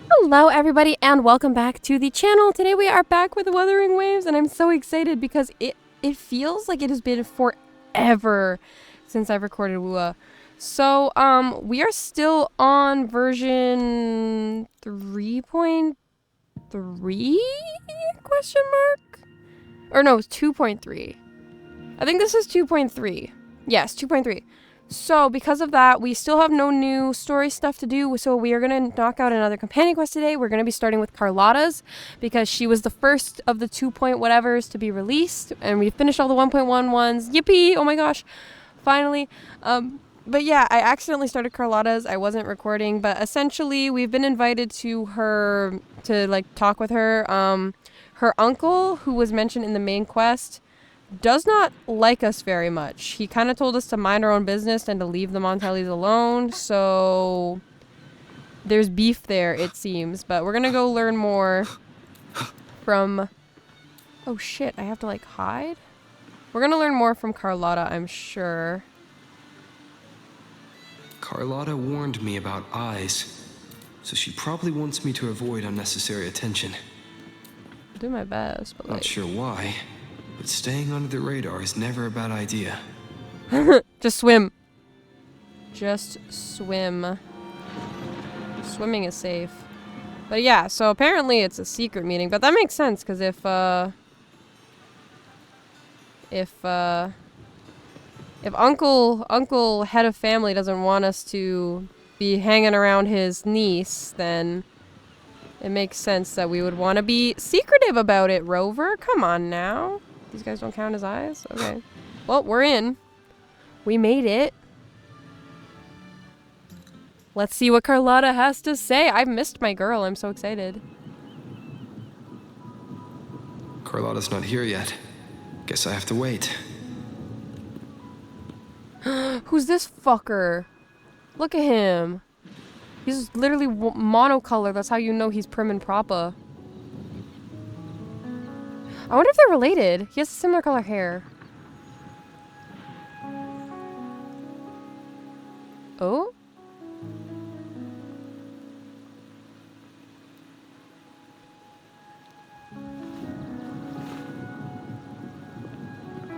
Hello everybody and welcome back to the channel. Today we are back with Wuthering Waves and I'm so excited because it feels like it has been forever since I've recorded WUA. So we are still on version 3.3 question mark? Or no, it's 2.3. I think this is 2.3. Yes, 2.3. So, because of that, we still have no new story stuff to do, so we are going to knock out another companion quest today. We're going to be starting with Carlotta's, because she was the first of the 2-point-whatevers to be released, and we finished all the 1.1 ones. Yippee! Oh my gosh! Finally. But yeah, I accidentally started Carlotta's. I wasn't recording, but essentially, we've been invited to her, to, like, talk with her. Her uncle, who was mentioned in the main quest, does not like us very much. He kind of told us to mind our own business and to leave the Montellis alone, so there's beef there, it seems. But we're gonna go learn more from... Oh shit, I have to like hide? We're gonna learn more from Carlotta, I'm sure. Carlotta warned me about eyes, so she probably wants me to avoid unnecessary attention. I'll do my best, but Not like... sure why, but staying under the radar is never a bad idea. Just swim. Just swim. Swimming is safe. But yeah, so apparently it's a secret meeting, but that makes sense, because if Uncle head of family doesn't want us to be hanging around his niece, then it makes sense that we would want to be secretive about it, Rover. Come on now. These guys don't count as eyes? Okay. Well, we're in. We made it. Let's see what Carlotta has to say. I've missed my girl. I'm so excited. Carlotta's not here yet. Guess I have to wait. Who's this fucker? Look at him. He's literally monocolor. That's how you know he's prim and proper. I wonder if they're related. He has similar color hair. Oh?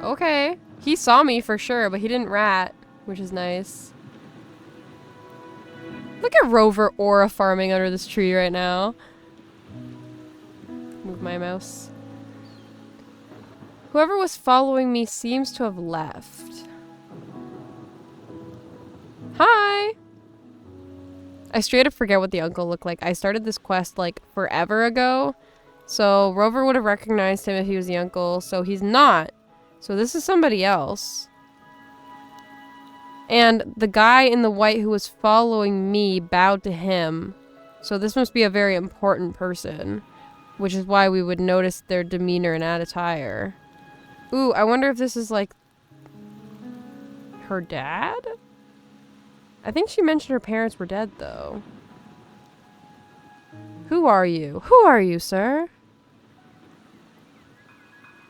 Okay. He saw me for sure, but he didn't rat, which is nice. Look at Rover aura farming under this tree right now. Move my mouse. Whoever was following me seems to have left. Hi! I straight up forget what the uncle looked like. I started this quest like forever ago. So Rover would have recognized him if he was the uncle. So he's not. So this is somebody else. And the guy in the white who was following me bowed to him. So this must be a very important person. Which is why we would notice their demeanor and attire. Ooh, I wonder if this is like... her dad? I think she mentioned her parents were dead, though. Who are you? Who are you, sir?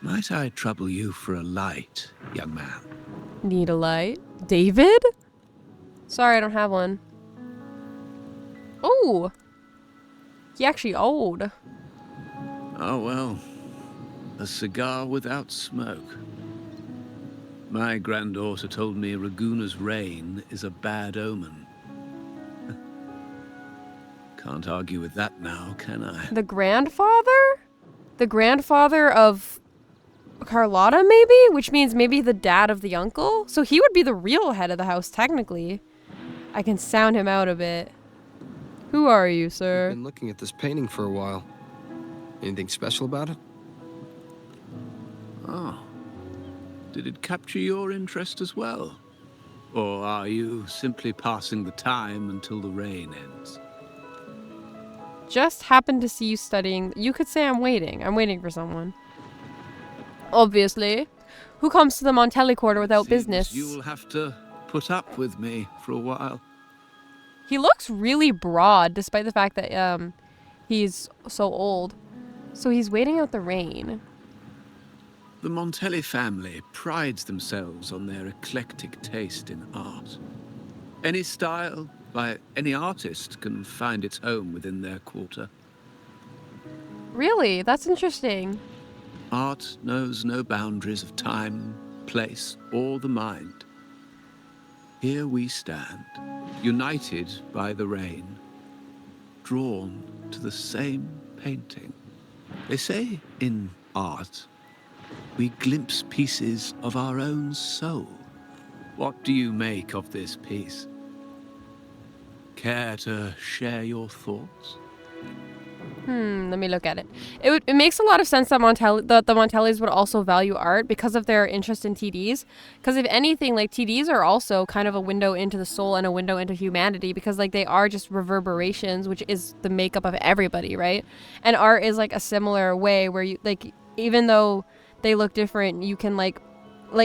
Might I trouble you for a light, young man? Need a light? David? Sorry, I don't have one. Oh! He actually old. Oh, well. A cigar without smoke. My granddaughter told me Raguna's reign is a bad omen. Can't argue with that now, can I? The grandfather? The grandfather of Carlotta, maybe? Which means maybe the dad of the uncle? So he would be the real head of the house, technically. I can sound him out a bit. Who are you, sir? I've been looking at this painting for a while. Anything special about it? Oh. Did it capture your interest as well? Or are you simply passing the time until the rain ends? Just happened to see you studying. You could say I'm waiting. I'm waiting for someone. Obviously. Who comes to the Montelli Quarter without business? You'll have to put up with me for a while. He looks really broad, despite the fact that he's so old. So he's waiting out the rain. The Montelli family prides themselves on their eclectic taste in art. Any style, Why, any artist can find its home within their quarter. Really? That's interesting. Art knows no boundaries of time, place, or the mind. Here we stand, united by the rain, drawn to the same painting. They say in art, we glimpse pieces of our own soul. What do you make of this piece? Care to share your thoughts? Let me look at it. It makes a lot of sense that the Montellis would also value art because of their interest in TDs. Because if anything, like TDs are also kind of a window into the soul and a window into humanity because like they are just reverberations, which is the makeup of everybody, right? And art is like a similar way where you like even though they look different, you can like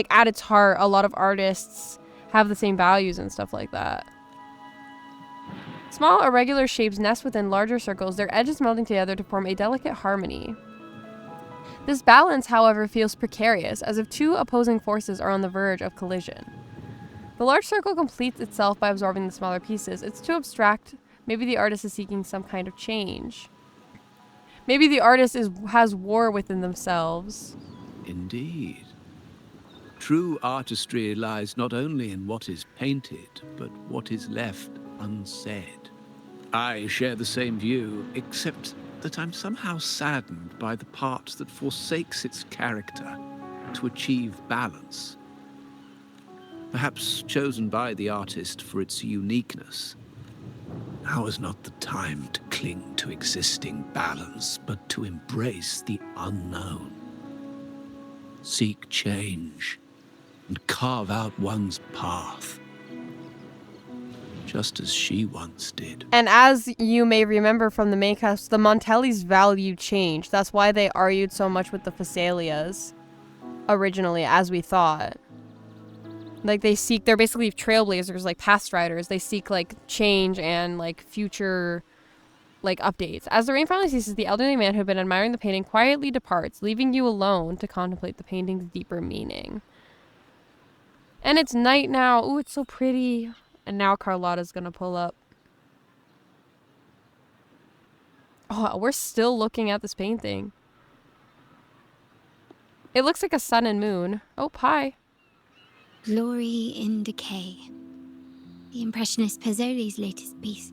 at its heart, a lot of artists have the same values and stuff like that. Small irregular shapes nest within larger circles, their edges melding together to form a delicate harmony. This balance, however, feels precarious, as if two opposing forces are on the verge of collision. The large circle completes itself by absorbing the smaller pieces. It's too abstract. Maybe the artist is seeking some kind of change. Maybe the artist has war within themselves. Indeed. True artistry lies not only in what is painted, but what is left unsaid. I share the same view, except that I'm somehow saddened by the part that forsakes its character to achieve balance. Perhaps chosen by the artist for its uniqueness. Now is not the time to cling to existing balance, but to embrace the unknown. Seek change and carve out one's path, just as she once did. And as you may remember from the main cast, the Montellis valued change. That's why they argued so much with the Phasalias originally, as we thought. Like they're basically trailblazers, like past riders. They seek like change and like future like updates. As the rain finally ceases, the elderly man who had been admiring the painting quietly departs, leaving you alone to contemplate the painting's deeper meaning. And it's night now. Ooh, it's so pretty. And now Carlotta's gonna pull up. Oh, we're still looking at this painting. It looks like a sun and moon. Oh, hi. Glory in Decay. The Impressionist Pazzoli's latest piece.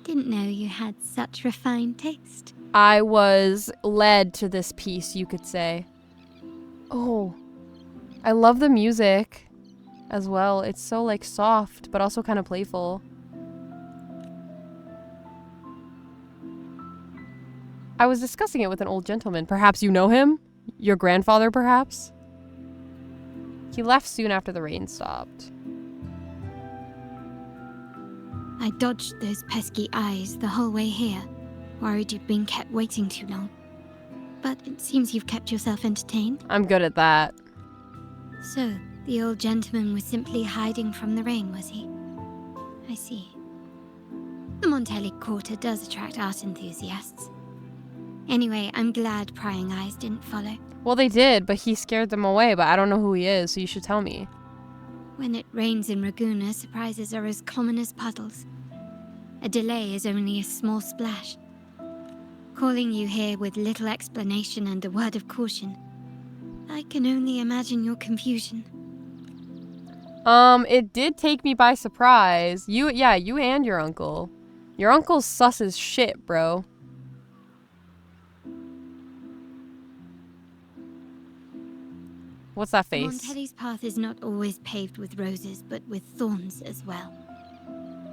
Didn't know you had such refined taste. I was led to this piece, you could say. Oh, I love the music as well. It's so like soft, but also kind of playful. I was discussing it with an old gentleman. Perhaps you know him? Your grandfather, perhaps? He left soon after the rain stopped. I dodged those pesky eyes the whole way here, worried you'd been kept waiting too long. But it seems you've kept yourself entertained. I'm good at that. So, the old gentleman was simply hiding from the rain, was he? I see. The Montelli Quarter does attract art enthusiasts. Anyway, I'm glad prying eyes didn't follow. Well, they did, but he scared them away, but I don't know who he is, so you should tell me. When it rains in Ragusa, surprises are as common as puddles. A delay is only a small splash. Calling you here with little explanation and a word of caution. I can only imagine your confusion. It did take me by surprise. You and your uncle. Your uncle's sus as shit, bro. What's that face? Montelli's path is not always paved with roses, but with thorns as well.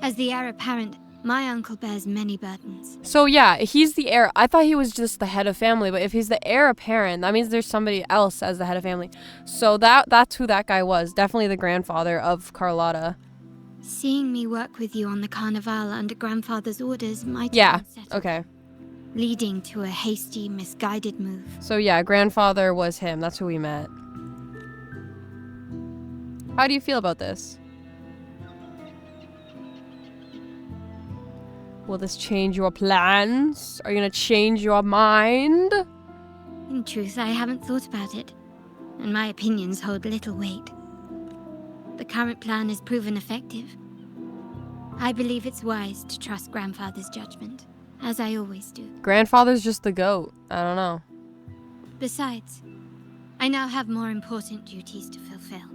As the heir apparent, my uncle bears many burdens. So yeah, he's the heir. I thought he was just the head of family, but if he's the heir apparent, that means there's somebody else as the head of family. So that's who that guy was. Definitely the grandfather of Carlotta. Seeing me work with you on the Carnival under grandfather's orders might Yeah, have unsettled, okay. leading to a hasty, misguided move. So yeah, grandfather was him. That's who we met. How do you feel about this? Will this change your plans? Are you gonna change your mind? In truth, I haven't thought about it, and my opinions hold little weight. The current plan has proven effective. I believe it's wise to trust Grandfather's judgment, as I always do. Grandfather's just the goat. I don't know. Besides, I now have more important duties to fulfill.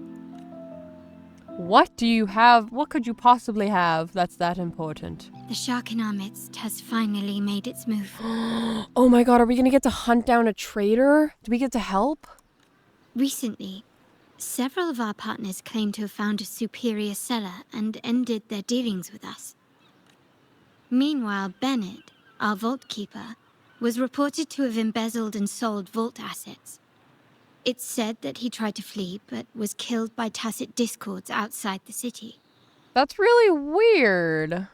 What do you have? What could you possibly have that's that important? The shark in our midst has finally made its move. Oh my god, are we gonna get to hunt down a traitor? Do we get to help? Recently, several of our partners claim to have found a superior seller and ended their dealings with us. Meanwhile, Bennett, our vault keeper, was reported to have embezzled and sold vault assets. It's said that he tried to flee, but was killed by tacit discords outside the city. That's really weird.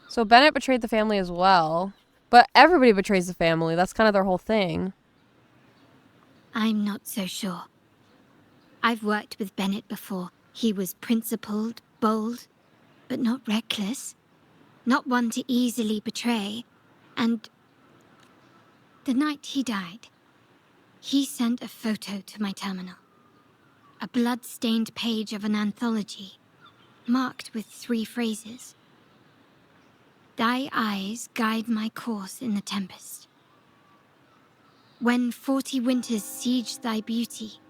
So Bennett betrayed the family as well. But everybody betrays the family. That's kind of their whole thing. I'm not so sure. I've worked with Bennett before. He was principled, bold, but not reckless. Not one to easily betray. And the night he died, he sent a photo to my terminal. A blood-stained page of an anthology, marked with 3 phrases. Thy eyes guide my course in the tempest. When 40 winters siege thy beauty,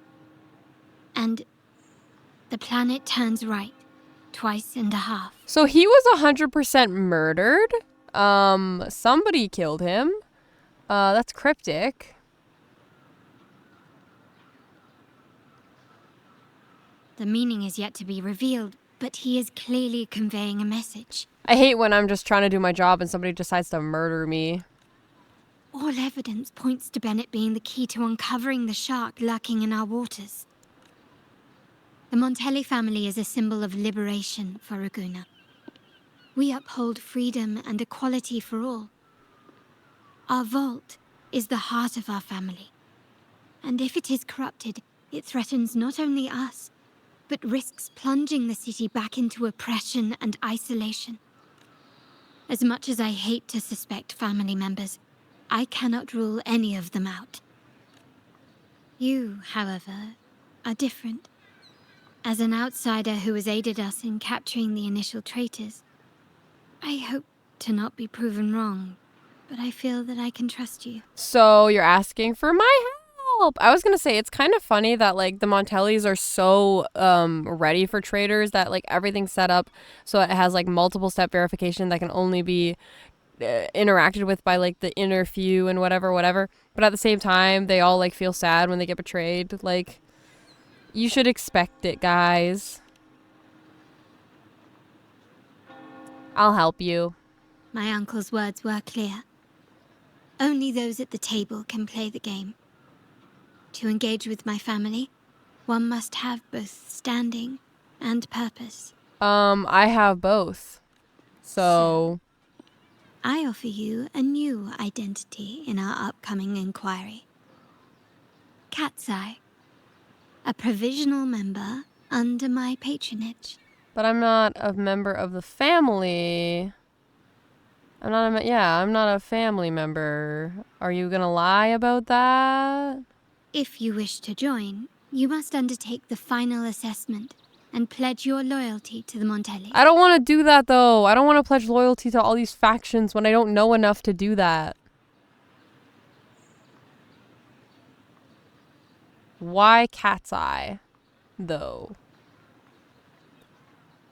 and the planet turns right, twice and a half. So he was 100% murdered. Somebody killed him. That's cryptic. The meaning is yet to be revealed, but he is clearly conveying a message. I hate when I'm just trying to do my job and somebody decides to murder me. All evidence points to Bennett being the key to uncovering the shark lurking in our waters. The Montelli family is a symbol of liberation for Raguna. We uphold freedom and equality for all. Our vault is the heart of our family. And if it is corrupted, it threatens not only us, but risks plunging the city back into oppression and isolation. As much as I hate to suspect family members, I cannot rule any of them out. You, however, are different. As an outsider who has aided us in capturing the initial traitors, I hope to not be proven wrong, but I feel that I can trust you. So you're asking for my help. I was gonna say it's kind of funny that like the Montellis are so ready for traitors that like everything's set up so it has like multiple step verification that can only be interacted with by like the inner few and whatever. But at the same time, they all like feel sad when they get betrayed. Like, you should expect it, guys. I'll help you. My uncle's words were clear. Only those at the table can play the game. To engage with my family, one must have both standing and purpose. I have both. So I offer you a new identity in our upcoming inquiry. Cat's Eye. A provisional member under my patronage. But I'm not a member of the family. I'm not a family member. Are you gonna lie about that? If you wish to join, you must undertake the final assessment and pledge your loyalty to the Montelli. I don't want to do that, though. I don't want to pledge loyalty to all these factions when I don't know enough to do that. Why Cat's Eye, though?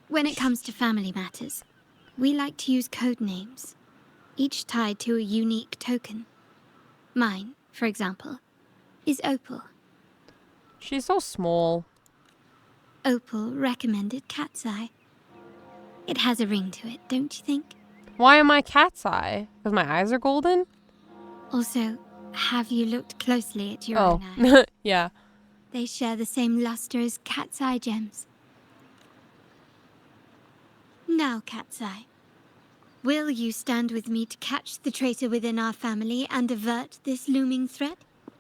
When it comes to family matters, we like to use code names, each tied to a unique token. Mine, for example, is Opal. She's so small. Opal recommended Cat's Eye. It has a ring to it, don't you think? Why am I Cat's Eye? Because my eyes are golden? Also, have you looked closely at your Oh, own eyes? yeah. They share the same luster as Cat's Eye gems. Now, Cat's Eye, will you stand with me to catch the traitor within our family and avert this looming threat?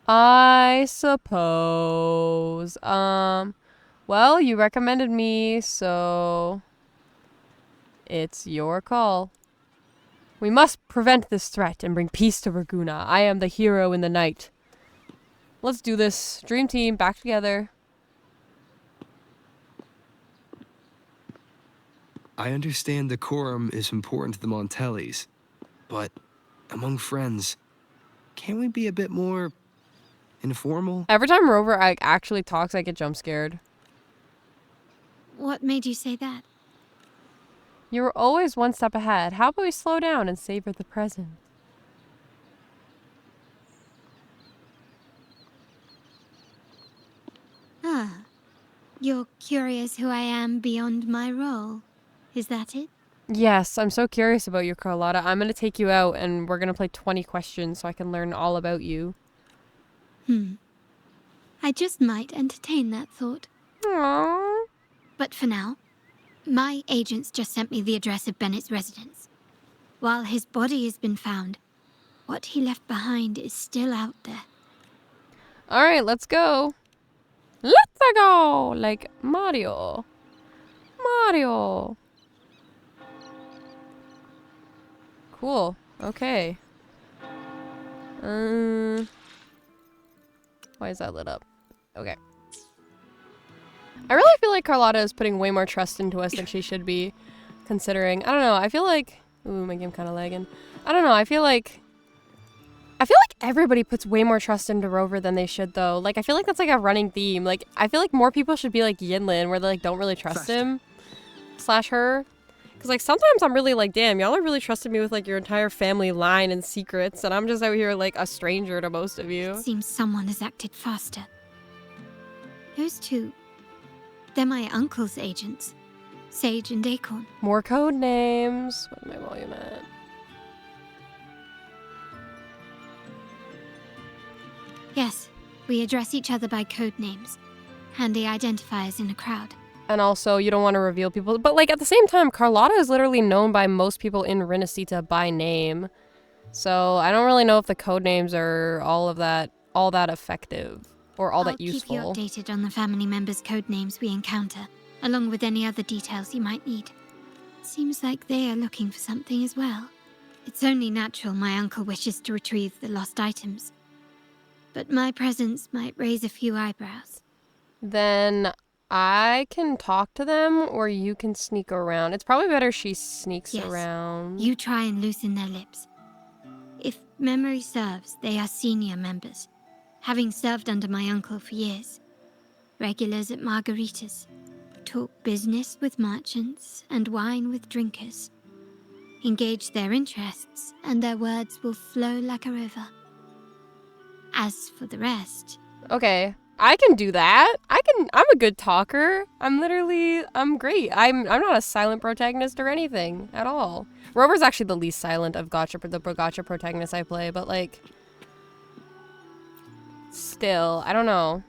I suppose. Well, you recommended me, so it's your call. We must prevent this threat and bring peace to Raguna. I am the hero in the night. Let's do this. Dream team, back together. I understand decorum is important to the Montellis, but among friends, can't we be a bit more informal? Every time Rover actually talks, I get jump scared. What made you say that? You were always one step ahead. How about we slow down and savor the present? Ah, you're curious who I am beyond my role. Is that it? Yes, I'm so curious about you, Carlotta. I'm going to take you out and we're going to play 20 questions so I can learn all about you. I just might entertain that thought. Aww. But for now, my agents just sent me the address of Bennett's residence. While his body has been found, what he left behind is still out there. All right, let's go. Let's go! Like Mario. Mario. Cool. Okay. Why is that lit up? Okay. I really feel like Carlotta is putting way more trust into us than she should be, considering. I don't know. I feel like... Ooh, my game kind of lagging. I don't know. I feel like everybody puts way more trust into Rover than they should, though. Like, I feel like that's like a running theme. Like, I feel like more people should be like Yinlin, where they like don't really trust him / her. Because like sometimes I'm really like, damn, y'all are really trusting me with like your entire family line and secrets, and I'm just out here like a stranger to most of you. It seems someone has acted faster. Those two, they're my uncle's agents, Sage and Acorn. More code names. Where's my volume at? Yes, we address each other by code names. Handy identifiers in a crowd. And also, you don't want to reveal people. But, like, at the same time, Carlotta is literally known by most people in Renacita by name. So, I don't really know if the code names are all that effective or all that useful. I'll keep you updated on the family members' code names we encounter, along with any other details you might need. Seems like they are looking for something as well. It's only natural my uncle wishes to retrieve the lost items. But my presence might raise a few eyebrows. Then I can talk to them, or you can sneak around. It's probably better she sneaks around. You try and loosen their lips. If memory serves, they are senior members, having served under my uncle for years. Regulars at margaritas. Talk business with merchants and wine with drinkers. Engage their interests, and their words will flow like a river. As for the rest... Okay, I can do that. I'm a good talker. I'm great. I'm not a silent protagonist or anything at all. Rover's actually the least silent of the gacha protagonists I play, but like... Still, I don't know.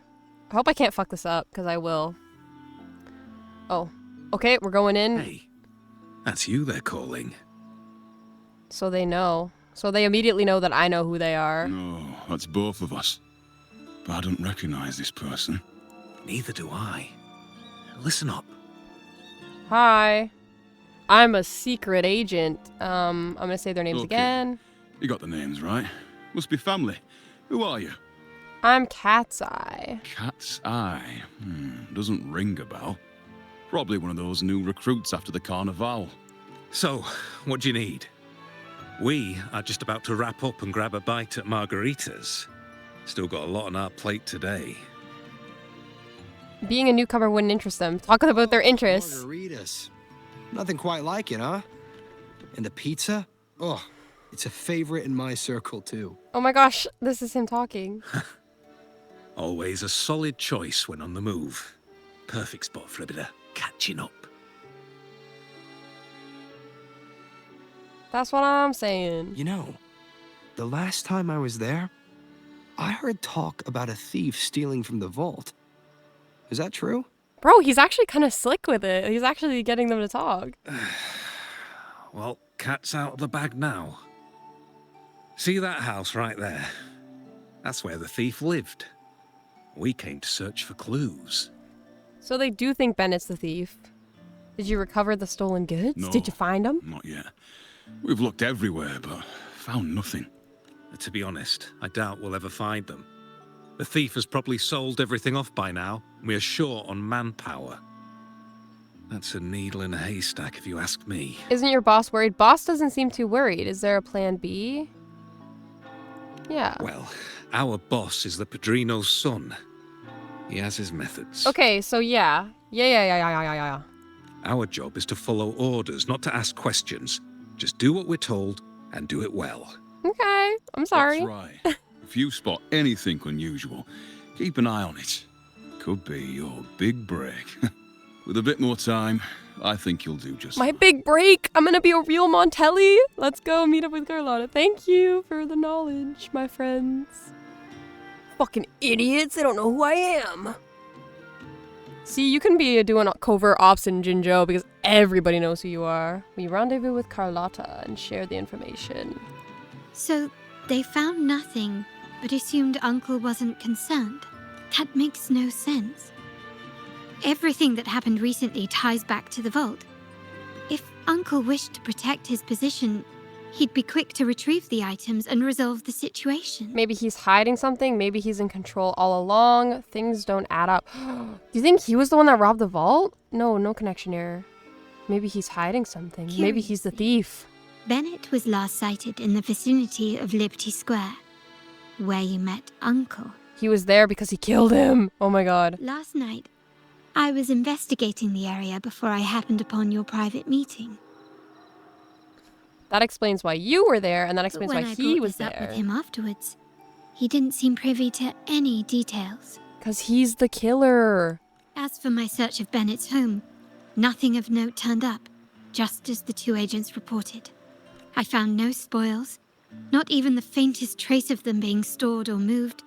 I hope I can't fuck this up, because I will. Oh, okay, we're going in. Hey, that's you they're calling. So they know. So they immediately know that I know who they are. No, that's both of us. But I don't recognize this person. Neither do I. Listen up. Hi. I'm a secret agent. I'm gonna say their names again. You got the names right. Must be family. Who are you? I'm Cat's Eye. Cat's Eye. Doesn't ring a bell. Probably one of those new recruits after the carnival. So, what do you need? We are just about to wrap up and grab a bite at margaritas. Still got a lot on our plate today. Being a newcomer wouldn't interest them. Talk about their interests. Margaritas. Nothing quite like it, huh? And the pizza? Oh, it's a favorite in my circle, too. Oh my gosh, this is him talking. Always a solid choice when on the move. Perfect spot for a bit of catching up. That's what I'm saying. You know, the last time I was there, I heard talk about a thief stealing from the vault. Is that true? Bro, he's actually kind of slick with it. He's actually getting them to talk. Well, cat's out of the bag now. See that house right there? That's where the thief lived. We came to search for clues. So they do think Bennett's the thief. Did you recover the stolen goods? No, Did you find them? Not yet. We've looked everywhere, but found nothing. To be honest, I doubt we'll ever find them. The thief has probably sold everything off by now, and we are short on manpower. That's a needle in a haystack, if you ask me. Isn't your boss worried? Boss doesn't seem too worried. Is there a plan B? Yeah. Well, our boss is the Padrino's son. He has his methods. Okay, so yeah. Yeah. Our job is to follow orders, not to ask questions. Just do what we're told and do it well. Okay, I'm sorry. That's right. If you spot anything unusual, keep an eye on it. Could be your big break. With a bit more time, I think you'll do just My fine. big break! I'm gonna be a real Montelli! Let's go meet up with Carlotta. Thank you for the knowledge, my friends. Fucking idiots, they don't know who I am. See, you can be doing covert ops in Jinzhou because everybody knows who you are. We rendezvous with Carlotta and share the information. So, they found nothing, but assumed Uncle wasn't concerned. That makes no sense. Everything that happened recently ties back to the vault. If Uncle wished to protect his position, he'd be quick to retrieve the items and resolve the situation. Maybe he's hiding something, maybe he's in control all along. Things don't add up. Do you think he was the one that robbed the vault? No connection here. Maybe he's hiding something. Maybe he's the thief. Bennett was last sighted in the vicinity of Liberty Square, where you met Uncle. He was there because he killed him. Oh my god. Last night, I was investigating the area before I happened upon your private meeting. That explains why you were there, and that But explains when why I he brought was this up there. with him afterwards, he didn't seem privy to any details. Because he's the killer. As for my search of Bennett's home, nothing of note turned up, just as the two agents reported. I found no spoils, not even the faintest trace of them being stored or moved.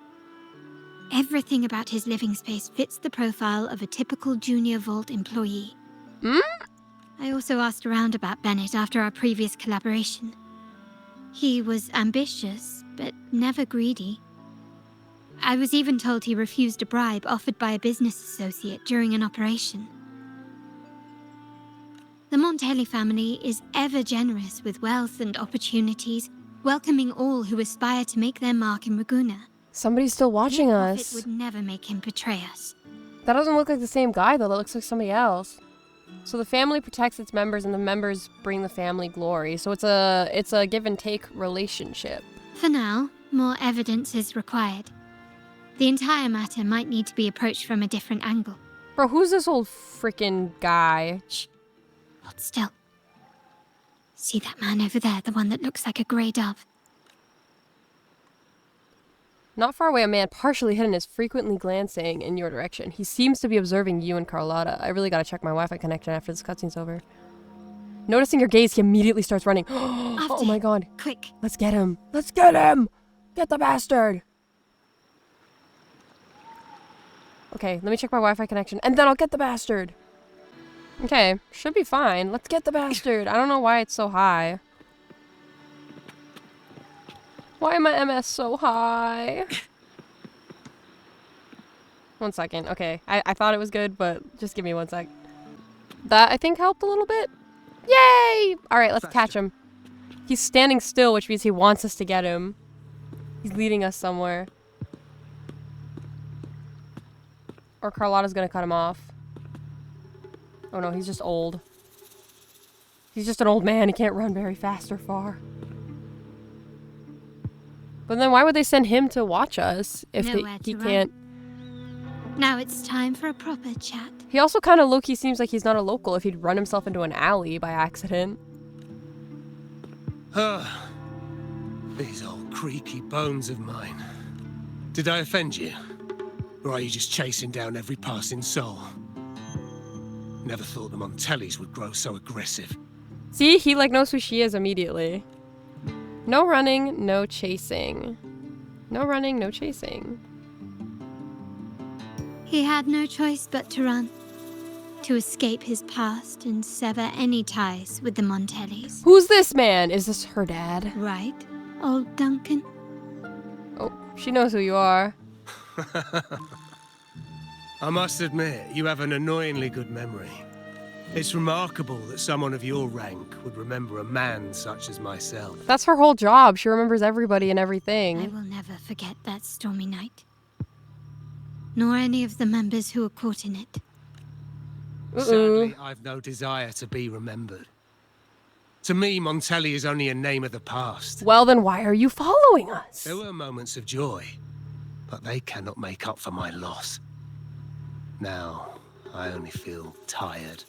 Everything about his living space fits the profile of a typical Junior Vault employee. I also asked around about Bennett after our previous collaboration. He was ambitious, but never greedy. I was even told he refused a bribe offered by a business associate during an operation. The Montelli family is ever generous with wealth and opportunities, welcoming all who aspire to make their mark in Raguna. Somebody's still watching Mere us. profit would never make him betray us. That doesn't look like the same guy, though. That looks like somebody else. So the family protects its members, and the members bring the family glory. So it's a give and take relationship. For now, more evidence is required. The entire matter might need to be approached from a different angle. Bro, who's this old freaking guy? Shh. Hold still. See that man over there, the one that looks like a grey dove? Not far away, a man partially hidden is frequently glancing in your direction. He seems to be observing you and Carlotta. I really gotta check my Wi-Fi connection after this cutscene's over. Noticing your gaze, he immediately starts running. Oh my god. Quick. Let's get him. Let's get him! Get the bastard! Okay, let me check my Wi-Fi connection, and then I'll get the bastard. Okay, should be fine. Let's get the bastard. I don't know why it's so high. Why am I MS so high? 1 second. Okay, I thought it was good, but just give me 1 sec. That, I think, helped a little bit. Yay! Alright, let's catch him. He's standing still, which means he wants us to get him. He's leading us somewhere. Or Carlotta's gonna cut him off. Oh no, he's just old. He's just an old man. He can't run very fast or far. But then why would they send him to watch us if he can't? Now it's time for a proper chat. He also kind of low-key seems like he's not a local if he'd run himself into an alley by accident. These old creaky bones of mine. Did I offend you? Or are you just chasing down every passing soul? Never thought the Montellis would grow so aggressive. See, he like knows who she is immediately. No running, no chasing. No running, no chasing. He had no choice but to run. To escape his past and sever any ties with the Montellis. Who's this man? Is this her dad? Right, old Duncan? Oh, she knows who you are. I must admit, you have an annoyingly good memory. It's remarkable that someone of your rank would remember a man such as myself. That's her whole job. She remembers everybody and I everything. will never forget that stormy night. Nor any of the members who were caught in it. Sadly, I've no desire to be remembered. To me, Montelli is only a name of the past. Well, then why are you following us? There were moments of joy, but they cannot make up for my loss. Now, I only feel tired.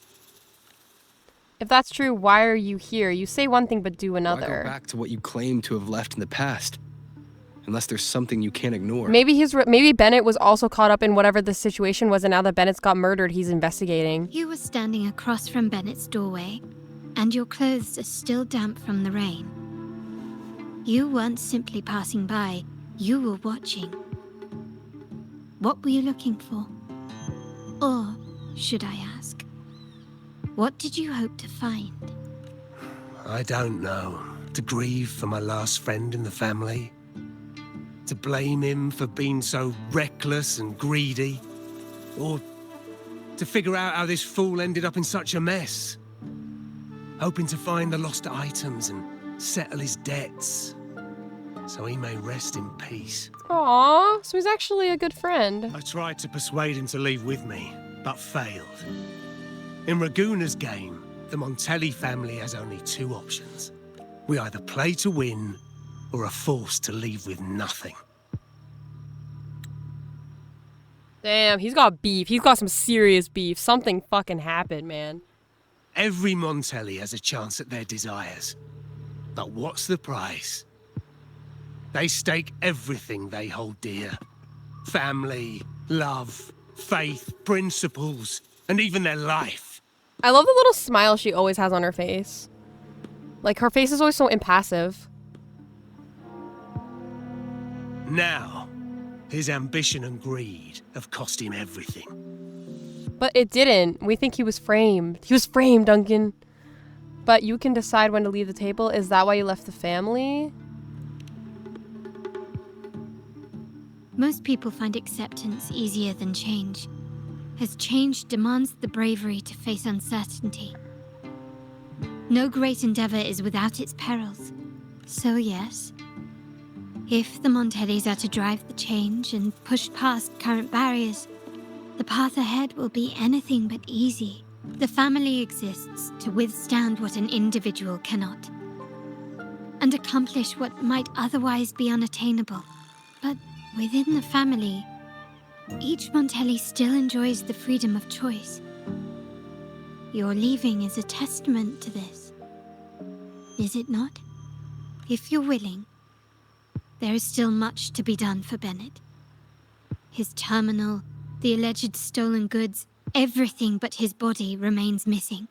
If that's true, why are you here? You say one thing but do Why go another. back to what you claim to have left in the past? Unless there's something you can't ignore. Maybe Bennett was also caught up in whatever the situation was, and now that Bennett's got murdered, he's investigating. You were standing across from Bennett's doorway, and your clothes are still damp from the rain. You weren't simply passing by, you were watching. What were you looking for? Or, should I ask, what did you hope to find? I don't know. To grieve for my last friend in the family? To blame him for being so reckless and greedy? Or to figure out how this fool ended up in such a mess? Hoping to find the lost items and settle his debts, so he may rest in peace. Aww, so he's actually a good friend. I tried to persuade him to leave with me, but failed. In Raguna's game, the Montelli family has only two options. We either play to win, or are forced to leave with nothing. Damn, he's got beef. He's got some serious beef. Something fucking happened, man. Every Montelli has a chance at their desires. But what's the price? They stake everything they hold dear. Family, love, faith, principles, and even their life. I love the little smile she always has on her face. Like, her face is always so impassive. Now, his ambition and greed have cost him everything. But it didn't. We think he was framed. He was framed, Duncan. But you can decide when to leave the table. Is that why you left the family? Most people find acceptance easier than change, as change demands the bravery to face uncertainty. No great endeavor is without its perils. So yes, if the Montellis are to drive the change and push past current barriers, the path ahead will be anything but easy. The family exists to withstand what an individual cannot, and accomplish what might otherwise be unattainable. But within the family, each Montelli still enjoys the freedom of choice. Your leaving is a testament to this, is it not? If you're willing, there is still much to be done for Bennett. His terminal, the alleged stolen goods, everything but his body remains missing.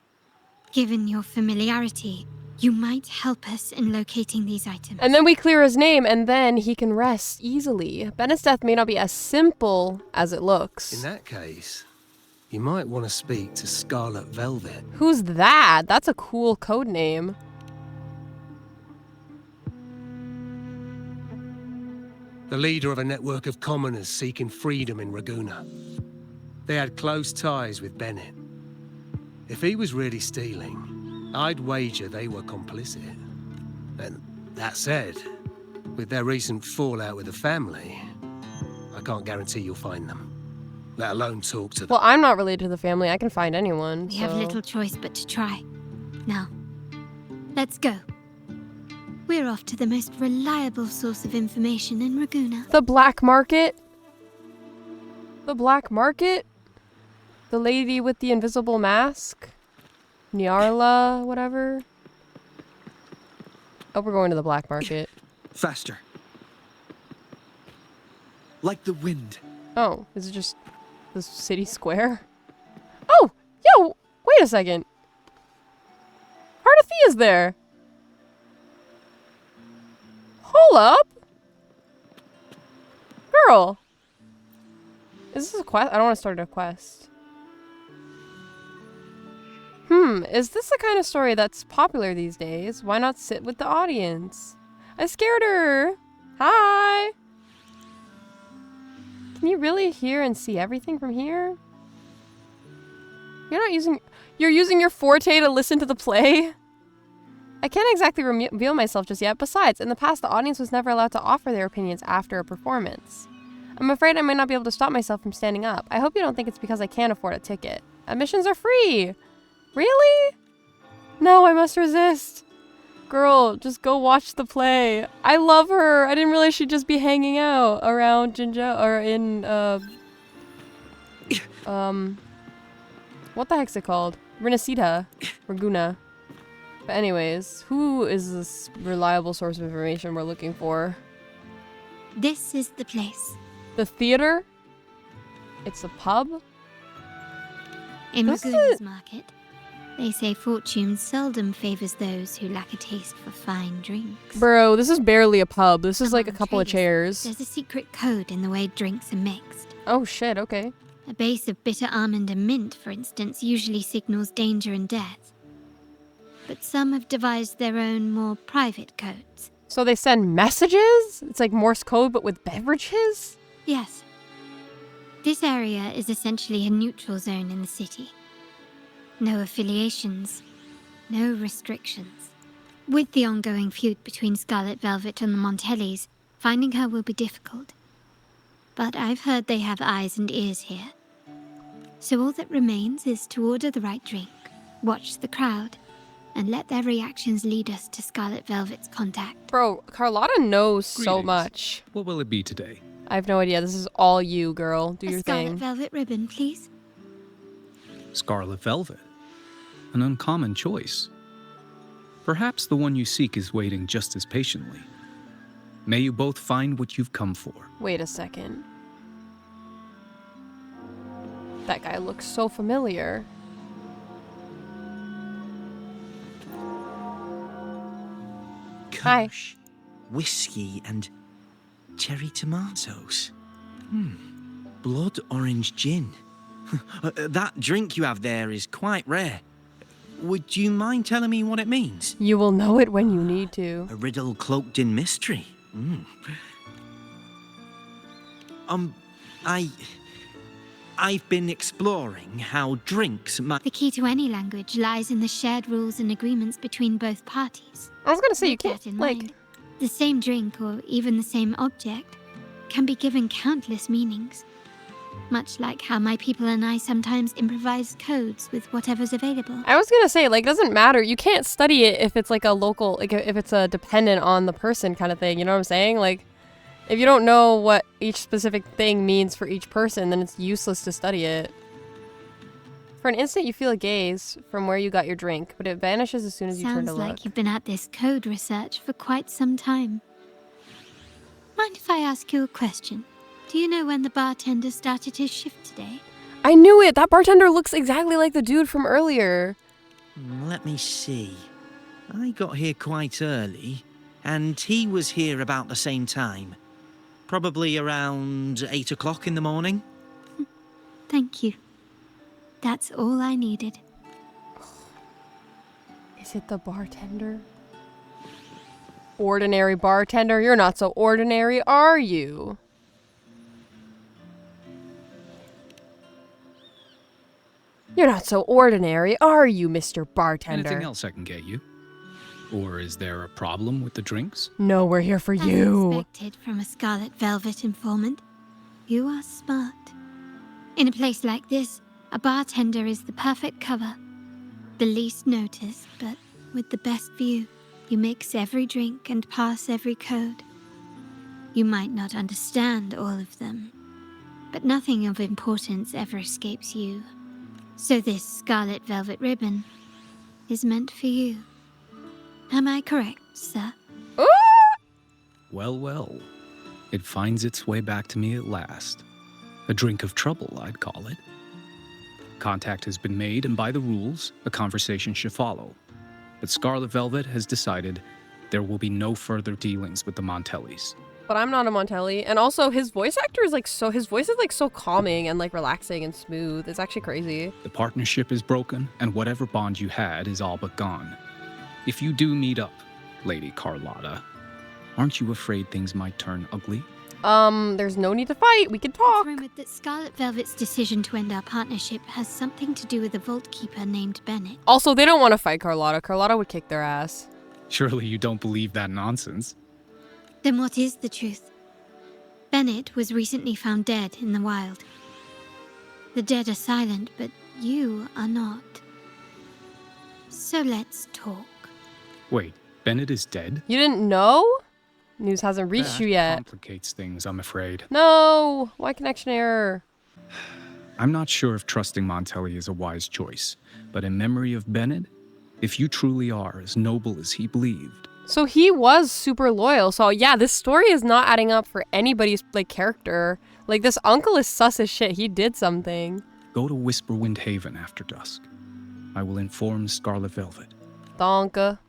Given your familiarity, you might help us in locating these items. And then we clear his name, and then he can rest easily. Bennett's death may not be as simple as it looks. In that case, you might want to speak to Scarlet Velvet. Who's that? That's a cool code name. The leader of a network of commoners seeking freedom in Raguna. They had close ties with Bennett. If he was really stealing, I'd wager they were complicit. And that said, with their recent fallout with the family, I can't guarantee you'll find them, let alone talk to them. Well, I'm not related to the family. I can find anyone. We have little choice but to try. Now, let's go. We're off to the most reliable source of information in Raguna. The black market? The black market? The lady with the invisible mask? Nyarla, whatever. Oh, we're going to the black market. Faster. Like the wind. Oh, is it just the city square? Oh, yo, wait a second. Heartathea's there. Hold up. Girl. Is this a quest? I don't want to start a quest. Is this the kind of story that's popular these days? Why not sit with the audience? I scared her. Hi. Can you really hear and see everything from here? You're using your forte to listen to the play? I can't exactly reveal myself just yet. Besides, in the past, the audience was never allowed to offer their opinions after a performance. I'm afraid I might not be able to stop myself from standing up. I hope you don't think it's because I can't afford a ticket. Admissions are free. Really? No, I must resist. Girl, just go watch the play. I love her. I didn't realize she'd just be hanging out around Jinzhou or in what the heck's it called? Renacita. Raguna. But anyways, who is this reliable source of information we're looking for? This is the place. The theater? It's a pub? In This Raguna's market, they say fortune seldom favors those who lack a taste for fine drinks. Bro, this is barely a pub. This is like a Among couple of traders, chairs. There's a secret code in the way drinks are mixed. Oh shit, okay. A base of bitter almond and mint, for instance, usually signals danger and death. But some have devised their own, more private codes. So they send messages? It's like Morse code but with beverages? Yes. This area is essentially a neutral zone in the city. No affiliations, no restrictions. With the ongoing feud between Scarlet Velvet and the Montellis, finding her will be difficult. But I've heard they have eyes and ears here. So all that remains is to order the right drink, watch the crowd, and let their reactions lead us to Scarlet Velvet's contact. Bro, Carlotta knows so Greetings. much. What will it be today? I have no idea. This is all you, girl. Do A your Scarlet thing. Velvet ribbon, please. Scarlet Velvet. An uncommon choice. Perhaps the one you seek is waiting just as patiently. May you both find what you've come for. Wait a second. That guy looks so familiar. Hi. Gosh. Whiskey and cherry tomatoes. Blood orange gin. That drink you have there is quite rare. Would you mind telling me what it means? You will know it when you need to. A riddle cloaked in mystery. I've been exploring how drinks might... The key to any language lies in the shared rules and agreements between both parties. I was gonna say, you Keep can't, that in like... mind. The same drink, or even the same object, can be given countless meanings. Much like how my people and I sometimes improvise codes with whatever's available. I was gonna say, like, doesn't matter. You can't study it if it's like a local, like if it's a dependent on the person kind of thing. You know what I'm saying? Like, if you don't know what each specific thing means for each person, then it's useless to study it. For an instant, you feel a gaze from where you got your drink, but it vanishes as soon as you turn to Sounds look. like you've been at this code research for quite some time. Mind if I ask you a question? Do you know when the bartender started his shift today? I knew it! That bartender looks exactly like the dude from earlier. Let me see. I got here quite early, and he was here about the same time. Probably around 8 o'clock in the morning. Thank you. That's all I needed. Is it the bartender? Ordinary bartender? You're not so ordinary, are you? You're not so ordinary, are you, Mr. Bartender? Anything else I can get you? Or is there a problem with the drinks? No, we're here for As you. expected from a Scarlet Velvet informant, you are smart. In a place like this, a bartender is the perfect cover. The least noticed, but with the best view. You mix every drink and pass every code. You might not understand all of them, but nothing of importance ever escapes you. So this Scarlet Velvet ribbon is meant for you. Am I correct, sir? Ooh! Well, well. It finds its way back to me at last. A drink of trouble, I'd call it. Contact has been made, and by the rules, a conversation should follow. But Scarlet Velvet has decided there will be no further dealings with the Montellis. But I'm not a Montelli. And also, his voice actor is like so... His voice is like so calming and like relaxing and smooth. It's actually crazy. The partnership is broken, and whatever bond you had is all but gone. If you do meet up, Lady Carlotta, aren't you afraid things might turn ugly? There's no need to fight. We can talk. It's rumored that Scarlet Velvet's decision to end our partnership has something to do with a vault keeper named Bennett. Also, they don't want to fight Carlotta. Carlotta would kick their ass. Surely you don't believe that nonsense. Then what is the truth? Bennett was recently found dead in the wild. The dead are silent, but you are not. So let's talk. Wait, Bennett is dead? You didn't know? News hasn't reached That you yet. complicates things, I'm afraid. No! Why connection error? I'm not sure if trusting Montelli is a wise choice, but in memory of Bennett, if you truly are as noble as he believed... So he was super loyal. So yeah, this story is not adding up for anybody's, like, character. Like, this uncle is sus as shit. He did something. Go to Whisperwind Haven after dusk. I will inform Scarlet Velvet. Donka.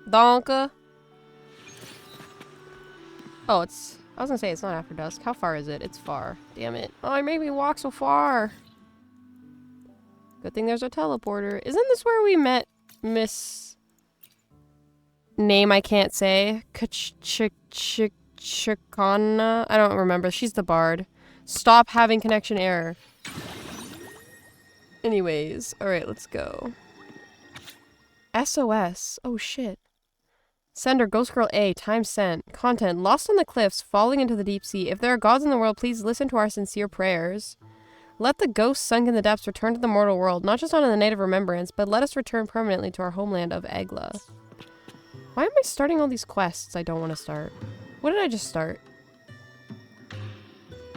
Donka. Oh, it's... I was gonna say it's not after dusk. How far is it? It's far. Damn it. Oh, it made me walk so far. Good thing there's a teleporter. Isn't this where we met Miss... Name I can't say? Chikana? I don't remember. She's the bard. Stop having connection error. Anyways. Alright, let's go. SOS. Oh, shit. Sender, Ghost Girl A, time sent. Content, lost on the cliffs, falling into the deep sea. If there are gods in the world, please listen to our sincere prayers. Let the ghosts sunk in the depths return to the mortal world, not just on the night of remembrance, but let us return permanently to our homeland of Egla. Why am I starting all these quests I don't want to start? What did I just start?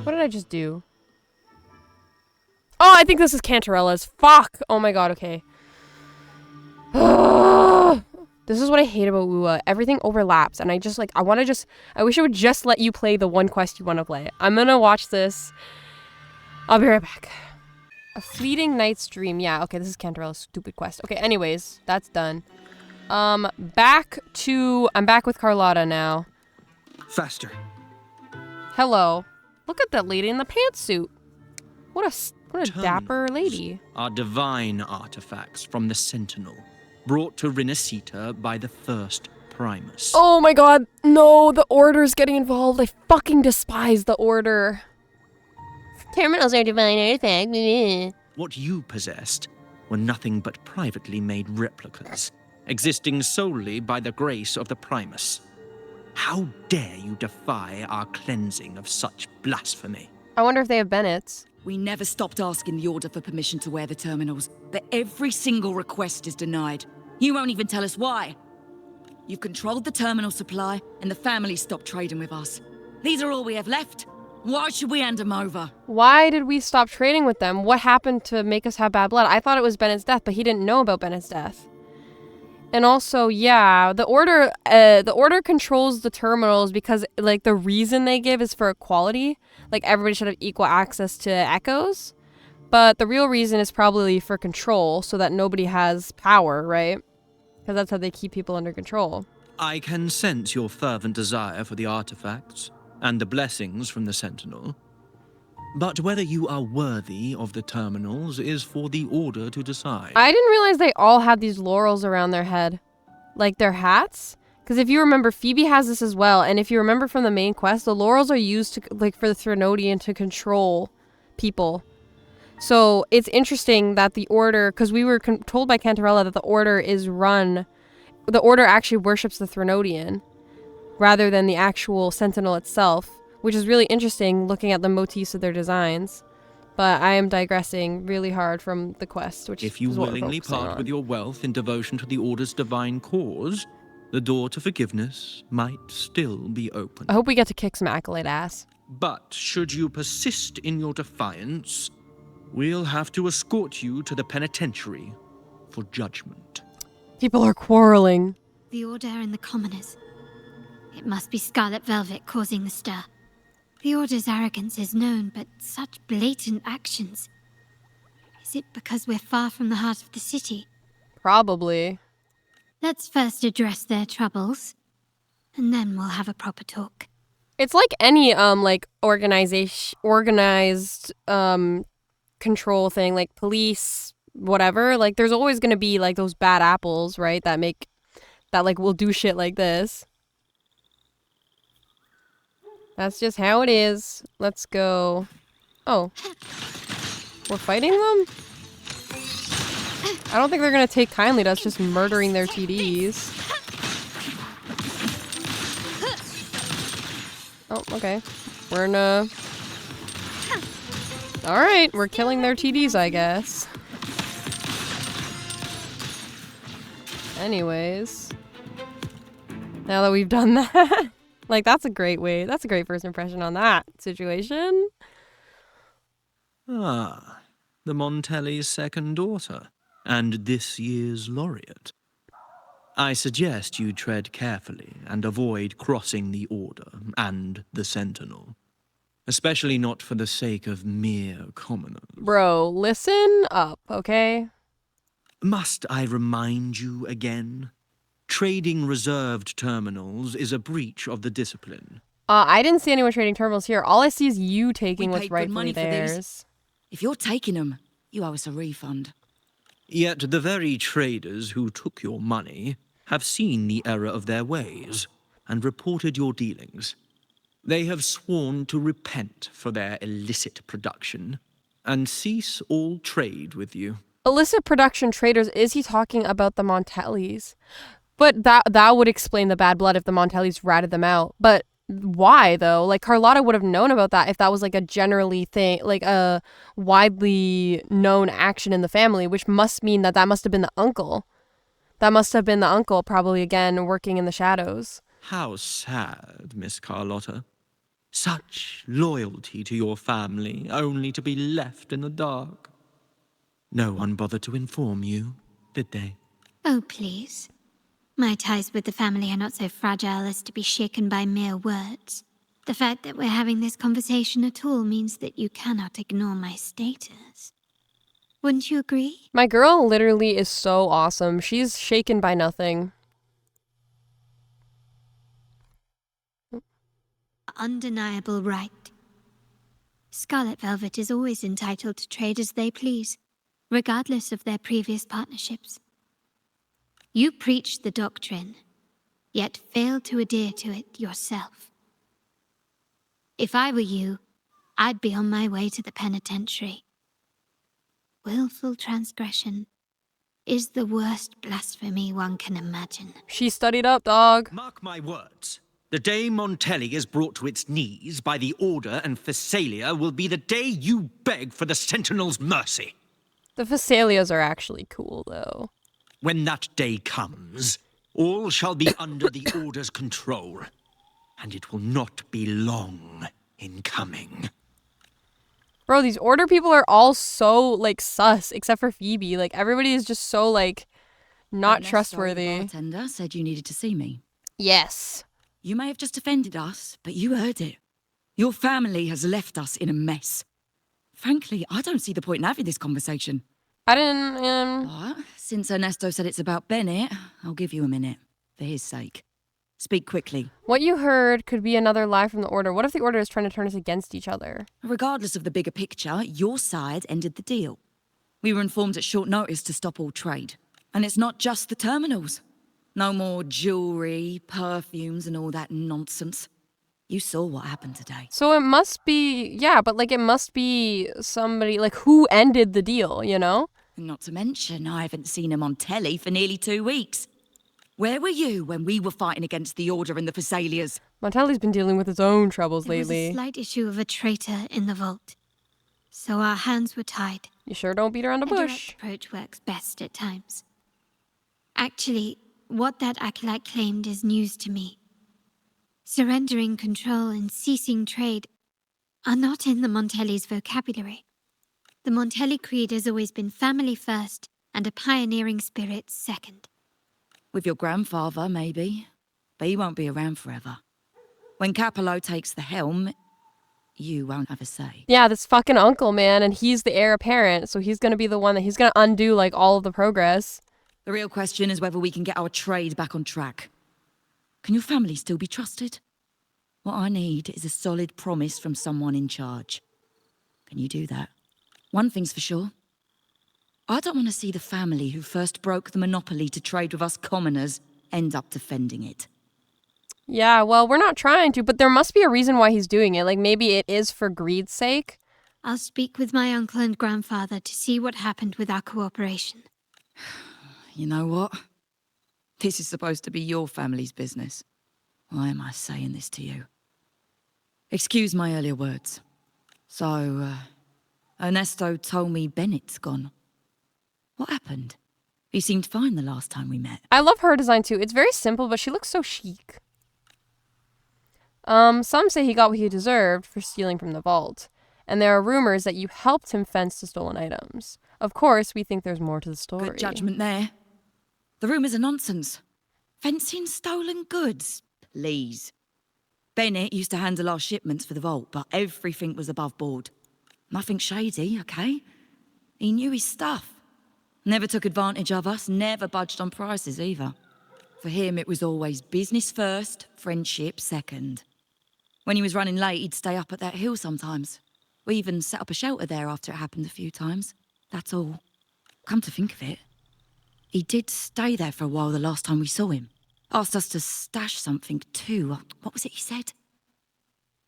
What did I just do? Oh, I think this is Cantarella's. Fuck! Oh my god, okay. This is what I hate about WUA. Everything overlaps, and I just, like, I wish it would just let you play the one quest you want to play. I'm gonna watch this. I'll be right back. A fleeting night's dream. Yeah, okay, this is Cantarella's stupid quest. Okay, anyways, that's done. I'm back with Carlotta now. Faster. Hello. Look at that lady in the pantsuit. What a dapper lady. Are divine artifacts from the Sentinel, brought to Rinasita by the first Primus. Oh my god, no, the Order's getting involved. I fucking despise the Order. Terminals are divine artifacts. What you possessed were nothing but privately made replicas, existing solely by the grace of the Primus. How dare you defy our cleansing of such blasphemy? I wonder if they have Bennett's. We never stopped asking the Order for permission to wear the terminals, but every single request is denied. You won't even tell us why. You've controlled the terminal supply, and the family stopped trading with us. These are all we have left. Why should we hand them over? Why did we stop trading with them? What happened to make us have bad blood? I thought it was Bennett's death, but he didn't know about Bennett's death. And also, yeah, the order controls the terminals because, like, the reason they give is for equality. Like, everybody should have equal access to echoes. But the real reason is probably for control, so that nobody has power, right? Because that's how they keep people under control. I can sense your fervent desire for the artifacts and the blessings from the Sentinel. But whether you are worthy of the terminals is for the Order to decide. I didn't realize they all had these laurels around their head. Like their hats. Because if you remember, Phoebe has this as well. And if you remember from the main quest, the laurels are used to, like, for the Threnodian to control people. So it's interesting that the Order, because we were told by Cantarella that the Order actually worships the Threnodian rather than the actual Sentinel itself. Which is really interesting looking at the motifs of their designs. But I am digressing really hard from the quest, which if you is what willingly part with your wealth in devotion to the Order's divine cause, the door to forgiveness might still be open. I hope we get to kick some accolade ass. But should you persist in your defiance, we'll have to escort you to the penitentiary for judgment. People are quarreling. The Order and the commoners. It must be Scarlet Velvet causing the stir. The Order's arrogance is known, but such blatant actions. Is it because we're far from the heart of the city? Probably. Let's first address their troubles, and then we'll have a proper talk. It's like any, organized, control thing, like police, whatever. Like, there's always gonna be, like, those bad apples, right, that will do shit like this. That's just how it is. Let's go. Oh. We're fighting them? I don't think they're gonna take kindly to us just murdering their TDs. Oh, okay. We're in Alright, we're killing their TDs, I guess. Anyways. Now that we've done that. Like, that's a great way. That's a great first impression on that situation. Ah, the Montelli's second daughter, and this year's laureate. I suggest you tread carefully and avoid crossing the Order and the Sentinel. Especially not for the sake of mere commoners. Bro, listen up, okay? Must I remind you again? Trading reserved terminals is a breach of the discipline. I didn't see anyone trading terminals here. All I see is you taking We what's paid good rightfully money for these. theirs. If you're taking them, you owe us a refund. Yet the very traders who took your money have seen the error of their ways and reported your dealings. They have sworn to repent for their illicit production and cease all trade with you. Illicit production traders, is he talking about the Montellis? But that would explain the bad blood if the Montellis ratted them out. But why, though? Like, Carlotta would have known about that if that was, like, a generally thing, like, a widely known action in the family, which must mean that that must have been the uncle. That must have been the uncle, probably, again, working in the shadows. How sad, Miss Carlotta. Such loyalty to your family, only to be left in the dark. No one bothered to inform you, did they? Oh, please. My ties with the family are not so fragile as to be shaken by mere words. The fact that we're having this conversation at all means that you cannot ignore my status. Wouldn't you agree? My girl literally is so awesome. She's shaken by nothing. Undeniable right. Scarlet Velvet is always entitled to trade as they please, regardless of their previous partnerships. You preach the doctrine, yet fail to adhere to it yourself. If I were you, I'd be on my way to the penitentiary. Willful transgression is the worst blasphemy one can imagine. She studied up, dog. Mark my words. The day Montelli is brought to its knees by the Order and Phasalia will be the day you beg for the Sentinel's mercy. The Phasalias are actually cool, though. When that day comes, all shall be under the Order's control, and it will not be long in coming. Bro, these Order people are all so, like, sus, except for Phoebe. Like, everybody is just so, like, not Ernesto, trustworthy. The bartender said you needed to see me. Yes. You may have just offended us, but you heard it. Your family has left us in a mess. Frankly, I don't see the point in having this conversation. I didn't, But since Ernesto said it's about Bennett, I'll give you a minute, for his sake. Speak quickly. What you heard could be another lie from the Order. What if the Order is trying to turn us against each other? Regardless of the bigger picture, your side ended the deal. We were informed at short notice to stop all trade. And it's not just the terminals. No more jewelry, perfumes, and all that nonsense. You saw what happened today. So it must be, yeah, but, like, it must be somebody, like, who ended the deal, you know? Not to mention, I haven't seen him on telly for nearly 2 weeks. Where were you when we were fighting against the Order and the Phasalias? Montelli's been dealing with his own troubles There was lately. a slight issue of a traitor in the vault. So our hands were tied. You sure don't beat around the A direct bush. approach works best at times. Actually, what that acolyte claimed is news to me. Surrendering control and ceasing trade are not in the Montelli's vocabulary. The Montelli creed has always been family first and a pioneering spirit second. With your grandfather, maybe. But he won't be around forever. When Capello takes the helm, you won't have a say. Yeah, this fucking uncle, man, and he's the heir apparent, so he's gonna be the one that he's gonna undo, like, all of the progress. The real question is whether we can get our trade back on track. Can your family still be trusted? What I need is a solid promise from someone in charge. Can you do that? One thing's for sure. I don't want to see the family who first broke the monopoly to trade with us commoners end up defending it. Yeah, well, we're not trying to, but there must be a reason why he's doing it. Like, maybe it is for greed's sake. I'll speak with my uncle and grandfather to see what happened with our cooperation. You know what? This is supposed to be your family's business. Why am I saying this to you? Excuse my earlier words. So, Ernesto told me Bennett's gone. What happened? He seemed fine the last time we met. I love her design too. It's very simple, but she looks so chic. Some say he got what he deserved for stealing from the vault. And there are rumors that you helped him fence the stolen items. Of course, we think there's more to the story. Good judgment there. The rumours are nonsense. Fencing stolen goods? Please. Bennett used to handle our shipments for the vault, but everything was above board. Nothing shady, okay? He knew his stuff. Never took advantage of us, never budged on prices either. For him, it was always business first, friendship second. When he was running late, he'd stay up at that hill sometimes. We even set up a shelter there after it happened a few times. That's all. Come to think of it, he did stay there for a while the last time we saw him. Asked us to stash something too. What was it he said?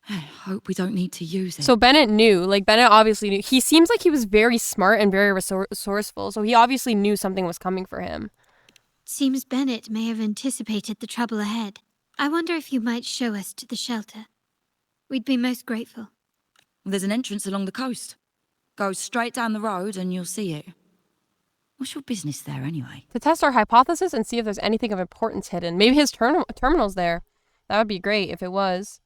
I hope we don't need to use it. So Bennett knew. Like, Bennett obviously knew. He seems like he was very smart and very resourceful, so he obviously knew something was coming for him. Seems Bennett may have anticipated the trouble ahead. I wonder if you might show us to the shelter. We'd be most grateful. There's an entrance along the coast. Go straight down the road and you'll see it. What's your business there anyway? To test our hypothesis and see if there's anything of importance hidden. Maybe his terminal's there. That would be great if it was.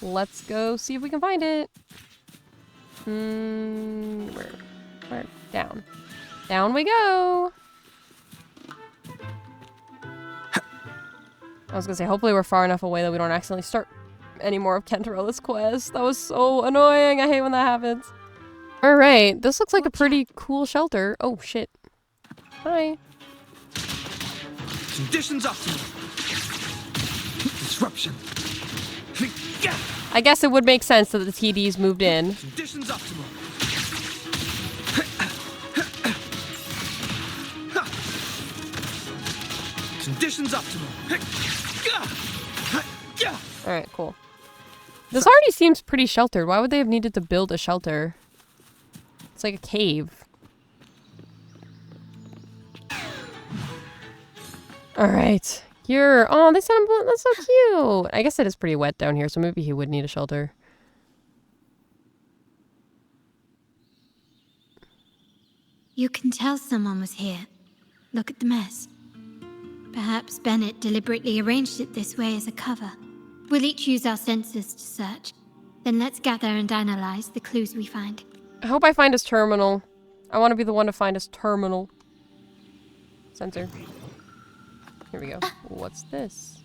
Let's go see if we can find it. Where? Down. Down we go. I was gonna say, hopefully we're far enough away that we don't accidentally start any more of Kenterella's quest. That was so annoying. I hate when that happens. Alright, this looks like a pretty cool shelter. Oh, shit. Hi. Conditions optimal. Disruption. I guess it would make sense that the TDs moved in. Conditions optimal. Conditions optimal. Alright, cool. This already seems pretty sheltered. Why would they have needed to build a shelter? It's like a cave. Alright. Oh, they said that's so cute. I guess it is pretty wet down here, so maybe he would need a shelter. You can tell someone was here. Look at the mess. Perhaps Bennett deliberately arranged it this way as a cover. We'll each use our senses to search. Then let's gather and analyze the clues we find. I hope I find his terminal. I want to be the one to find his terminal. Sensor. Here we go. What's this?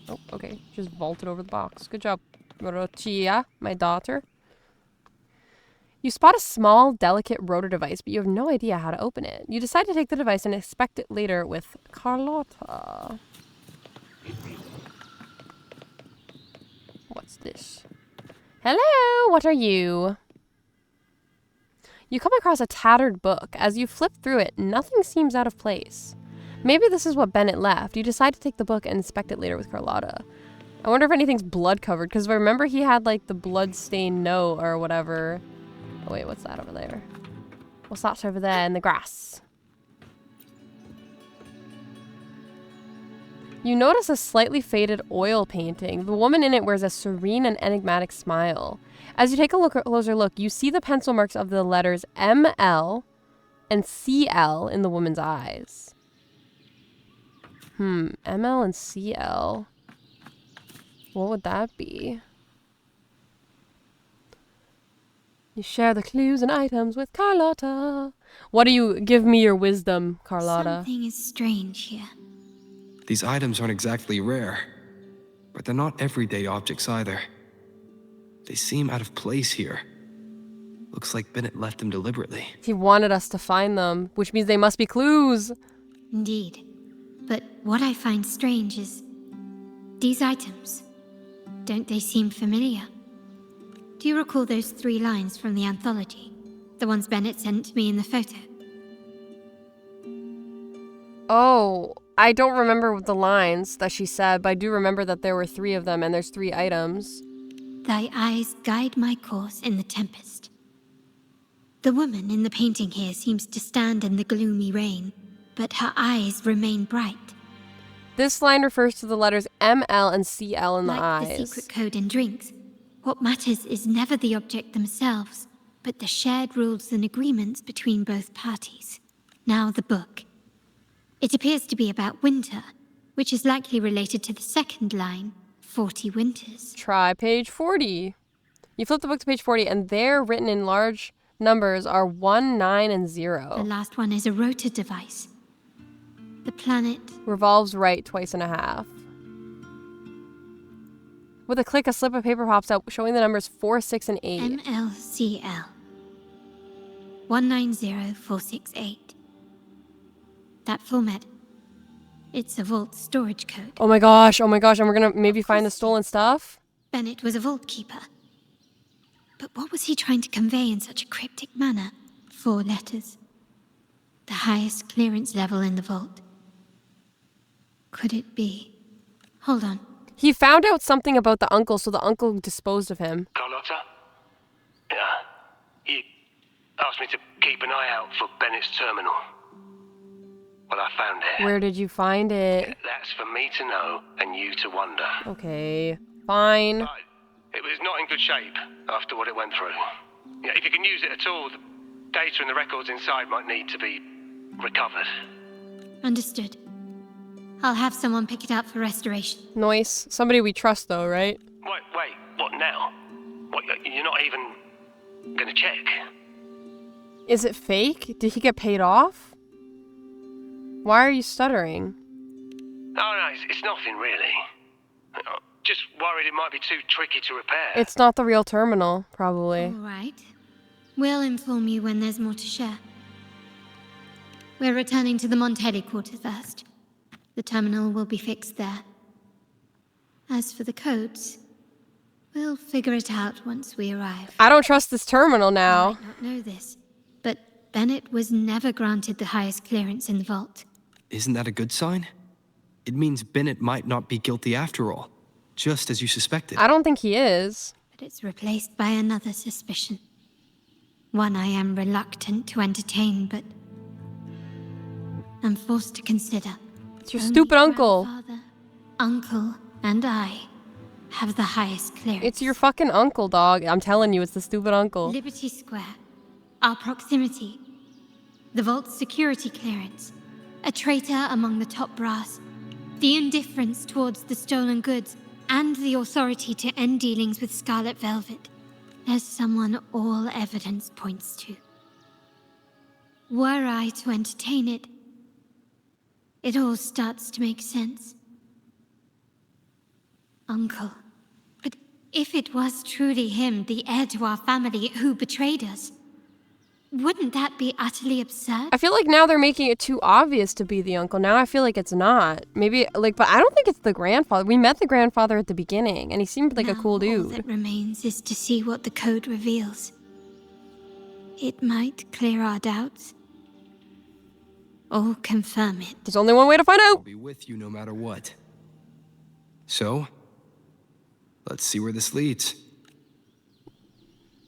Oh, okay. Just vaulted over the box. Good job, Rochia, my daughter. You spot a small, delicate rotor device, but you have no idea how to open it. You decide to take the device and inspect it later with Carlotta. What's this? Hello, what are you? You come across a tattered book. As you flip through it, nothing seems out of place. Maybe this is what Bennett left. You decide to take the book and inspect it later with Carlotta. I wonder if anything's blood covered, because remember he had like the blood-stained note or whatever. Oh wait, what's that over there? What's that over there in the grass? You notice a slightly faded oil painting. The woman in it wears a serene and enigmatic smile. As you take a closer look, you see the pencil marks of the letters ML and CL in the woman's eyes. ML and CL. What would that be? You share the clues and items with Carlotta. What do you give me your wisdom, Carlotta? Something is strange here. These items aren't exactly rare, but they're not everyday objects either. They seem out of place here. Looks like Bennett left them deliberately. He wanted us to find them, which means they must be clues. Indeed. But what I find strange is these items. Don't they seem familiar? Do you recall those 3 lines from the anthology? The ones Bennett sent me in the photo? Oh, I don't remember the lines that she said, but I do remember that there were 3 of them and there's 3 items. Thy eyes guide my course in the tempest. The woman in the painting here seems to stand in the gloomy rain, but her eyes remain bright. This line refers to the letters ML and CL in the eyes. Like the secret code in drinks, what matters is never the object themselves, but the shared rules and agreements between both parties. Now the book. It appears to be about winter, which is likely related to the second line, 40 winters. Try page 40. You flip the book to page 40, and there, written in large numbers, are 1, 9, and 0. The last one is a rotor device. The planet... revolves right twice and a half. With a click, a slip of paper pops out, showing the numbers 4, 6, and 8. MLCL. 190468. That format. It's a vault storage code. Oh my gosh, and we're gonna maybe find the stolen stuff? Bennett was a vault keeper. But what was he trying to convey in such a cryptic manner? 4 letters. The highest clearance level in the vault. Could it be? Hold on. He found out something about the uncle, so the uncle disposed of him. Carlotta? Yeah. He asked me to keep an eye out for Bennett's terminal. Well, I found it. Where did you find it? That's for me to know and you to wonder. Okay, fine. But it was not in good shape after what it went through. Yeah, if you can use it at all, the data and the records inside might need to be recovered. Understood. I'll have someone pick it up for restoration. Nice. Somebody we trust, though, right? Wait, what now? What, you're not even gonna check? Is it fake? Did he get paid off? Why are you stuttering? No, it's nothing really. Just worried it might be too tricky to repair. It's not the real terminal, probably. All right. We'll inform you when there's more to share. We're returning to the Montelli quarter first. The terminal will be fixed there. As for the codes, we'll figure it out once we arrive. I don't trust this terminal You now. might not know this, but Bennett was never granted the highest clearance in the vault. Isn't that a good sign? It means Bennett might not be guilty after all, just as you suspected. I don't think he is. But it's replaced by another suspicion. One I am reluctant to entertain, but I'm forced to consider. It's your Only stupid uncle. grandfather, uncle, and I have the highest clearance. It's your fucking uncle, dog. I'm telling you, it's the stupid uncle. Liberty Square, our proximity, the vault's security clearance, a traitor among the top brass, the indifference towards the stolen goods, and the authority to end dealings with Scarlet Velvet. There's someone all evidence points to. Were I to entertain it, it all starts to make sense. Uncle. But if it was truly him, the heir to our family, who betrayed us, wouldn't that be utterly absurd? I feel like now they're making it too obvious to be the uncle. Now I feel like it's not. Maybe, like, but I don't think it's the grandfather. We met the grandfather at the beginning, and he seemed like a cool All dude. that remains is to see what the code reveals. It might clear our doubts, or confirm it. There's only one way to find I'll out. be with you no matter what. So, let's see where this leads.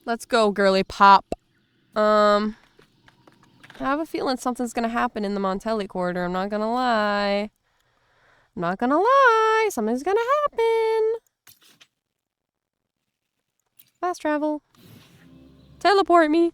Let's go, girly pop. I have a feeling something's gonna happen in the Montelli corridor. I'm not gonna lie. Something's gonna happen. Fast travel. Teleport me.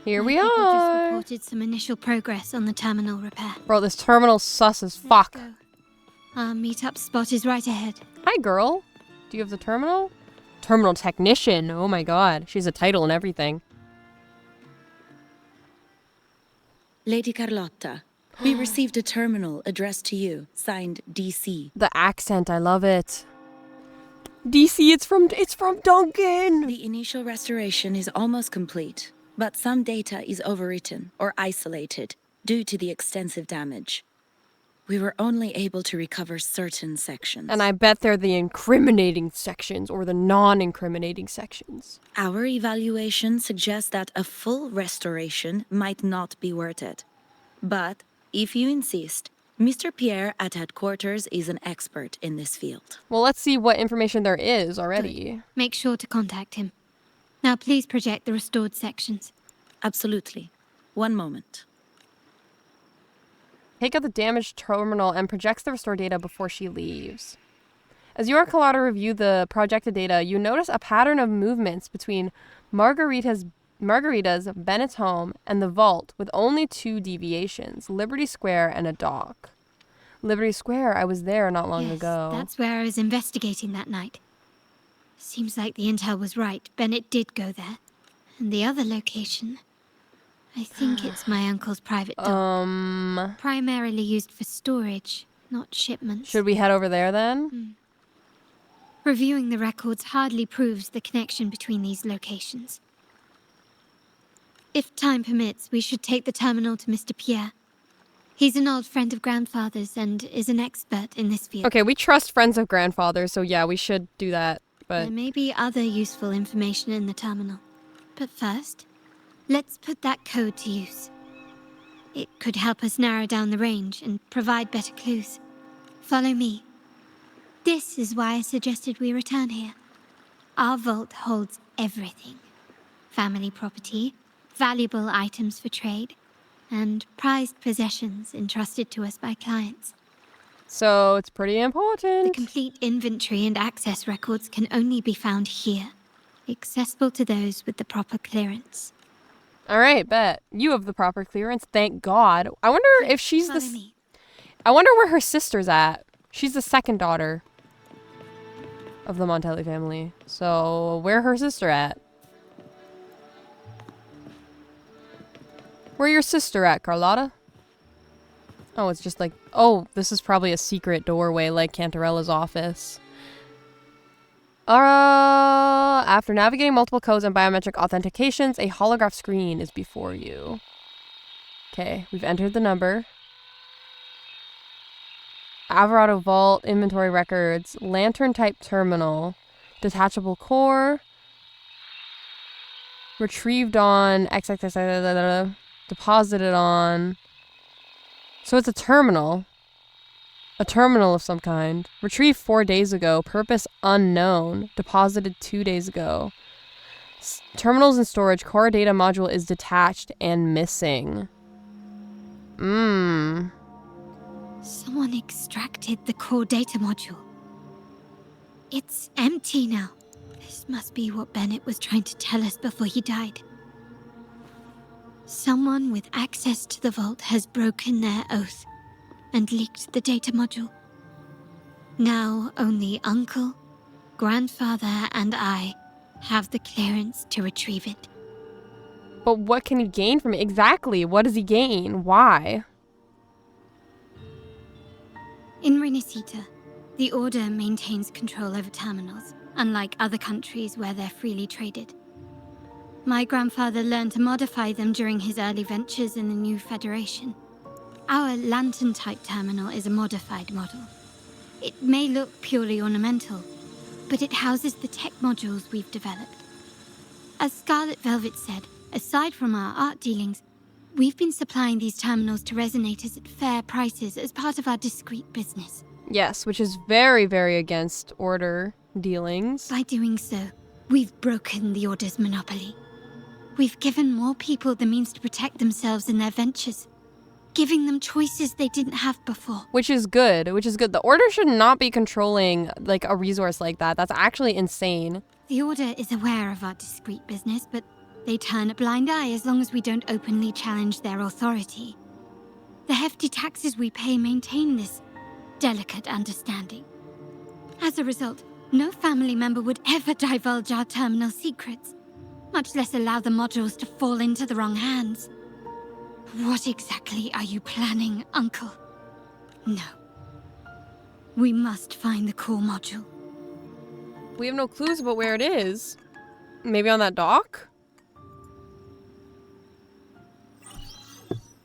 Here we People just are. reported some initial progress on the terminal repair. Bro, this terminal's sus as fuck. Let's go. Our meetup spot is right ahead. Hi, girl. Do you have the terminal? Terminal technician. Oh my god. She's a title and everything. Lady Carlotta, we received a terminal addressed to you, signed DC. The accent, I love it. DC, it's from Duncan. The initial restoration is almost complete, but some data is overwritten or isolated due to the extensive damage. We were only able to recover certain sections. And I bet they're the incriminating sections or the non-incriminating sections. Our evaluation suggests that a full restoration might not be worth it. But, if you insist, Mr. Pierre at headquarters is an expert in this field. Well, let's see what information there is already. Make sure to contact him. Now please project the restored sections. Absolutely. One moment. Take out the damaged terminal and projects the restored data before she leaves. As you and Carlotta review the projected data, you notice a pattern of movements between Margarita's, Bennett's home, and the vault, with only 2 deviations, Liberty Square and a dock. Liberty Square, I was there not long ago. That's where I was investigating that night. Seems like the intel was right. Bennett did go there. And the other location, I think it's my uncle's private dock. Primarily used for storage, not shipments. Should we head over there then? Reviewing the records hardly proves the connection between these locations. If time permits, we should take the terminal to Mr. Pierre. He's an old friend of Grandfather's and is an expert in this field. Okay, we trust friends of Grandfather, so yeah, we should do that. But there may be other useful information in the terminal. But first, let's put that code to use. It could help us narrow down the range and provide better clues. Follow me. This is why I suggested we return here. Our vault holds everything. Family property, valuable items for trade, and prized possessions entrusted to us by clients. So it's pretty important. The complete inventory and access records can only be found here, accessible to those with the proper clearance. All right, bet. You have the proper clearance, thank God. I wonder if she's Follow me. I wonder where her sister's at. She's the second daughter of the Montelli family. So where her sister at? Where your sister at, Carlotta? Oh, it's just like, oh, this is probably a secret doorway like Cantarella's office. After navigating multiple codes and biometric authentications, a holograph screen is before you. Okay, we've entered the number. Alvarado Vault, inventory records, lantern type terminal, detachable core, retrieved on XXX, deposited on. So it's a terminal. A terminal of some kind. Retrieved 4 days ago. Purpose unknown. Deposited 2 days ago. Terminals in storage. Core data module is detached and missing. Someone extracted the core data module. It's empty now. This must be what Bennett was trying to tell us before he died. Someone with access to the vault has broken their oath and leaked the data module. Now only Uncle, Grandfather, and I have the clearance to retrieve it. But what can he gain from it? Exactly. What does he gain? Why? In Renacita, the Order maintains control over terminals, unlike other countries where they're freely traded. My grandfather learned to modify them during his early ventures in the new Federation. Our lantern-type terminal is a modified model. It may look purely ornamental, but it houses the tech modules we've developed. As Scarlet Velvet said, aside from our art dealings, we've been supplying these terminals to resonators at fair prices as part of our discreet business. Yes, which is very, very against Order dealings. By doing so, we've broken the Order's monopoly. We've given more people the means to protect themselves in their ventures, giving them choices they didn't have before. Which is good, The Order should not be controlling, like, a resource like that. That's actually insane. The Order is aware of our discreet business, but they turn a blind eye as long as we don't openly challenge their authority. The hefty taxes we pay maintain this delicate understanding. As a result, no family member would ever divulge our terminal secrets, much less allow the modules to fall into the wrong hands. What exactly are you planning, Uncle? No. We must find the core module. We have no clues about where it is. Maybe on that dock?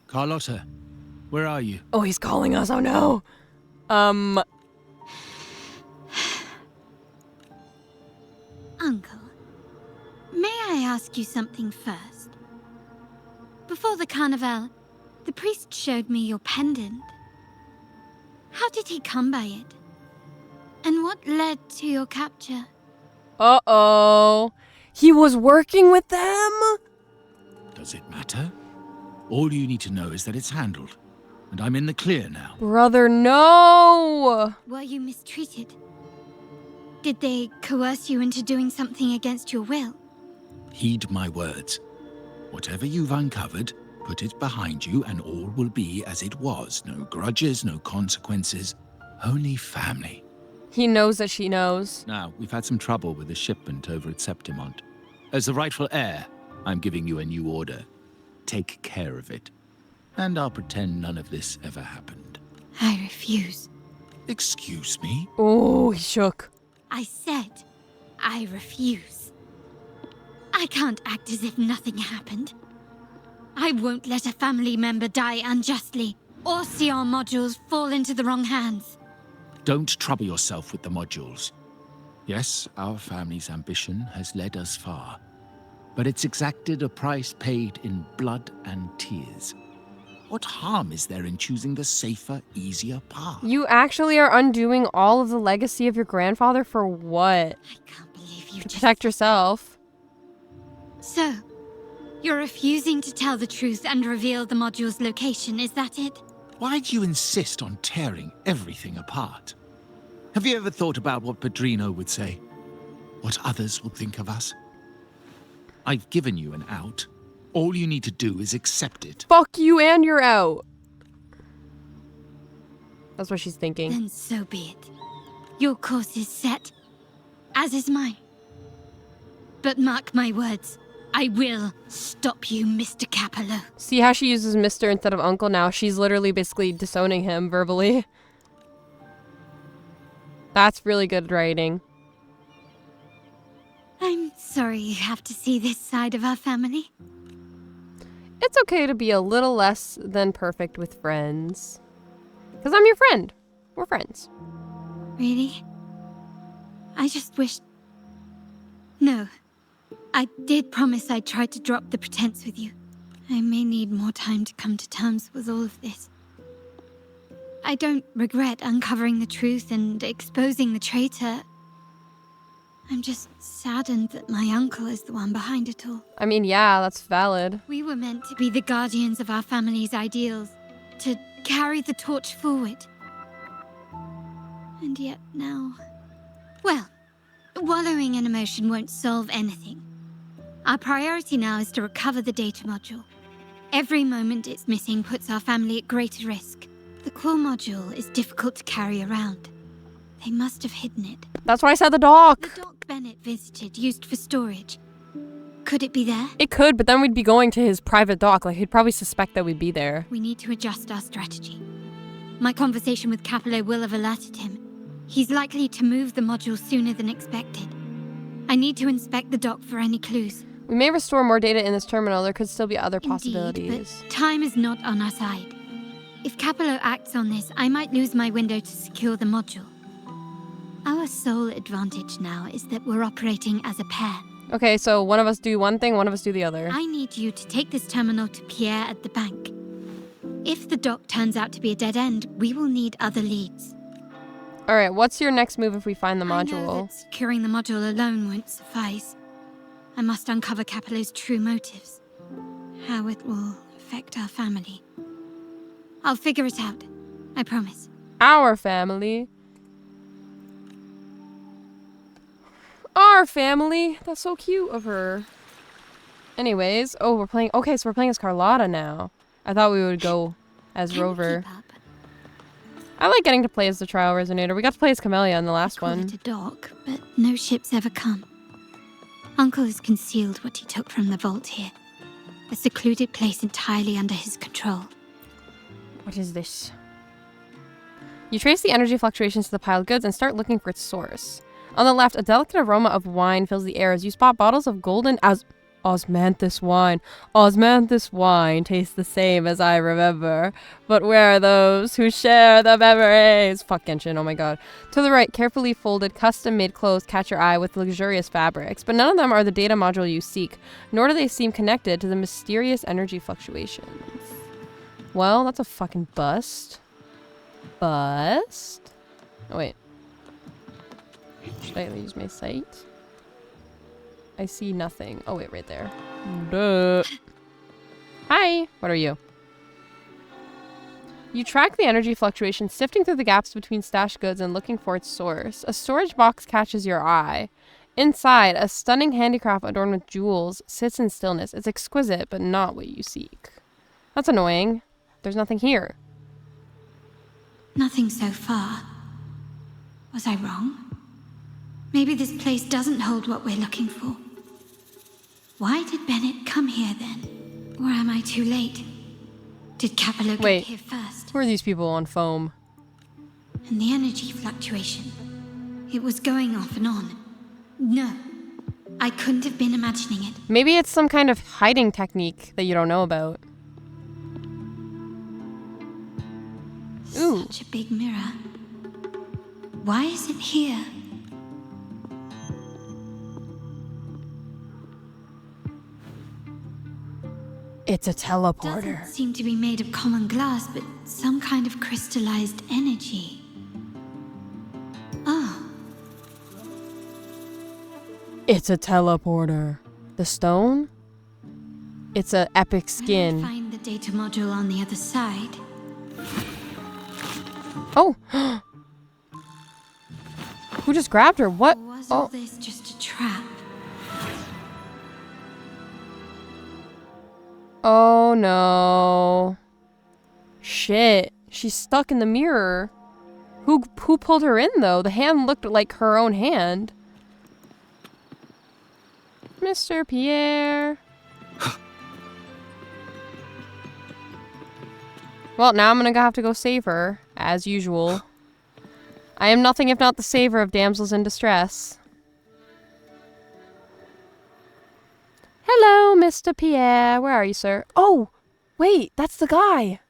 Carlotta, where are you? Oh, he's calling us. Oh no. Uncle, may I ask you something first? Before the carnival, the priest showed me your pendant. How did he come by it? And what led to your capture? Uh-oh. He was working with them? Does Does it matter? All you need to know is that it's handled, and I'm in the clear now. Brother, no! Were you mistreated? Did they coerce you into doing something against your will? Heed my words. Whatever you've uncovered, put it behind you and all will be as it was. No grudges, no consequences, only family. He knows that she knows. Now, we've had some trouble with the shipment over at Septimont. As the rightful heir, I'm giving you a new order. Take care of it. And I'll pretend none of this ever happened. I refuse. Excuse me? Oh, he shook. I said I refuse. I can't act as if nothing happened. I won't let a family member die unjustly, or see our modules fall into the wrong hands. Don't trouble yourself with the modules. Yes, our family's ambition has led us far, but it's exacted a price paid in blood and tears. What harm is there in choosing the safer, easier path? You actually are undoing all of the legacy of your grandfather for what? I can't believe you To just... protect yourself. So, you're refusing to tell the truth and reveal the module's location, is that it? Why do you insist on tearing everything apart? Have you ever thought about what Padrino would say? What others would think of us? I've given you an out. All you need to do is accept it. Fuck you and you're out. That's what she's thinking. Then so be it. Your course is set, as is mine. But mark my words, I will stop you, Mr. Capello. See how she uses Mr. instead of Uncle now? She's literally basically disowning him verbally. That's really good writing. I'm sorry you have to see this side of our family. It's okay to be a little less than perfect with friends. Because I'm your friend. We're friends. Really? I just wish... No. I did promise I'd try to drop the pretense with you. I may need more time to come to terms with all of this. I don't regret uncovering the truth and exposing the traitor. I'm just saddened that my uncle is the one behind it all. I mean, yeah, that's valid. We were meant to be the guardians of our family's ideals, to carry the torch forward. And yet now... Well, wallowing in emotion won't solve anything. Our priority now is to recover the data module. Every moment it's missing puts our family at greater risk. The core module is difficult to carry around. They must have hidden it. That's why I said the dock. The dock Bennett visited, used for storage. Could it be there? It could, but then we'd be going to his private dock. Like, he'd probably suspect that we'd be there. We need to adjust our strategy. My conversation with Capello will have alerted him. He's likely to move the module sooner than expected. I need to inspect the dock for any clues. We may restore more data in this terminal. There could still be other possibilities. Indeed, but time is not on our side. If Capello acts on this, I might lose my window to secure the module. Our sole advantage now is that we're operating as a pair. Okay, so one of us do one thing, one of us do the other. I need you to take this terminal to Pierre at the bank. If the dock turns out to be a dead end, we will need other leads. Alright, what's your next move if we find the I know module? that securing the module alone won't suffice. I must uncover Capello's true motives. How it will affect our family. I'll figure it out. I promise. Our family? Our family? That's so cute of her. Anyways, oh, we're playing... Okay, so we're playing as Carlotta now. I thought we would go as Can Rover. keep up? I like getting to play as the Trial Resonator. We got to play as Camellia in the last Call one. it a dock, but no ships ever come. Uncle has concealed what he took from the vault here. A secluded place entirely under his control. What is this? You trace the energy fluctuations to the piled goods and start looking for its source. On the left, a delicate aroma of wine fills the air as you spot bottles of golden osmanthus wine. Osmanthus wine tastes the same as I remember. But where are those who share the memories? Fuck Genshin, oh my god. To the right, carefully folded, custom-made clothes catch your eye with luxurious fabrics, but none of them are the data module you seek, nor do they seem connected to the mysterious energy fluctuations. Well, that's a fucking bust. Bust? Oh, wait. Should I use my sight? I see nothing. Oh, wait, right there. Duh. Hi. What are you? You track the energy fluctuation, sifting through the gaps between stashed goods and looking for its source. A storage box catches your eye. Inside, a stunning handicraft adorned with jewels sits in stillness. It's exquisite, but not what you seek. That's annoying. There's nothing here. Nothing so far. Was I wrong? Maybe this place doesn't hold what we're looking for. Why did Bennett come here then? Or am I too late? Did Capello get here first? Who are these people on foam? And the energy fluctuation. It was going off and on. No. I couldn't have been imagining it. Maybe it's some kind of hiding technique that you don't know about. Ooh. Such a big mirror. Why is it here? It's a teleporter. Doesn't seem to be made of common glass, but some kind of crystallized energy. Oh. It's a teleporter. The stone? It's a epic skin. When I find the data module on the other side. Oh! Who just grabbed her? What? Or was all this just a trap? Oh no. Shit. She's stuck in the mirror. Who pulled her in though? The hand looked like her own hand. Mr. Pierre. Well, now I'm gonna have to go save her, as usual. I am nothing if not the saver of damsels in distress. Hello, Mr. Pierre. Where are you, sir? Oh, wait, that's the guy.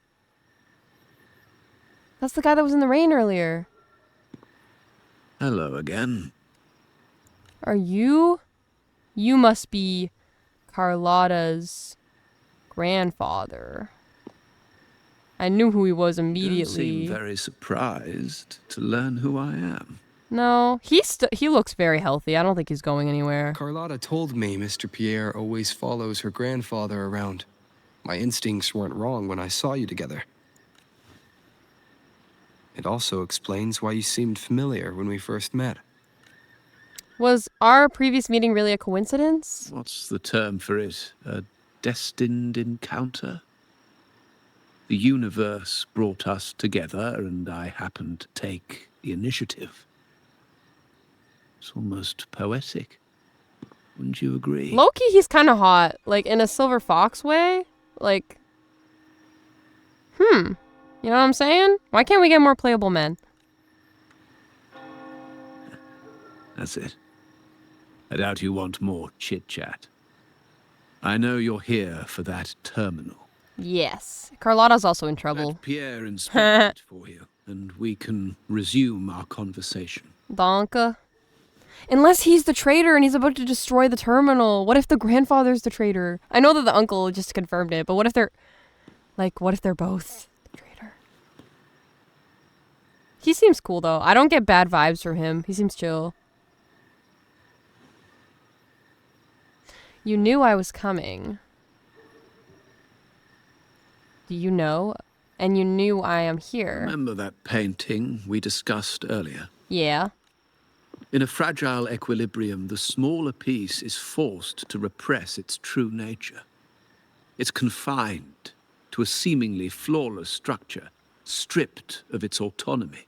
That's the guy that was in the rain earlier. Hello again. Are you? You must be Carlotta's grandfather. I knew who he was immediately. You don't seem very surprised to learn who I am. No, he looks very healthy. I don't think he's going anywhere. Carlotta told me Mr. Pierre always follows her grandfather around. My instincts weren't wrong when I saw you together. It also explains why you seemed familiar when we first met. Was our previous meeting really a coincidence? What's the term for it? A destined encounter? The universe brought us together, and I happened to take the initiative. It's almost poetic. Wouldn't you agree? Loki, he's kind of hot. Like, in a Silver Fox way. Like, you know what I'm saying? Why can't we get more playable men? That's it. I doubt you want more chit-chat. I know you're here for that terminal. Yes. Carlotta's also in trouble. Let Pierre inspect it for you, and we can resume our conversation. Donka. Unless he's the traitor and he's about to destroy the terminal. What if the grandfather's the traitor? I know that the uncle just confirmed it, but what if they're... Like, what if they're both the traitor? He seems cool, though. I don't get bad vibes from him. He seems chill. You knew I was coming. Do you know? And you knew I am here. Remember that painting we discussed earlier? Yeah. In a fragile equilibrium, the smaller piece is forced to repress its true nature. It's confined to a seemingly flawless structure, stripped of its autonomy.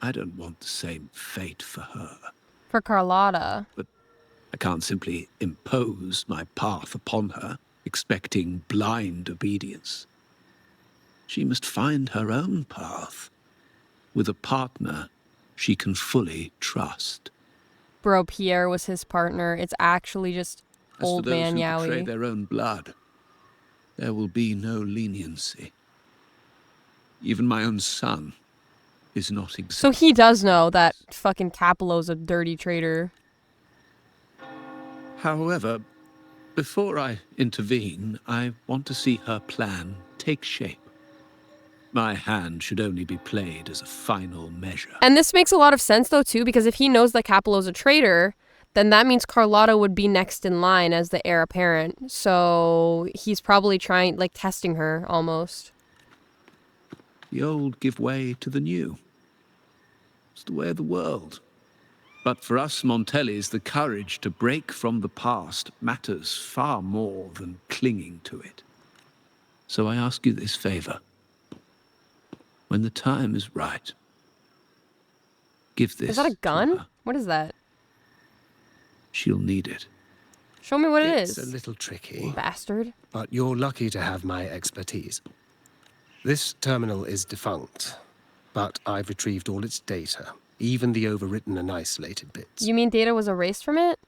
I don't want the same fate for her. For Carlotta. But I can't simply impose my path upon her, expecting blind obedience. She must find her own path, with a partner she can fully trust. Bro, Pierre was his partner. It's actually just old man Yowie. As for those who betray Yowie. their own blood, there will be no leniency. Even my own son is not exempt. So he does know that fucking Capello's a dirty traitor. However, before I intervene, I want to see her plan take shape. My hand should only be played as a final measure. And this makes a lot of sense, though, too, because if he knows that Capello's a traitor, then that means Carlotta would be next in line as the heir apparent. So he's probably trying, like, testing her almost. The old give way to the new. It's the way of the world. But for us Montellis, the courage to break from the past matters far more than clinging to it. So I ask you this favor. When the time is right, give this. Is that a gun? to her. What is that? She'll need it. Show me what it It's is. a little tricky, Bastard. but you're lucky to have my expertise. This terminal is defunct, but I've retrieved all its data, even the overwritten and isolated bits. You mean data was erased from it?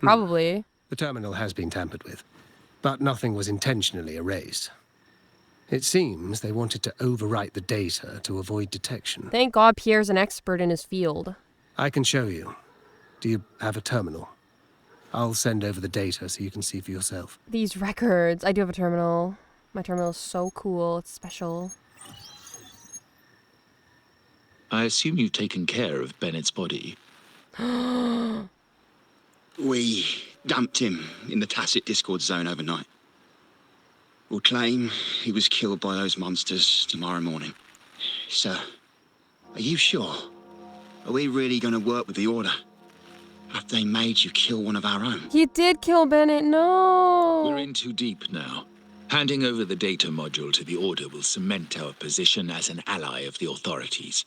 Probably. The terminal has been tampered with, but nothing was intentionally erased. It seems they wanted to overwrite the data to avoid detection. Thank God Pierre's an expert in his field. I can show you. Do you have a terminal? I'll send over the data so you can see for yourself. These records. I do have a terminal. My terminal is so cool. It's special. I assume you've taken care of Bennett's body. We dumped him in the tacit Discord zone overnight. We'll claim he was killed by those monsters tomorrow morning. Sir, are you sure? Are we really going to work with the Order? Have they made you kill one of our own? He did kill Bennett. No. We're in too deep now. Handing over the data module to the Order will cement our position as an ally of the authorities.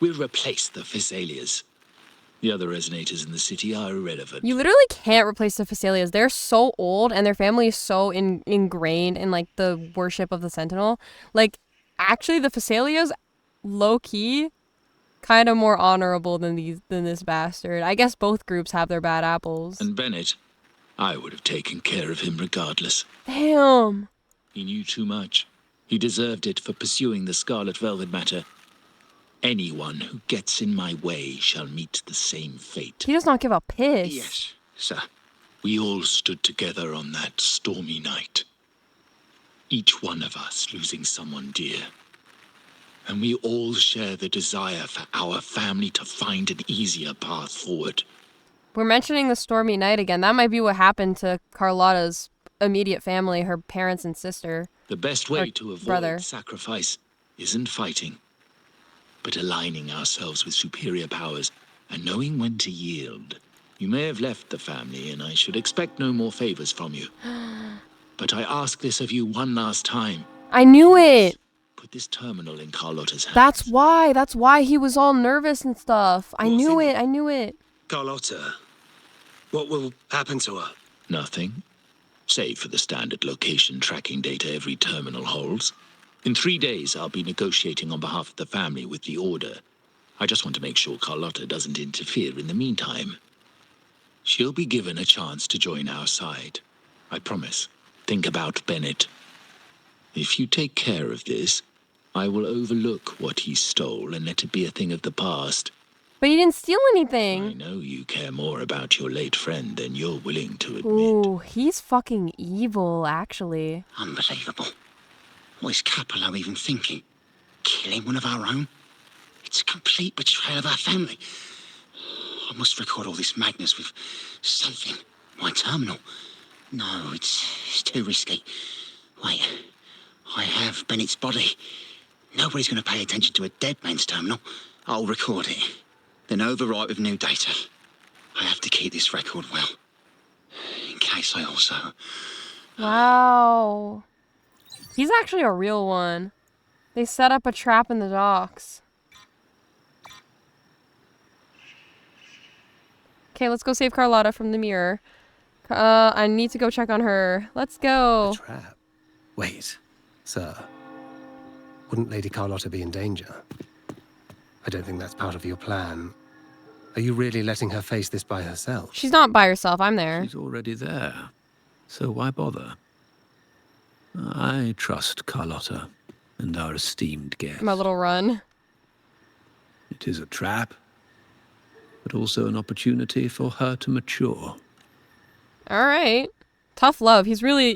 We'll replace the Physaelias. The other resonators in the city are irrelevant. You literally can't replace the Physaelias. They're so old and their family is so ingrained in, like, the worship of the Sentinel. Like, actually, the Physaelias, low-key, kind of more honorable than this bastard. I guess both groups have their bad apples. And Bennett, I would have taken care of him regardless. Damn. He knew too much. He deserved it for pursuing the Scarlet Velvet matter. Anyone who gets in my way shall meet the same fate. He does not give a piss. Yes, sir. We all stood together on that stormy night. Each one of us losing someone dear. And we all share the desire for our family to find an easier path forward. We're mentioning the stormy night again. That might be what happened to Carlotta's immediate family, her parents and sister. The best way Or to avoid brother. sacrifice isn't fighting, but aligning ourselves with superior powers and knowing when to yield. You may have left the family, and I should expect no more favors from you. But I ask this of you one last time. I knew it. Put this terminal in Carlotta's hands. That's why he was all nervous and stuff. I knew it. Carlotta, what will happen to her? Nothing, save for the standard location tracking data every terminal holds. In 3 days, I'll be negotiating on behalf of the family with the Order. I just want to make sure Carlotta doesn't interfere in the meantime. She'll be given a chance to join our side. I promise. Think about Bennett. If you take care of this, I will overlook what he stole and let it be a thing of the past. But he didn't steal I anything. know you care more about your late friend than you're willing to admit. Ooh, he's fucking evil, actually. Unbelievable. What is Capello even thinking? Killing one of our own? It's a complete betrayal of our family. I must record all this madness with something. My terminal. No, it's too risky. Wait, I have Bennett's body. Nobody's going to pay attention to a dead man's terminal. I'll record it, then overwrite with new data. I have to keep this record well, in case I also... Wow. He's actually a real one. They set up a trap in the docks. Okay, let's go save Carlotta from the mirror. I need to go check on her. Let's go. A trap? Wait, sir. Wouldn't Lady Carlotta be in danger? I don't think that's part of your plan. Are you really letting her face this by herself? She's not by herself. I'm there. She's already there. So why bother? I trust Carlotta and our esteemed guest. My little run. It is a trap, but also an opportunity for her to mature. All right. Tough love. It's really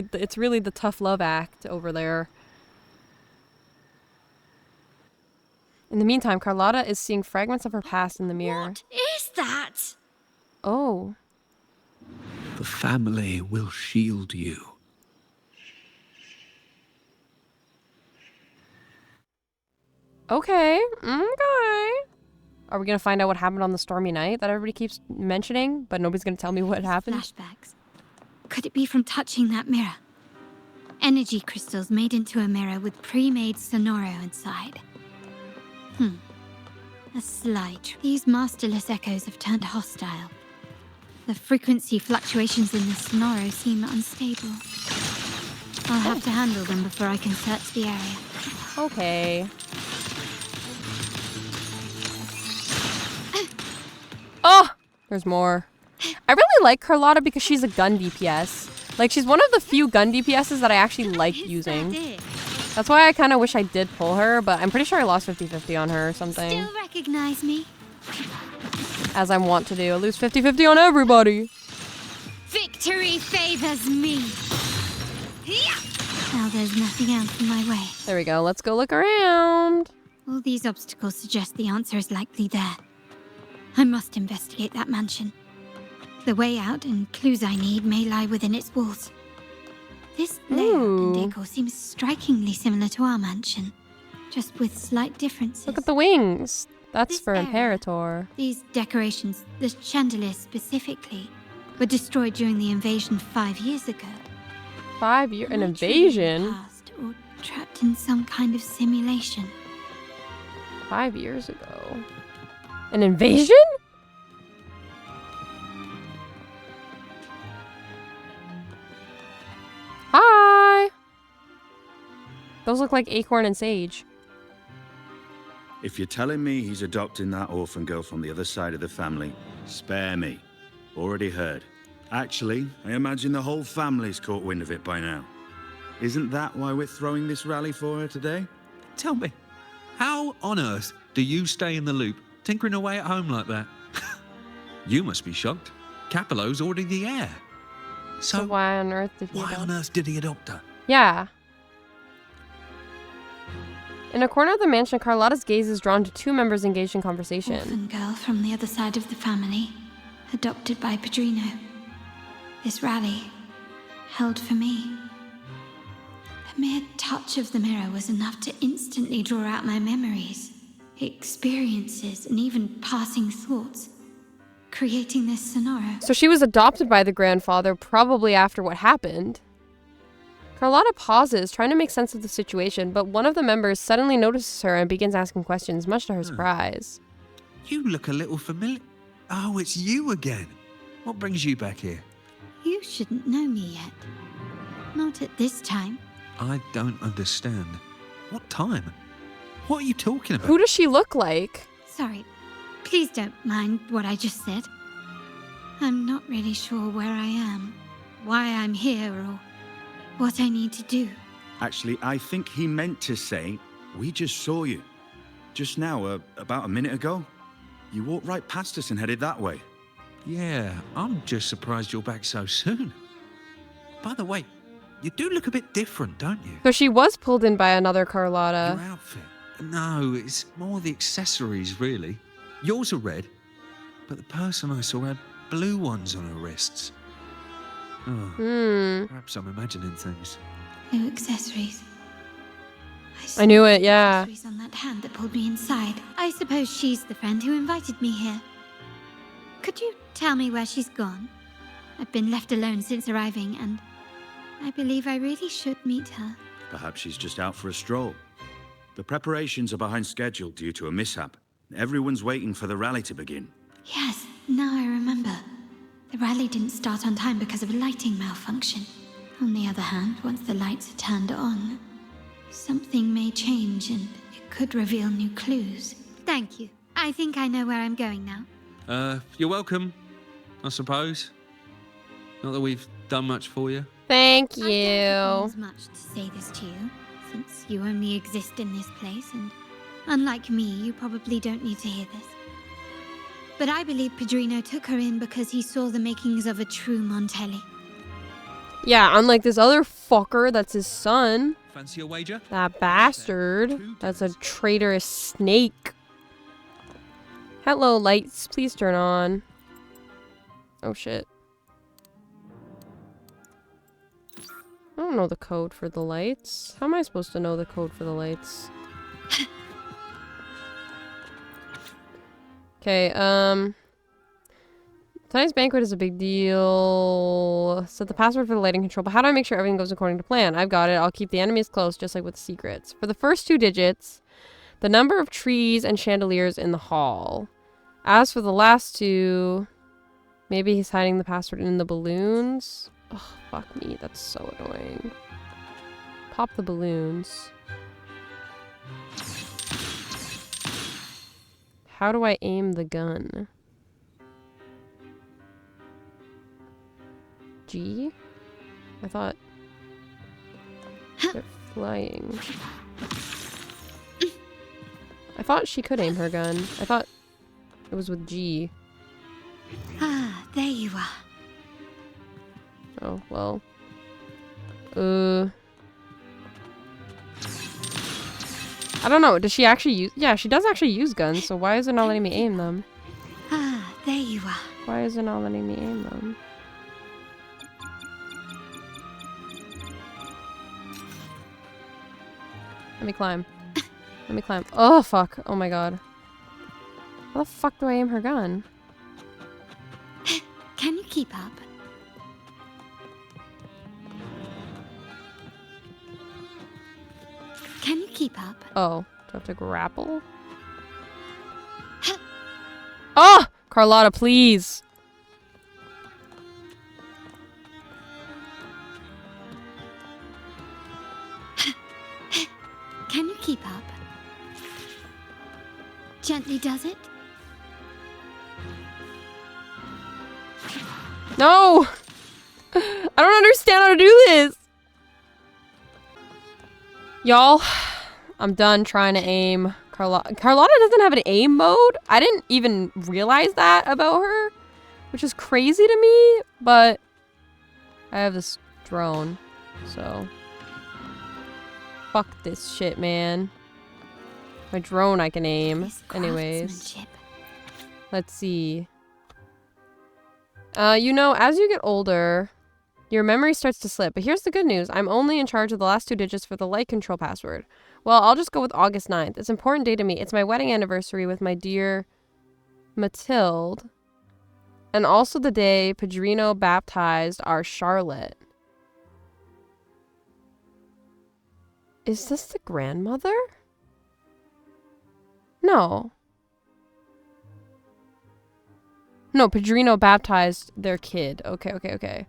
the tough love act over there. In the meantime, Carlotta is seeing fragments of her past in the mirror. What is that? Oh. The family will shield you. Okay. Okay. Are we gonna find out what happened on the stormy night that everybody keeps mentioning, but nobody's gonna tell me what happened? Flashbacks. Could it be from touching that mirror? Energy crystals made into a mirror with pre-made sonoro inside. A slight. These masterless echoes have turned hostile. The frequency fluctuations in the sonoro seem unstable. I'll have to handle them before I can search the area. Okay. Oh! There's more. I really like Carlotta because she's a gun DPS. Like, she's one of the few gun DPSs that I actually like using. That's why I kind of wish I did pull her, but I'm pretty sure I lost 50-50 on her or something. Still recognize me? As I want to do. I lose 50-50 on everybody. Victory favors me. Now there's nothing else in my way. There we go. Let's go look around. All these obstacles suggest the answer is likely there. I must investigate that mansion. The way out and clues I need may lie within its walls. This layout and decor seems strikingly similar to our mansion, just with slight differences. Look at the wings. That's This for area. Imperator. These decorations, the chandelier specifically, were destroyed during the invasion 5 years ago. 5 year an Am I truly invasion? past or trapped in some kind of simulation? 5 years ago. An invasion? Hi! Those look like Acorn and Sage. If you're telling me he's adopting that orphan girl from the other side of the family, spare me. Already heard. Actually, I imagine the whole family's caught wind of it by now. Isn't that why we're throwing this rally for her today? Tell me, how on earth do you stay in the loop, tinkering away at home like that? You must be shocked. Capello's already the heir. So why on earth did he Why adopt? on earth did he adopt her? Yeah. In a corner of the mansion, Carlotta's gaze is drawn to two members engaged in conversation. Orphan girl from the other side of the family, adopted by Padrino. This rally, held for me. The mere touch of the mirror was enough to instantly draw out my memories, experiences, and even passing thoughts, creating this sonoro. So she was adopted by the grandfather probably after what happened. Carlotta pauses, trying to make sense of the situation, but one of the members suddenly notices her and begins asking questions, much to her surprise. You look a little familiar. Oh, it's you again. What brings you back here? You shouldn't know me yet. Not at this time. I don't understand. What time? What are you talking about? Who does she look like? Sorry, please don't mind what I just said. I'm not really sure where I am, why I'm here, or what I need to do. Actually, I think he meant to say, we just saw you. Just now, about a minute ago. You walked right past us and headed that way. Yeah, I'm just surprised you're back so soon. By the way, you do look a bit different, don't you? So she was pulled in by another Carlotta. Your outfit. No, it's more the accessories, really. Yours are red, but the person I saw had blue ones on her wrists. Oh, perhaps I'm imagining things. No accessories. I knew it, yeah. Accessories on that hand that pulled me inside. I suppose she's the friend who invited me here. Could you tell me where she's gone? I've been left alone since arriving, and I believe I really should meet her. Perhaps she's just out for a stroll. The preparations are behind schedule due to a mishap. Everyone's waiting for the rally to begin. Yes, now I remember. The rally didn't start on time because of a lighting malfunction. On the other hand, once the lights are turned on, something may change and it could reveal new clues. Thank you. I think I know where I'm going now. You're welcome, I suppose. Not that we've done much for you. Thank I doubt it you. means much to say this to you, since you only exist in this place, and unlike me, you probably don't need to hear this. But I believe Padrino took her in because he saw the makings of a true Montelli. Yeah, unlike this other fucker that's his son. Fancy a wager? That bastard. That's a traitorous snake. Hello, lights. Please turn on. Oh shit. I don't know the code for the lights. How am I supposed to know the code for the lights? Okay, tonight's banquet is a big deal. Set the password for the lighting control, but how do I make sure everything goes according to plan? I've got it. I'll keep the enemies close, just like with the secrets. For the first 2 digits, the number of trees and chandeliers in the hall. As for the last 2, maybe he's hiding the password in the balloons. Oh, fuck me. That's so annoying. Pop the balloons. How do I aim the gun? G? I thought they're flying. I thought she could aim her gun. I thought it was with G. Ah, there you are. Oh, well. I don't know. Does she actually use... Yeah, she does actually use guns, so why is it not letting me aim them? Ah, there you are. Why is it not letting me aim them? Let me climb. Let me climb. Oh, fuck. Oh my god. How the fuck do I aim her gun? Can you keep up? Can you keep up? Oh. Do I have to grapple? Oh! Carlotta, please! Can you keep up? Gently does it? No! I don't understand how to do this! Y'all, I'm done trying to aim. Carlotta doesn't have an aim mode. I didn't even realize that about her, which is crazy to me, but I have this drone, so fuck this shit, man. My drone I can aim. Anyways, let's see. You know, as you get older, your memory starts to slip. But here's the good news. I'm only in charge of the last 2 digits for the light control password. Well, I'll just go with August 9th. It's an important day to me. It's my wedding anniversary with my dear Mathilde. And also the day Padrino baptized our Charlotte. Is this the grandmother? No. No, Padrino baptized their kid. Okay.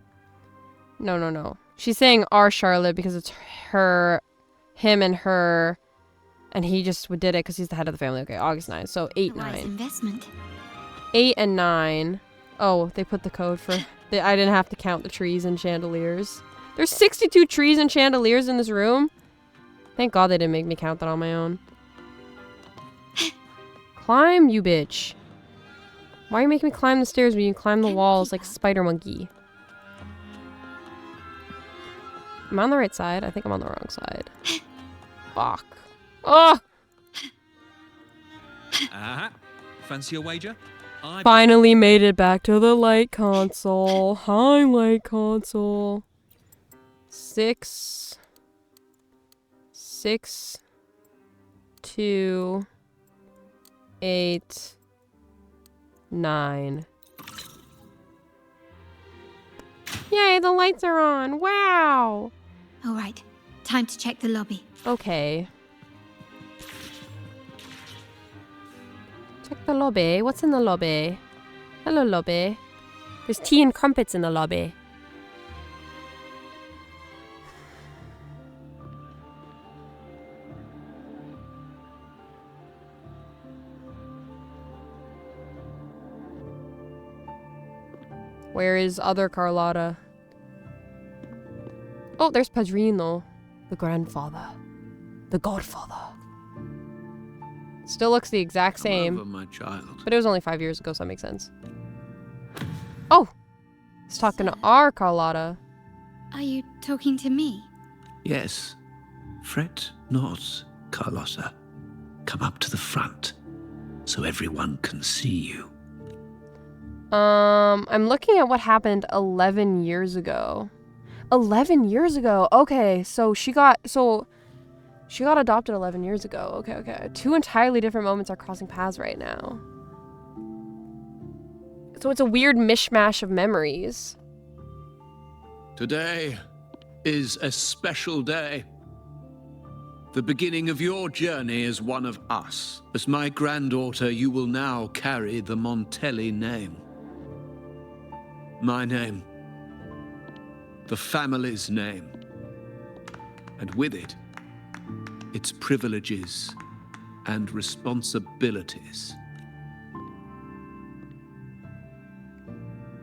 No. She's saying our Charlotte because it's him and her, and he just did it because he's the head of the family. Okay, August 9th. So 8, 9. Investment. 8 and 9. Oh, they put the code for... I didn't have to count the trees and chandeliers. There's 62 trees and chandeliers in this room. Thank God they didn't make me count that on my own. Climb, you bitch. Why are you making me climb the stairs when you climb the walls like Spider Monkey? Am I on the right side? I think I'm on the wrong side. Fuck. Oh! Fancy a wager? Finally made it back to the light console. Hi, light console. 6, 2, 8, 9. Yay, the lights are on. Wow. All right. Time to check the lobby. Okay. Check the lobby. What's in the lobby? Hello, lobby. There's tea and crumpets in the lobby. Where is other Carlotta? Oh, there's Padrino. The grandfather. The godfather. Still looks the exact same. Over, my child. But it was only 5 years ago, so that makes sense. Oh! He's talking to our Carlotta. Are you talking to me? Yes. Fret not, Carlotta. Come up to the front, so everyone can see you. I'm looking at what happened 11 years ago. 11 years ago. Okay, so she got adopted 11 years ago. Okay. Two entirely different moments are crossing paths right now. So it's a weird mishmash of memories. Today is a special day. The beginning of your journey as one of us. As my granddaughter, you will now carry the Montelli name. My name. The family's name. And with it, its privileges and responsibilities.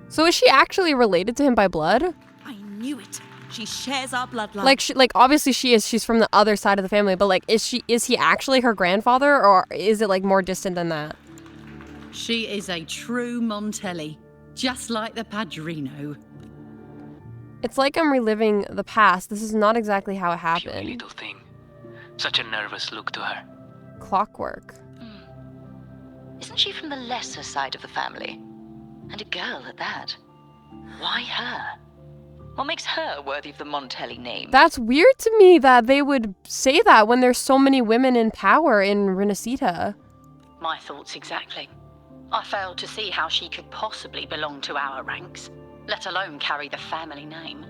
So is she actually related to him by blood? I knew it. She shares our bloodline. Like obviously she is. She's from the other side of the family, but like is he actually her grandfather, or is it like more distant than that? She is a true Montelli, just like the Padrino. It's like I'm reliving the past. This is not exactly how it Puny happened. little thing. Such a nervous look to her. Clockwork. Isn't she from the lesser side of the family? And a girl at that. Why her? What makes her worthy of the Montelli name? That's weird to me that they would say that when there's so many women in power in Renacita. My thoughts exactly. I failed to see how she could possibly belong to our ranks, let alone carry the family name.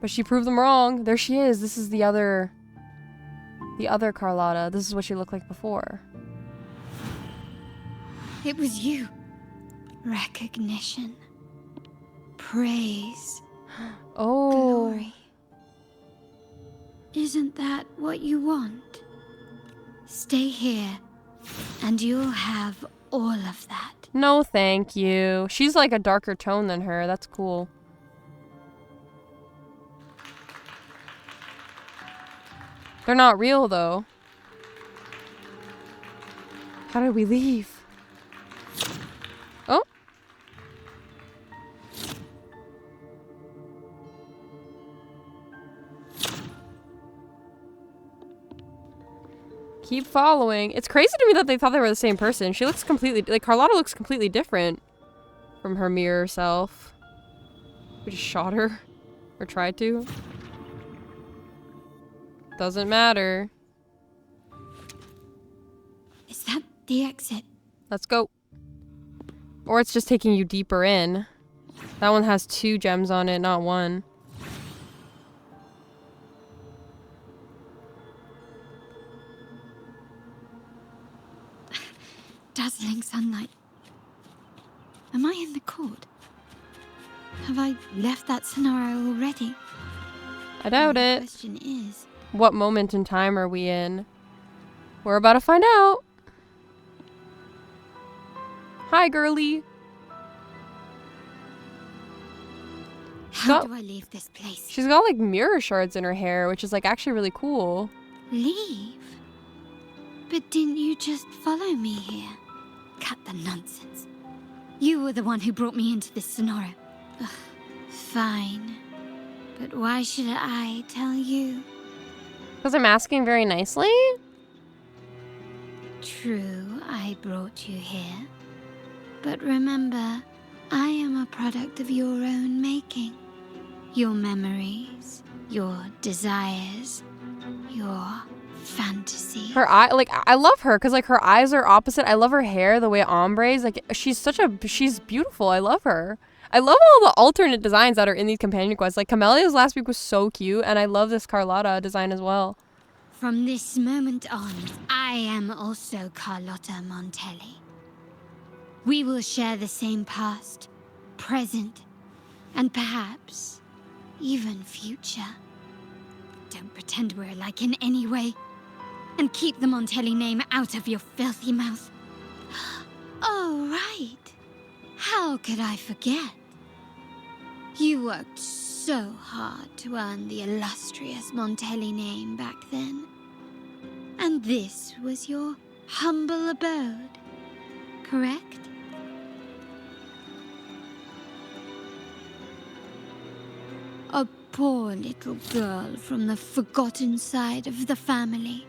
But she proved them wrong. There she is. This is the other Carlotta. This is what she looked like before. It was you. Recognition. Praise. Oh. Glory. Isn't that what you want? Stay here, and you'll have all of that. No, thank you. She's like a darker tone than her. That's cool. They're not real, though. How did we leave? Oh. Keep following. It's crazy to me that they thought they were the same person. She looks completely... Like, Carlotta looks completely different from her mirror self. We just shot her. Or tried to. Doesn't matter. Is that the exit? Let's go. Or it's just taking you deeper in. That one has 2 gems on it, not 1. Dazzling sunlight. Am I in the court? Have I left that scenario already? I doubt it. The question is... What moment in time are we in? We're about to find out. Hi, girly. How do I leave this place? She's got like mirror shards in her hair, which is like actually really cool. Leave? But didn't you just follow me here? Cut the nonsense. You were the one who brought me into this scenario. Ugh, fine. But why should I tell you? Because I'm asking very nicely? True, I brought you here. But remember, I am a product of your own making. Your memories, your desires, your fantasy. Her eye, like, I love her because like her eyes are opposite. I love her hair, the way ombres, like she's beautiful. I love her. I love all the alternate designs that are in these companion quests. Like Camelia's last week was so cute, and I love this Carlotta design as well. From this moment on, I am also Carlotta Montelli. We will share the same past, present, and perhaps even future. Don't pretend we're alike in any way, and keep the Montelli name out of your filthy mouth. Oh, right. How could I forget? You worked so hard to earn the illustrious Montelli name back then. And this was your humble abode, correct? A poor little girl from the forgotten side of the family.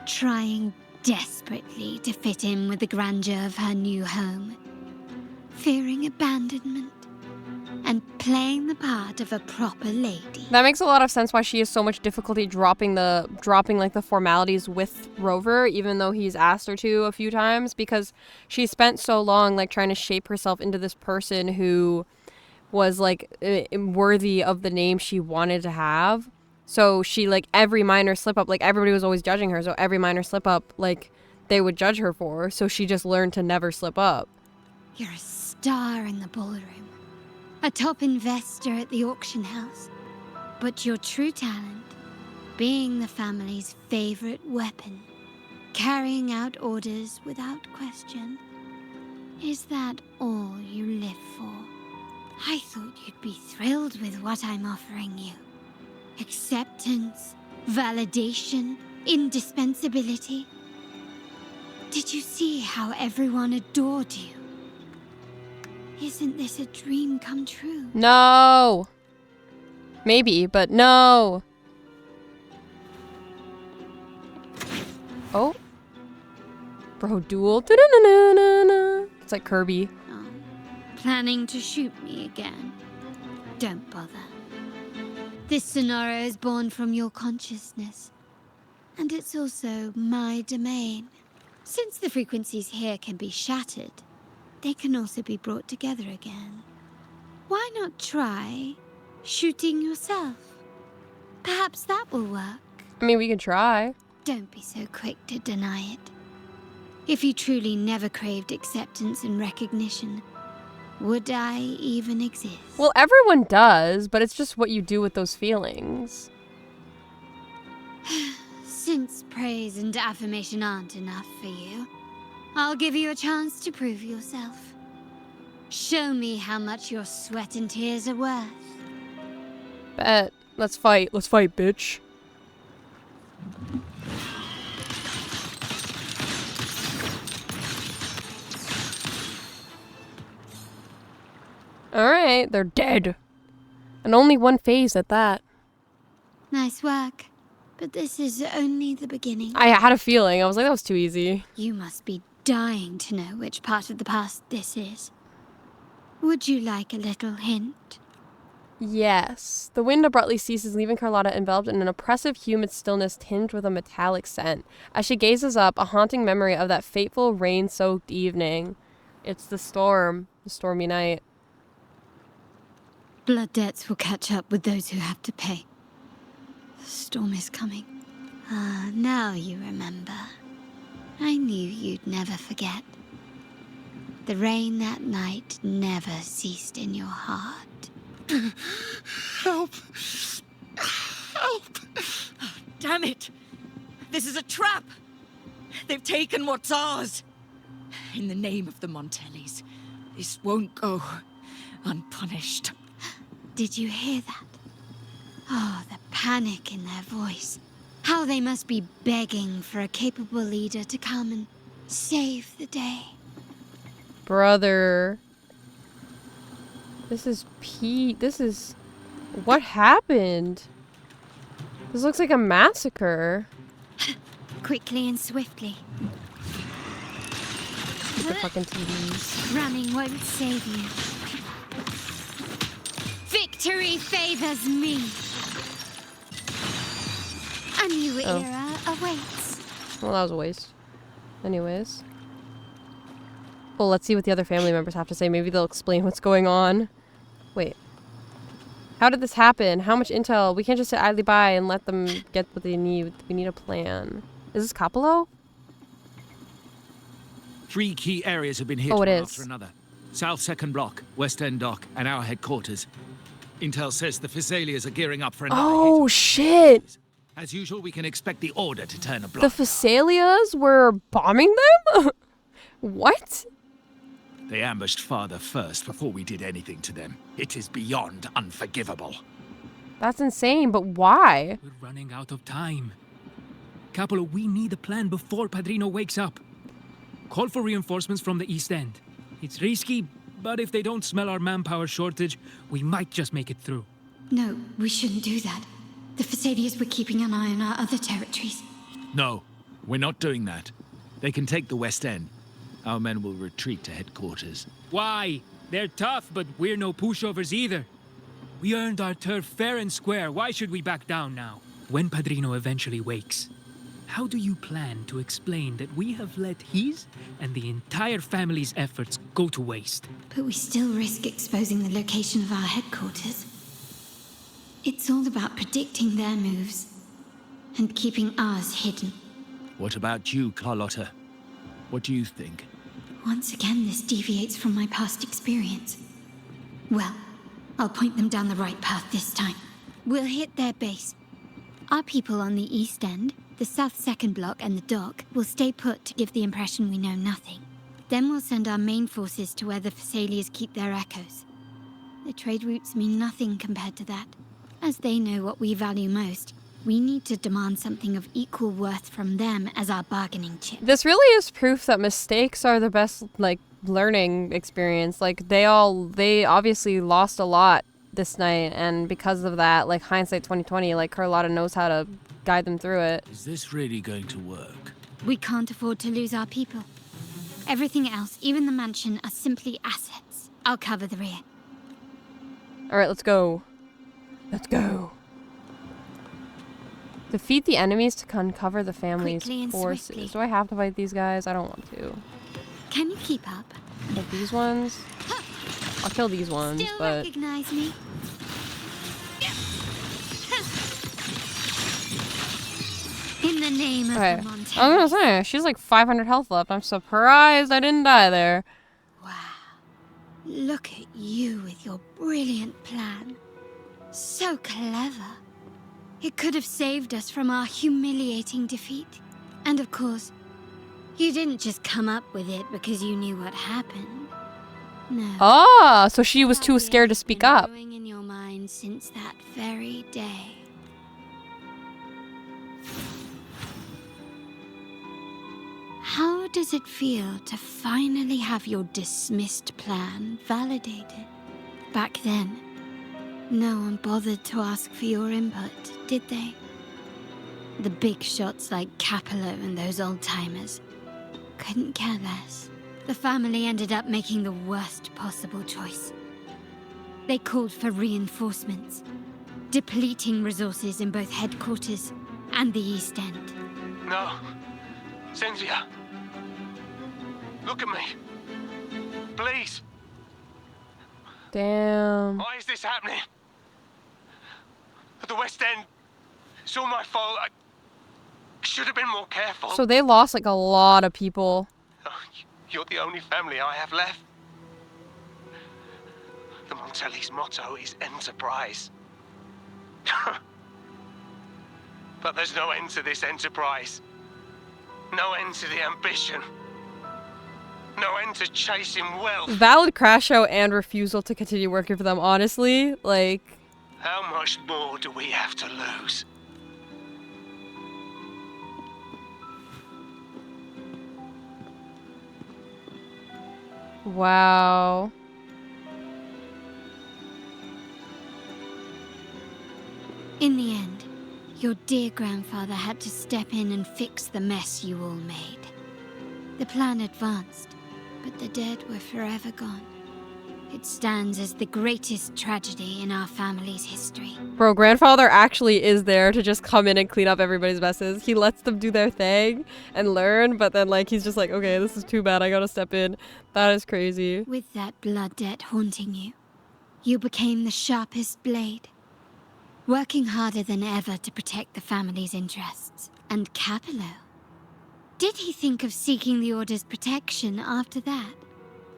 trying desperately to fit in with the grandeur of her new home, fearing abandonment, and playing the part of a proper lady. That makes a lot of sense why she has so much difficulty dropping like the formalities with Rover, even though he's asked her to a few times, because she spent so long like trying to shape herself into this person who was like worthy of the name she wanted to have. So she, like, every minor slip up, like, everybody was always judging her, so every minor slip up, like, they would judge her for, so she just learned to never slip up. You're a star in the ballroom, a top investor at the auction house, but your true talent, being the family's favorite weapon, carrying out orders without question, is that all you live for? I thought you'd be thrilled with what I'm offering you. Acceptance, validation, indispensability. Did you see how everyone adored you? Isn't this a dream come true? No! Maybe, but no! Oh. Bro, duel. Da-da-na-na-na-na. It's like Kirby. Oh, planning to shoot me again? Don't bother. This scenario is born from your consciousness, and it's also my domain. Since the frequencies here can be shattered, they can also be brought together again. Why not try shooting yourself? Perhaps that will work. I mean, we can try. Don't be so quick to deny it. If you truly never craved acceptance and recognition, would I even exist? Well, everyone does, but it's just what you do with those feelings. Since praise and affirmation aren't enough for you, I'll give you a chance to prove yourself. Show me how much your sweat and tears are worth. Bet. Let's fight. Let's fight, bitch. Alright, they're dead. And only one phase at that. Nice work. But this is only the beginning. I had a feeling. I was like, that was too easy. You must be dying to know which part of the past this is. Would you like a little hint? Yes. The wind abruptly ceases, leaving Carlotta enveloped in an oppressive, humid stillness tinged with a metallic scent. As she gazes up, a haunting memory of that fateful, rain-soaked evening. It's the storm. The stormy night. Blood debts will catch up with those who have to pay. The storm is coming. Ah, now you remember. I knew you'd never forget. The rain that night never ceased in your heart. Help! Help! Oh, damn it! This is a trap! They've taken what's ours! In the name of the Montellis, this won't go unpunished. Did you hear that? Oh, the panic in their voice. How they must be begging for a capable leader to come and save the day. Brother. This is Pete. This is... What happened? This looks like a massacre. Quickly and swiftly. Keep the fucking TVs. Running won't save you. Victory favors me. A new era awaits. Well, that was a waste. Anyways. Well, let's see what the other family members have to say. Maybe they'll explain what's going on. Wait. How did this happen? How much intel? We can't just sit idly by and let them get what they need. We need a plan. Is this Capello? 3 key areas have been hit one after another. South 2nd Block, West End Dock, and our headquarters. Intel says the Phassalias are gearing up for another hit. Oh, shit! As usual, we can expect the order to turn a block. The Phassalias were bombing them? What? They ambushed Father first before we did anything to them. It is beyond unforgivable. That's insane, but why? We're running out of time. Capello, we need a plan before Padrino wakes up. Call for reinforcements from the East End. It's risky, but if they don't smell our manpower shortage, we might just make it through. No, we shouldn't do that. The Phassalias were keeping an eye on our other territories. No, We're not doing that. They can take the West End. Our men will retreat to headquarters. Why? They're tough, but we're no pushovers either. We earned our turf fair and square. Why should we back down now? When Padrino eventually wakes, how do you plan to explain that we have let his and the entire family's efforts go to waste? But we still risk exposing the location of our headquarters. It's all about predicting their moves and keeping ours hidden. What about you, Carlotta? What do you think? Once again, this deviates from my past experience. Well, I'll point them down the right path this time. We'll hit their base. Our people on the East End, the South Second Block and the dock will stay put to give the impression we know nothing. Then we'll send our main forces to where the Phasaelias keep their echoes. The trade routes mean nothing compared to that. As they know what we value most, we need to demand something of equal worth from them as our bargaining chip. This really is proof that mistakes are the best, like, learning experience. Like, they obviously lost a lot this night, and because of that, like, hindsight 2020, like, Carlotta knows how to guide them through it. Is this really going to work? We can't afford to lose our people. Everything else, even the mansion, are simply assets. I'll cover the rear. Alright, let's go. Let's go. Defeat the enemies to uncover the family's forces. Swiftly. Do I have to fight these guys? I don't want to. Can you keep up? Like these ones? I'll kill these ones, Still but... recognize me? In the name of Okay. the I Montana. was gonna say, she's like 500 health left. I'm surprised I didn't die there. Look at you with your brilliant plan. So clever. It could have saved us from our humiliating defeat. And of course, you didn't just come up with it because you knew what happened. No. Ah, so she was too scared to speak up. Growing in your mind since that very day. How does it feel to finally have your dismissed plan validated? Back then, no one bothered to ask for your input, did they? The big shots like Capello and those old-timers couldn't care less. The family ended up making the worst possible choice. They called for reinforcements, depleting resources in both headquarters and the East End. No. Cynthia. Look at me. Please. Damn. Why is this happening? At the West End. It's all my fault. I should have been more careful. So they lost like a lot of people. You're the only family I have left. The Montelli's motto is enterprise. But there's no end to this enterprise. No end to the ambition. No end to chasing wealth. Valid crash out and refusal to continue working for them, honestly. Like... How much more do we have to lose? Wow. In the end, your dear grandfather had to step in and fix the mess you all made. The plan advanced, but the dead were forever gone. It stands as the greatest tragedy in our family's history. Bro, grandfather actually is there to just come in and clean up everybody's messes. He lets them do their thing and learn, but then like he's just like, okay, this is too bad, I gotta step in. That is crazy. With that blood debt haunting you, you became the sharpest blade, working harder than ever to protect the family's interests. And Capello? Did he think of seeking the Order's protection after that?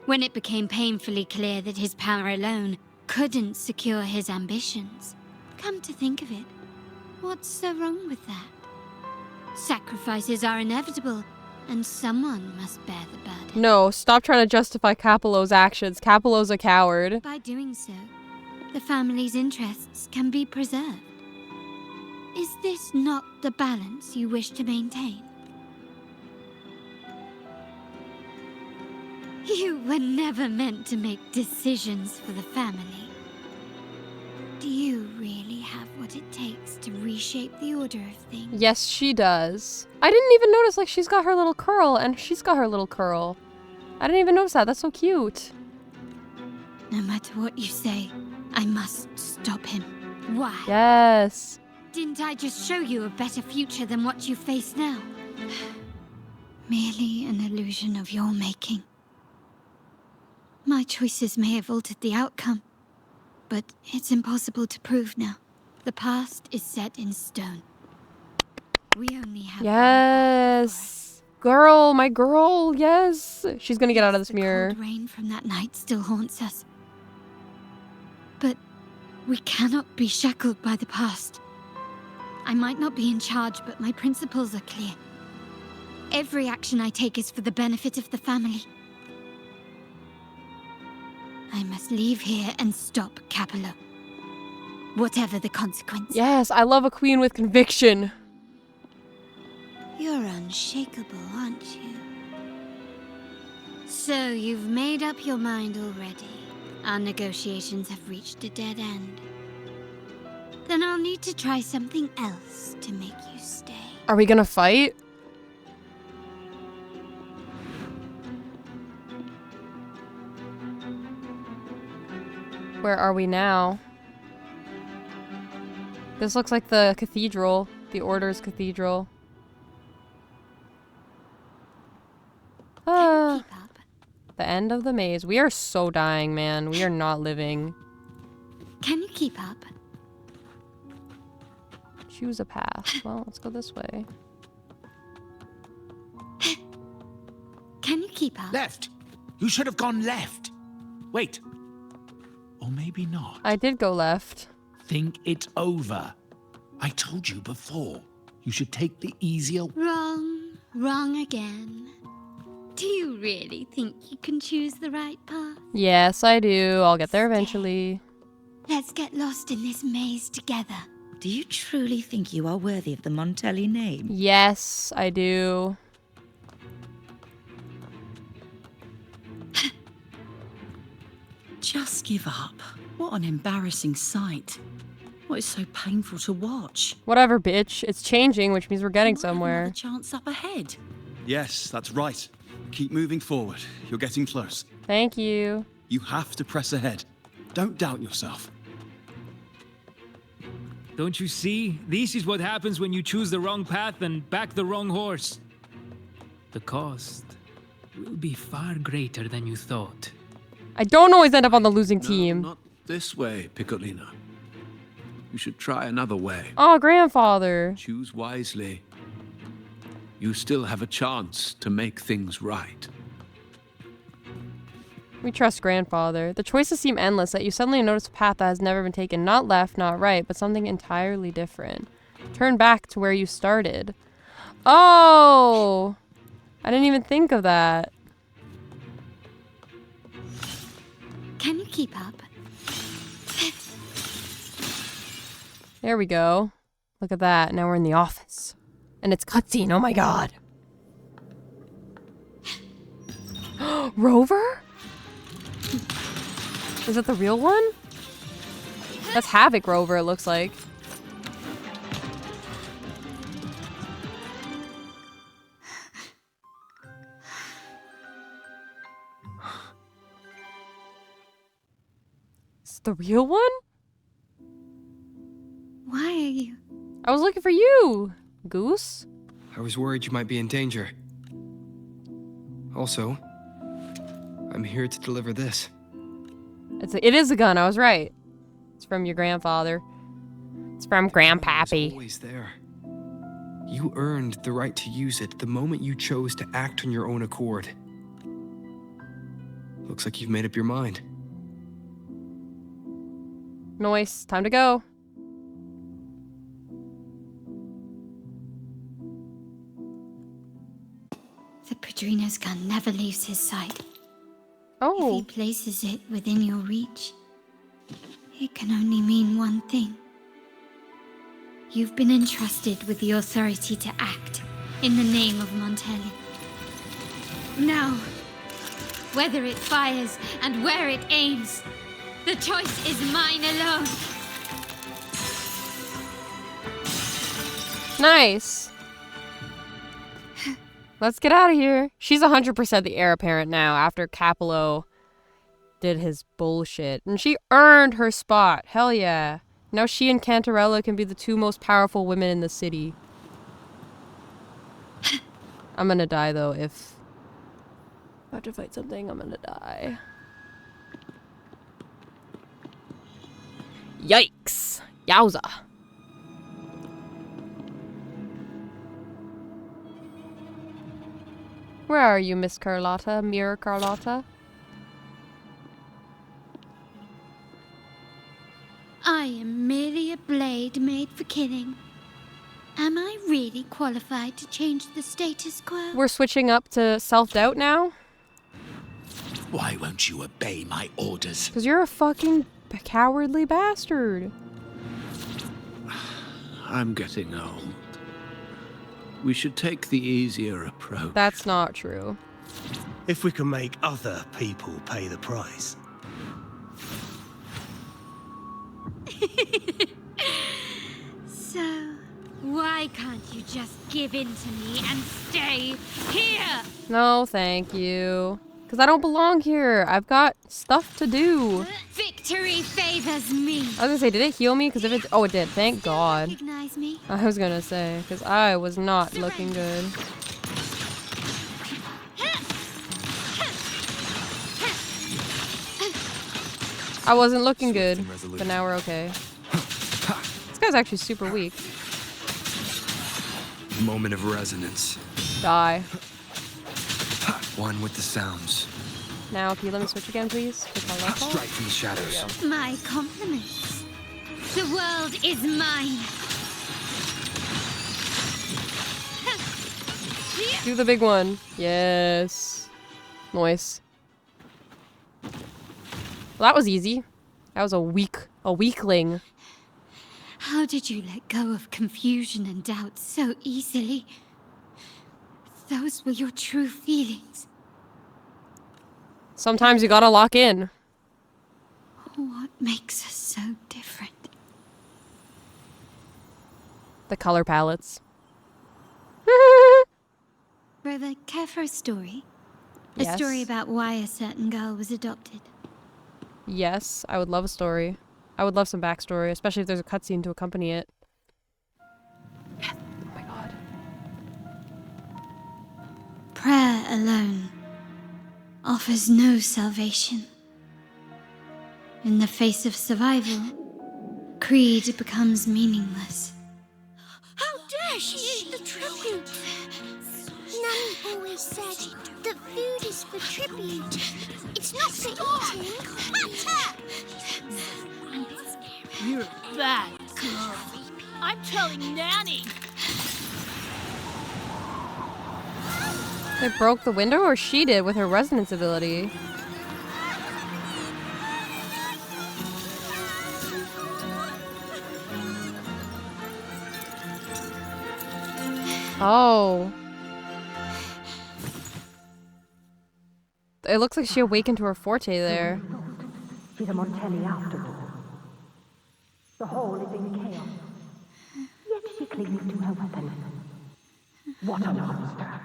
When it became painfully clear that his power alone couldn't secure his ambitions. Come to think of it, what's so wrong with that? Sacrifices are inevitable, and someone must bear the burden. No, stop trying to justify Capello's actions. Capello's a coward. By doing so, the family's interests can be preserved. Is this not the balance you wish to maintain? You were never meant to make decisions for the family. Do you really have what it takes to reshape the order of things? Yes, she does. I didn't even notice, like, she's got her little curl, and she's got her little curl. I didn't even notice that. That's so cute. No matter what you say, I must stop him. Why? Yes. Didn't I just show you a better future than what you face now? Merely an illusion of your making. My choices may have altered the outcome, but it's impossible to prove now. The past is set in stone. We only have Yes. Girl, my girl, yes. She's gonna get out of this mirror. The cold rain from that night still haunts us. But we cannot be shackled by the past. I might not be in charge, but my principles are clear. Every action I take is for the benefit of the family. I must leave here and stop Capello. Whatever the consequence. Yes, I love a queen with conviction. You're unshakable, aren't you? So you've made up your mind already. Our negotiations have reached a dead end. Then I'll need to try something else to make you stay. Are we gonna fight? Where are we now? This looks like the cathedral, the Order's cathedral. Ah, the end of the maze. We are so dying, man. We are not living. Can you keep up? Choose a path. Well, let's go this way. Can you keep up? Left! You should have gone left! Wait. Or maybe not. I did go left. Think it over. I told you before. You should take the easier... Wrong. Wrong again. Do you really think you can choose the right path? Yes, I do. I'll get there eventually. Let's get lost in this maze together. Do you truly think you are worthy of the Montelli name? Yes, I do. Just give up. What an embarrassing sight. What is so painful to watch? Whatever, bitch. It's changing, which means we're getting somewhere. Chance up ahead. Yes, that's right. Keep moving forward. You're getting close. Thank you. You have to press ahead. Don't doubt yourself. Don't you see? This is what happens when you choose the wrong path and back the wrong horse. The cost will be far greater than you thought. I don't always end up on the losing team. Not this way, Piccolino. You should try another way. Oh, grandfather. Choose wisely. You still have a chance to make things right. We trust grandfather. The choices seem endless, that you suddenly notice a path that has never been taken. Not left, not right, but something entirely different. Turn back to where you started. Oh! I didn't even think of that. Can you keep up? There we go. Look at that. Now we're in the office. And it's cutscene. Oh my god. Rover? Is that the real one? That's Havoc Rover, it looks like. Is it the real one? Why are you? I was looking for you, Goose. I was worried you might be in danger. Also, I'm here to deliver this. It is a gun, I was right. It's from your grandfather. It's from Grandpappy. It's always there. You earned the right to use it the moment you chose to act on your own accord. Looks like you've made up your mind. Noise, time to go. The Padrino's gun never leaves his side. Oh. If he places it within your reach, it can only mean one thing. You've been entrusted with the authority to act in the name of Montelli. Now, whether it fires and where it aims, the choice is mine alone. Nice. Let's get out of here. She's 100% the heir apparent now after Capello did his bullshit. And she earned her spot. Hell yeah. Now she and Cantarella can be the two most powerful women in the city. I'm gonna die though if I have to fight something. I'm gonna die. Yikes. Yowza. Where are you, Miss Carlotta? Mirror Carlotta? I am merely a blade made for killing. Am I really qualified to change the status quo? We're switching up to self-doubt now? Why won't you obey my orders? Because you're a fucking cowardly bastard. I'm getting old. We should take the easier approach. That's not true. If we can make other people pay the price. So, why can't you just give in to me and stay here? No, thank you. Because I don't belong here. I've got stuff to do. Victory favors me. I was gonna say, did it heal me? Because if it... Oh, it did. Thank God. Recognize me? I was gonna say, because I was not looking good. I wasn't looking good, but now we're okay. This guy's actually super weak. Moment of resonance. Die. One with the sounds. Now, can you let me switch again, please? Strike from the shadows. My compliments. The world is mine. Do the big one. Yes. Nice. Well, that was easy. That was a weakling. How did you let go of confusion and doubt so easily? Those were your true feelings. Sometimes you gotta lock in. What makes us so different? The color palettes. Brother, care for a story? Yes. A story about why a certain girl was adopted. Yes, I would love a story. I would love some backstory, especially if there's a cutscene to accompany it. Oh my God. Prayer alone offers no salvation. In the face of survival, creed becomes meaningless. How dare she eat the tribute? Nanny always said that food is for tribute. It's not for eating. You're a bad girl. I'm telling Nanny. They broke the window, or she did with her resonance ability? Oh. It looks like she awakened to her forte there. She's a Montelli after all. The hall is in chaos. Yet she clings to her weapon. What a monster.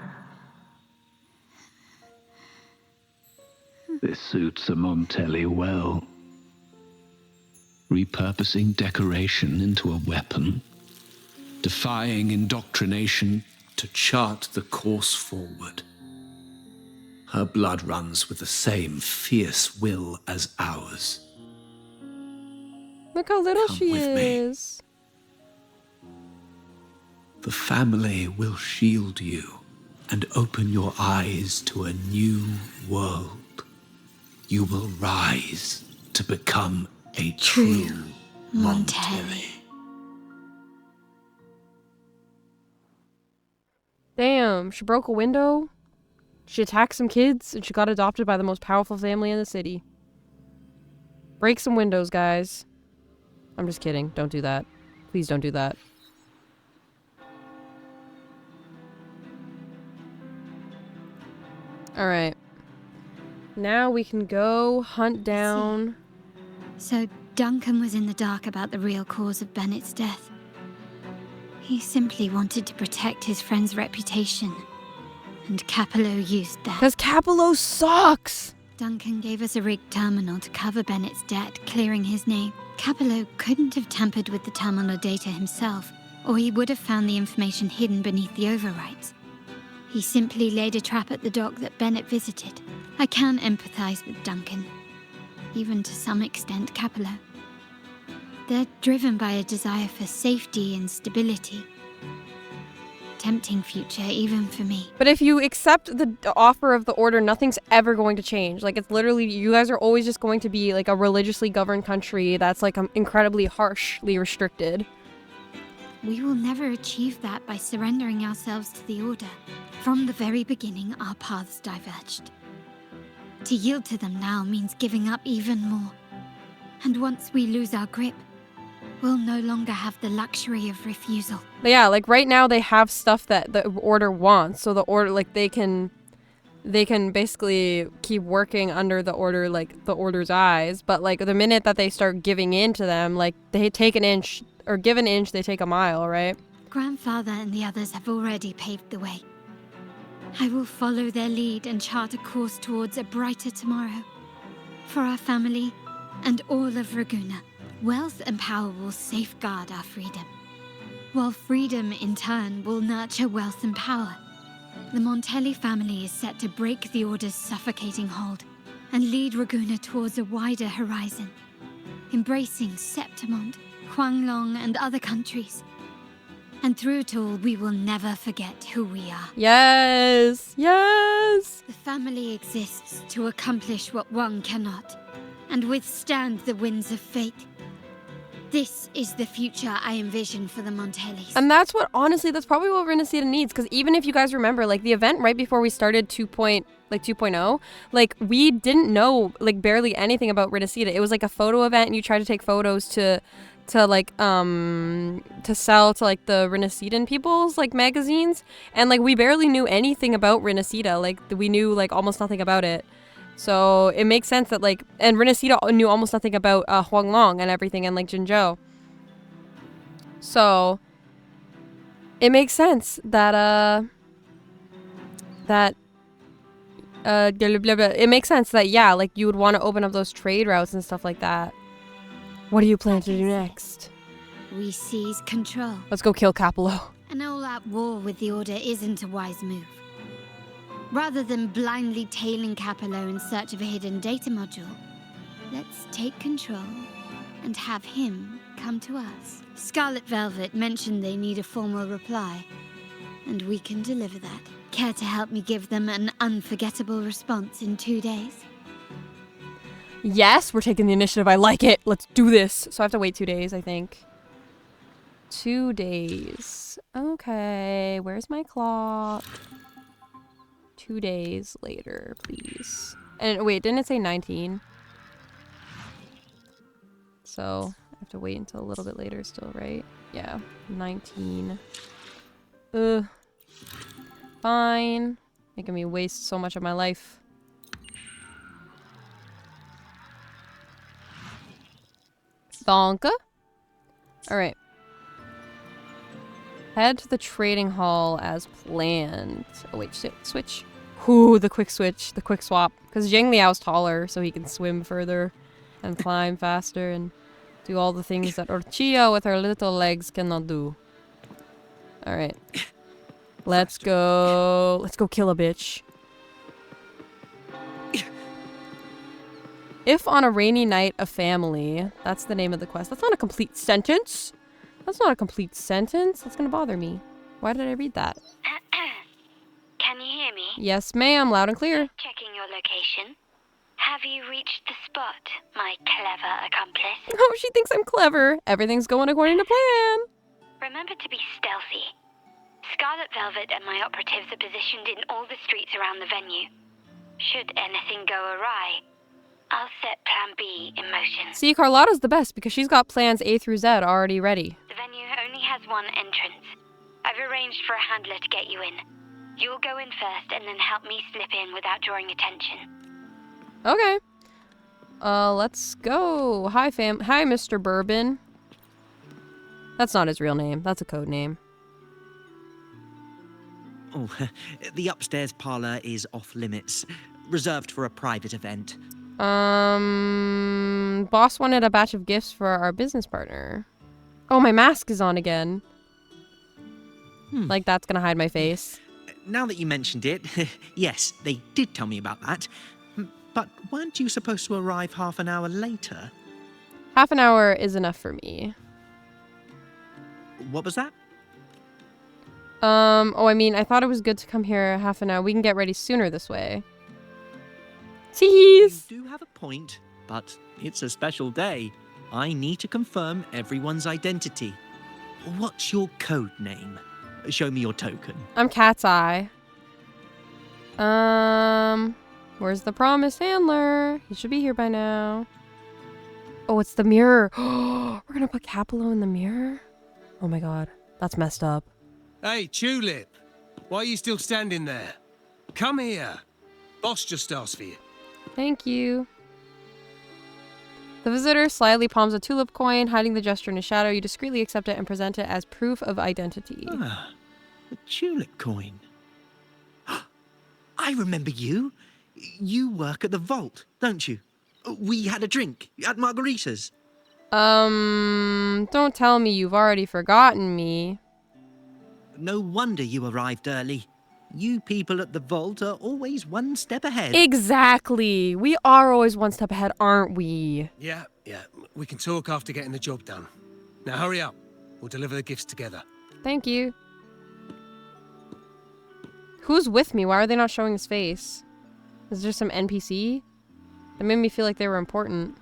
This suits a Montelli well. Repurposing decoration into a weapon, defying indoctrination to chart the course forward. Her blood runs with the same fierce will as ours. Look how little Come she with me. is. The family will shield you and open your eyes to a new world. You will rise to become a true Montelli. Damn, she broke a window. She attacked some kids, and she got adopted by the most powerful family in the city. Break some windows, guys. I'm just kidding. Don't do that. Please don't do that. Alright. Now we can go hunt down... So Duncan was in the dark about the real cause of Bennett's death. He simply wanted to protect his friend's reputation. And Capello used that. Because Capello sucks! Duncan gave us a rigged terminal to cover Bennett's debt, clearing his name. Capello couldn't have tampered with the terminal data himself, or he would have found the information hidden beneath the overwrites. He simply laid a trap at the dock that Bennett visited. I can empathize with Duncan. Even to some extent, Capello. They're driven by a desire for safety and stability. Tempting future, even for me. But if you accept the offer of the Order, nothing's ever going to change. Like, it's literally, you guys are always just going to be, like, a religiously governed country that's, like, incredibly harshly restricted. We will never achieve that by surrendering ourselves to the Order. From the very beginning, our paths diverged. To yield to them now means giving up even more. And once we lose our grip, we'll no longer have the luxury of refusal. But yeah, like right now they have stuff that the Order wants, so the Order, like they can basically keep working under the Order, like the Order's eyes. But like the minute that they start giving in to them, like they take an inch, or give an inch, they take a mile, right? Grandfather and the others have already paved the way. I will follow their lead and chart a course towards a brighter tomorrow. For our family and all of Raguna. Wealth and power will safeguard our freedom, while freedom, in turn, will nurture wealth and power. The Montelli family is set to break the Order's suffocating hold and lead Raguna towards a wider horizon, embracing Septimont, Huanglong, and other countries. And through it all, we will never forget who we are. Yes! Yes! The family exists to accomplish what one cannot, and withstand the winds of fate. This is the future I envision for the Montellis. And that's what, honestly, that's probably what Renacida needs. Because even if you guys remember, like, the event right before we started 2.0, like, we didn't know, like, barely anything about Renacida. It was, like, a photo event, and you tried to take photos to sell to, like, the Renacidan people's, like, magazines. And, like, we barely knew anything about Renacida. Like, we knew, like, almost nothing about it. So it makes sense that, like, and Renacida knew almost nothing about Huanglong and everything, and, like, Jinzhou. So it makes sense that it makes sense that, yeah, like, you would want to open up those trade routes and stuff like that. What do you plan to do next? We seize control. Let's go kill Capello. An all-out war with the Order isn't a wise move. Rather than blindly tailing Capello in search of a hidden data module, let's take control and have him come to us. Scarlet Velvet mentioned they need a formal reply, and we can deliver that. Care to help me give them an unforgettable response in 2 days? Yes, we're taking the initiative. I like it. Let's do this. So I have to wait 2 days, I think. 2 days. Okay, where's my clock? 2 days later, please. And wait, didn't it say 19? So I have to wait until a little bit later still, right? Yeah, 19. Ugh. Fine. Making me waste so much of my life. Donka? Alright. Head to the trading hall as planned. Oh wait, switch. Ooh, the quick switch, the quick swap. Because Zhang Liao's taller, so he can swim further and climb faster and do all the things that Orchilla with her little legs cannot do. Alright. Let's go. Let's go kill a bitch. If on a rainy night, a family. That's the name of the quest. That's not a complete sentence. That's not a complete sentence. That's gonna bother me. Why did I read that? Can you hear me? Yes, ma'am. Loud and clear. Checking your location. Have you reached the spot, my clever accomplice? Oh, she thinks I'm clever. Everything's going according to plan. Remember to be stealthy. Scarlet Velvet and my operatives are positioned in all the streets around the venue. Should anything go awry, I'll set Plan B in motion. See, Carlotta's the best because she's got plans A through Z already ready. The venue only has one entrance. I've arranged for a handler to get you in. You'll go in first and then help me slip in without drawing attention. Okay. Let's go. Hi, Mr. Bourbon. That's not his real name. That's a code name. Oh, the upstairs parlor is off limits, reserved for a private event. Boss wanted a batch of gifts for our business partner. Oh, my mask is on again. Like that's gonna hide my face. Now that you mentioned it, yes, they did tell me about that. But weren't you supposed to arrive half an hour later? Half an hour is enough for me. What was that? Oh, I mean, I thought it was good to come here half an hour. We can get ready sooner this way. Tease! You do have a point, but it's a special day. I need to confirm everyone's identity. What's your code name? Show me your token. I'm Cat's Eye. Where's the promised handler? He should be here by now. Oh, it's the mirror. We're gonna put Capello in the mirror? Oh my god, that's messed up. Hey, Tulip. Why are you still standing there? Come here. Boss just asked for you. Thank you. The visitor slyly palms a tulip coin, hiding the gesture in a shadow. You discreetly accept it and present it as proof of identity. Ah, a tulip coin. I remember you. You work at the vault, don't you? We had a drink at Margarita's. Don't tell me you've already forgotten me. No wonder you arrived early. You people at the vault are always one step ahead. Exactly. We are always one step ahead, aren't we? Yeah. We can talk after getting the job done. Now hurry up. We'll deliver the gifts together. Thank you. Who's with me? Why are they not showing his face? Is there some NPC? That made me feel like they were important.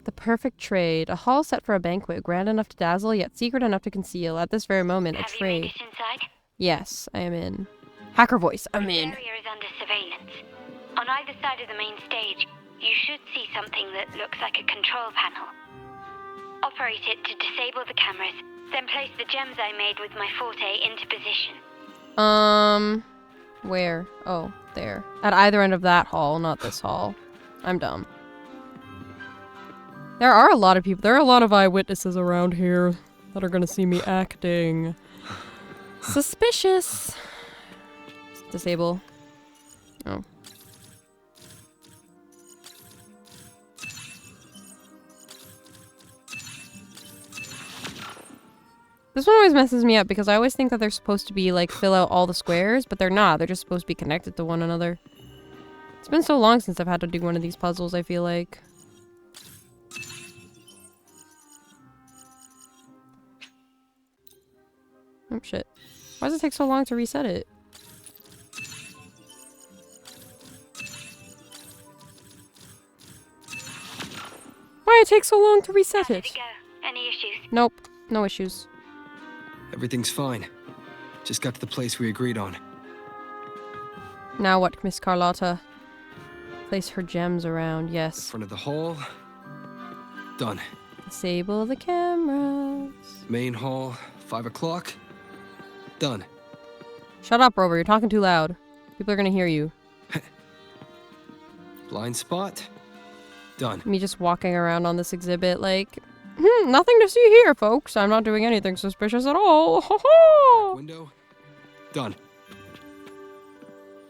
The perfect trade. A hall set for a banquet, grand enough to dazzle, yet secret enough to conceal. At this very moment, a trade. Have you made it inside? Yes, I am in. Hacker voice, I'm in. The area is under surveillance. On either side of the main stage, you should see something that looks like a control panel. Operate it to disable the cameras, then place the gems I made with my forte into position. Where? Oh, there. At either end of that hall, not this hall. I'm dumb. There are a lot of people. There are a lot of eyewitnesses around here that are gonna see me acting suspicious. Disable. Oh. This one always messes me up because I always think that they're supposed to be like fill out all the squares, but they're not. They're just supposed to be connected to one another. It's been so long since I've had to do one of these puzzles, I feel like. Oh shit. Why does it take so long to reset it? Why it takes so long to reset it? Any issues? Nope. No issues. Everything's fine. Just got to the place we agreed on. Now what, Miss Carlotta? Place her gems around, yes. Front of the hall. Done. Disable the cameras. Main hall, 5 o'clock. Done. Shut up, Rover. You're talking too loud. People are gonna hear you. Blind spot. Done. Me just walking around on this exhibit like, nothing to see here, folks. I'm not doing anything suspicious at all. Ho ho! Window. Done.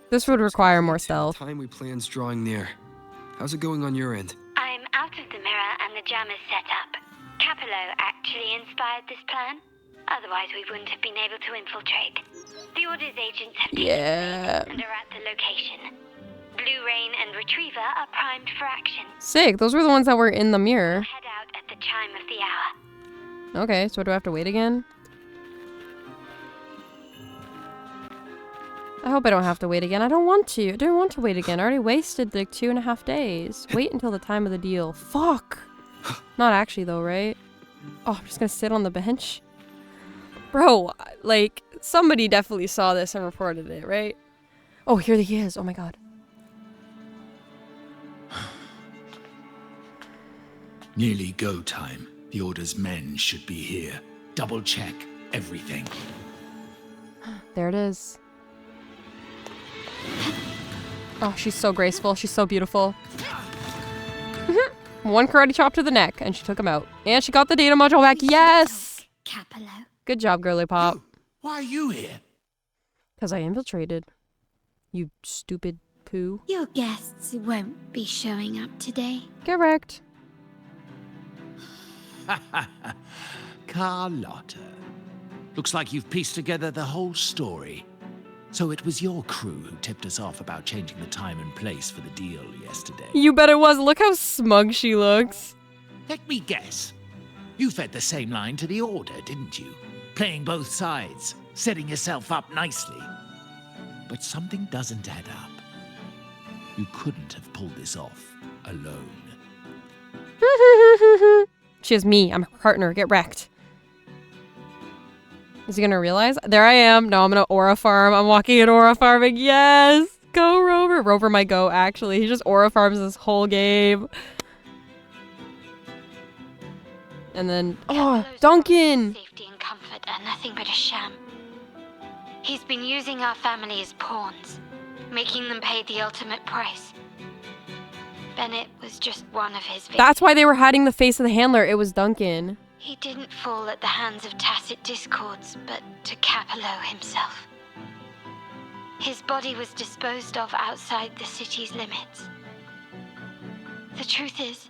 This would require more stealth. Time we plan's drawing near. How's it going on your end? I'm out of the mirror and the jam is set up. Capello actually inspired this plan. Otherwise, we wouldn't have been able to infiltrate. The Order's agents have taken place and are at the location. Blue Rain and Retriever are primed for action. Sick. Those were the ones that were in the mirror. Head out at the chime of the hour. Okay, so do I have to wait again? I hope I don't have to wait again. I don't want to. I don't want to wait again. I already wasted like 2.5 days. Wait until the time of the deal. Fuck. Not actually though, right? Oh, I'm just gonna sit on the bench. Bro, like, somebody definitely saw this and reported it, right? Oh, here he is. Oh my god. Nearly go time. The Order's men should be here. Double check everything. There it is. Oh, she's so graceful. She's so beautiful. One karate chop to the neck, and she took him out. And she got the data module back. Yes! Capello. Good job, girly pop. Why are you here? Because I infiltrated. You stupid poo. Your guests won't be showing up today. Correct. Carlotta. Looks like you've pieced together the whole story. So it was your crew who tipped us off about changing the time and place for the deal yesterday. You bet it was. Look how smug she looks. Let me guess. You fed the same line to the Order, didn't you? Playing both sides, setting yourself up nicely. But something doesn't add up. You couldn't have pulled this off alone. She has me. I'm her partner. Get wrecked. Is he gonna realize? There I am. No, I'm gonna aura farm. I'm walking in aura farming. Yes! Go, Rover. Rover might go, actually. He just aura farms this whole game. And then... Oh, Duncan! Safety and comfort are nothing but a sham. He's been using our family as pawns, making them pay the ultimate price. Bennett was just one of his victims. That's why they were hiding the face of the handler. It was Duncan. He didn't fall at the hands of tacit discords, but to Capello himself. His body was disposed of outside the city's limits. The truth is,